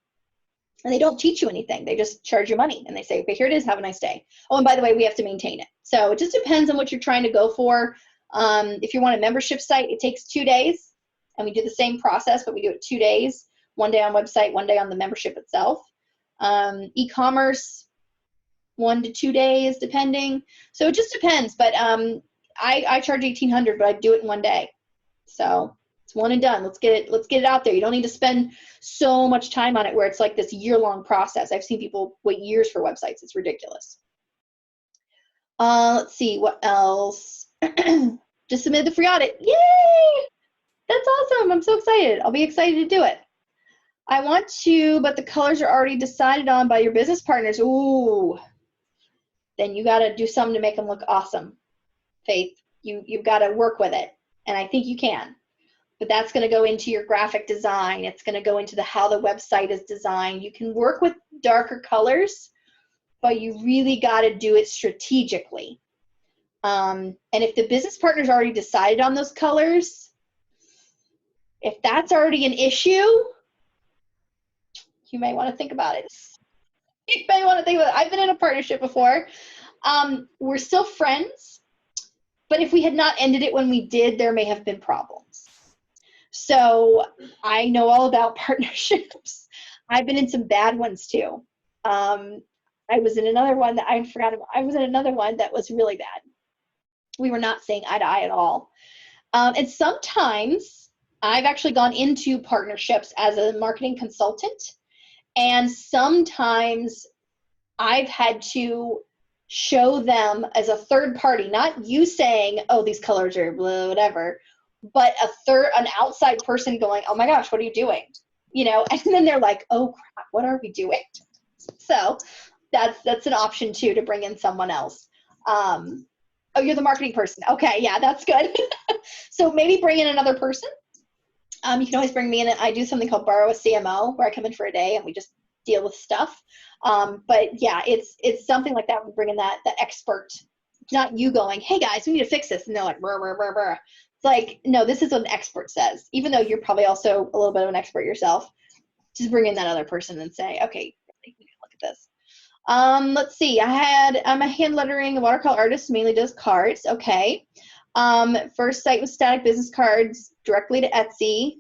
And they don't teach you anything. They just charge you money. And they say, okay, here it is. Have a nice day. Oh, and by the way, we have to maintain it. So it just depends on what you're trying to go for. If you want a membership site, it takes 2 days. And we do the same process, but we do it 2 days. 1 day on website, 1 day on the membership itself. E-commerce, 1 to 2 days, depending. So it just depends. But I charge $1,800, but I do it in 1 day. So it's one and done. Let's get it out there. You don't need to spend so much time on it where it's like this year-long process. I've seen people wait years for websites. It's ridiculous. Let's see what else. Just submitted the free audit. Yay! That's awesome. I'm so excited. I'll be excited to do it. I want to, but the colors are already decided on by your business partners. Ooh. Then you got to do something to make them look awesome. Faith. You've got to work with it, and I think you can. But that's going to go into your graphic design. It's going to go into how the website is designed. You can work with darker colors, but you really got to do it strategically. And if the business partner's already decided on those colors, if that's already an issue, you may want to think about it. You may want to think about it. I've been in a partnership before. We're still friends, but if we had not ended it when we did, there may have been problems. So I know all about partnerships. I've been in some bad ones too. I was in another one that I forgot about. I was in another one that was really bad. We were not seeing eye to eye at all. And sometimes I've actually gone into partnerships as a marketing consultant, and sometimes I've had to show them as a third party, not you saying, oh, these colors are blah, whatever, but an outside person going, oh my gosh, what are you doing? You know, and then they're like, oh crap, what are we doing? So that's an option too, to bring in someone else. Oh, you're the marketing person. Okay, yeah, that's good. So maybe bring in another person. You can always bring me in. I do something called borrow a CMO, where I come in for a day and we just deal with stuff. But yeah, it's something like that. We bring in that expert. It's not you going, hey guys, we need to fix this. And they're like, brr, brr, brr, brr. It's like, no, this is what an expert says. Even though you're probably also a little bit of an expert yourself, just bring in that other person and say, okay, we need to look at this. Let's see. I'm a hand lettering and watercolor artist, mainly does cards. Okay. First site was static business cards directly to Etsy.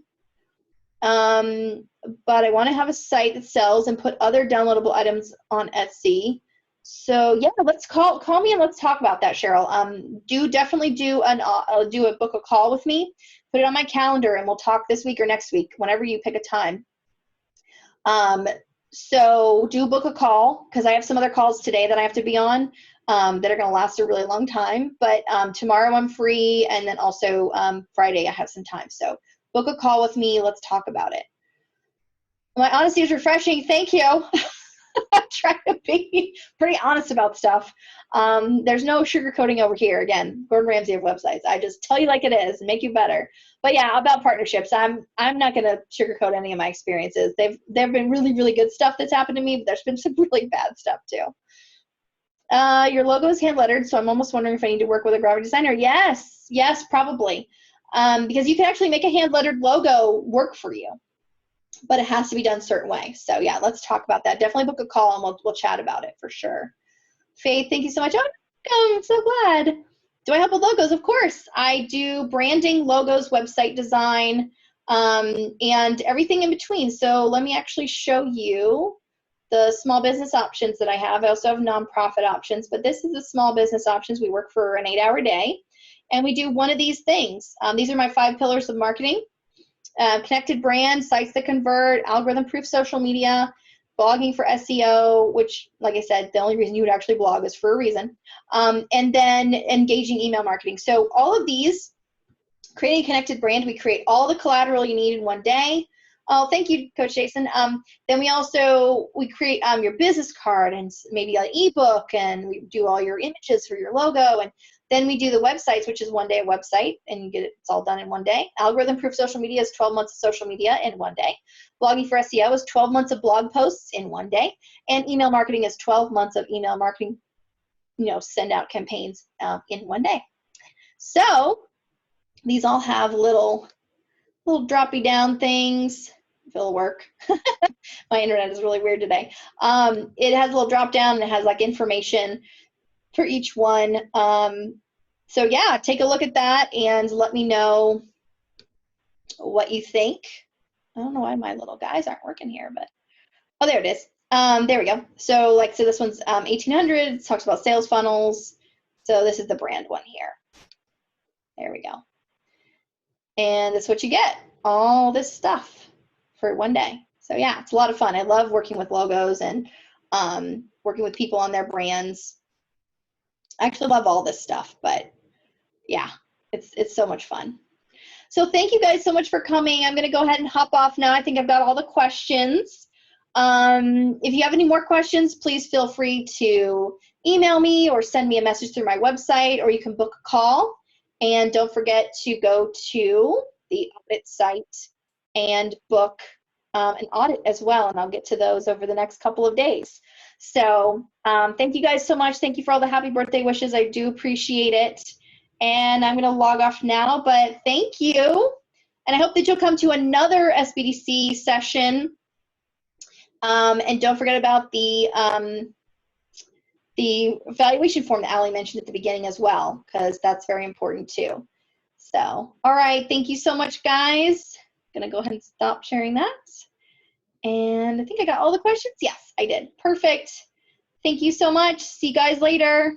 But I want to have a site that sells and put other downloadable items on Etsy. So yeah, let's call me and let's talk about that, Cheryl. Definitely do a book a call with me. Put it on my calendar and we'll talk this week or next week, whenever you pick a time. So do book a call, because I have some other calls today that I have to be on that are going to last a really long time. But tomorrow I'm free, and then also Friday I have some time. So book a call with me. Let's talk about it. My honesty is refreshing. Thank you. I try to be pretty honest about stuff. There's no sugarcoating over here. Again, Gordon Ramsay of websites. I just tell you like it is and make you better. But yeah, about partnerships, I'm not going to sugarcoat any of my experiences. There've been really, really good stuff that's happened to me, but there's been some really bad stuff too. Your logo is hand lettered, so I'm almost wondering if I need to work with a graphic designer. Yes, probably. Because you can actually make a hand lettered logo work for you, but it has to be done a certain way. So yeah, let's talk about that. Definitely book a call and we'll chat about it for sure. Faith, thank you so much. Oh, I'm so glad. Do I help with logos? Of course. I do branding, logos, website design, and everything in between. So let me actually show you the small business options that I have. I also have nonprofit options, but this is the small business options. We work for an 8-hour day, and we do one of these things. These are my 5 pillars of marketing. Connected brand, sites that convert, algorithm-proof social media, blogging for SEO, which, like I said, the only reason you would actually blog is for a reason, and then engaging email marketing. So all of these, creating a connected brand, we create all the collateral you need in one day. Oh, thank you, Coach Jason. Then we create your business card and maybe an ebook, and we do all your images for your logo, and then we do the websites, which is one day a website, and you get it's all done in one day. Algorithm-proof social media is 12 months of social media in one day. Blogging for SEO is 12 months of blog posts in one day. And email marketing is 12 months of email marketing, send out campaigns in one day. So these all have little droppy down things. If it'll work. My internet is really weird today. It has a little drop down, and it has like information for each one. So yeah, take a look at that and let me know what you think. I don't know why my little guys aren't working here, but oh, there it is. There we go. So this one's 1800. It talks about sales funnels. So this is the brand one here. There we go. And that's what you get, all this stuff for one day. So yeah, it's a lot of fun. I love working with logos and working with people on their brands. I actually love all this stuff, but yeah, it's so much fun. So thank you guys so much for coming. I'm going to go ahead and hop off now. I think I've got all the questions. If you have any more questions, please feel free to email me or send me a message through my website, or you can book a call. And don't forget to go to the audit site and book an audit as well, and I'll get to those over the next couple of days. So thank you guys so much. Thank you for all the happy birthday wishes. I do appreciate it. And I'm going to log off now, but thank you. And I hope that you'll come to another SBDC session. And don't forget about the evaluation form that Allie mentioned at the beginning as well, because that's very important too. So, all right, thank you so much, guys. I'm gonna go ahead and stop sharing that. And I think I got all the questions. Yes, I did. Perfect. Thank you so much. See you guys later.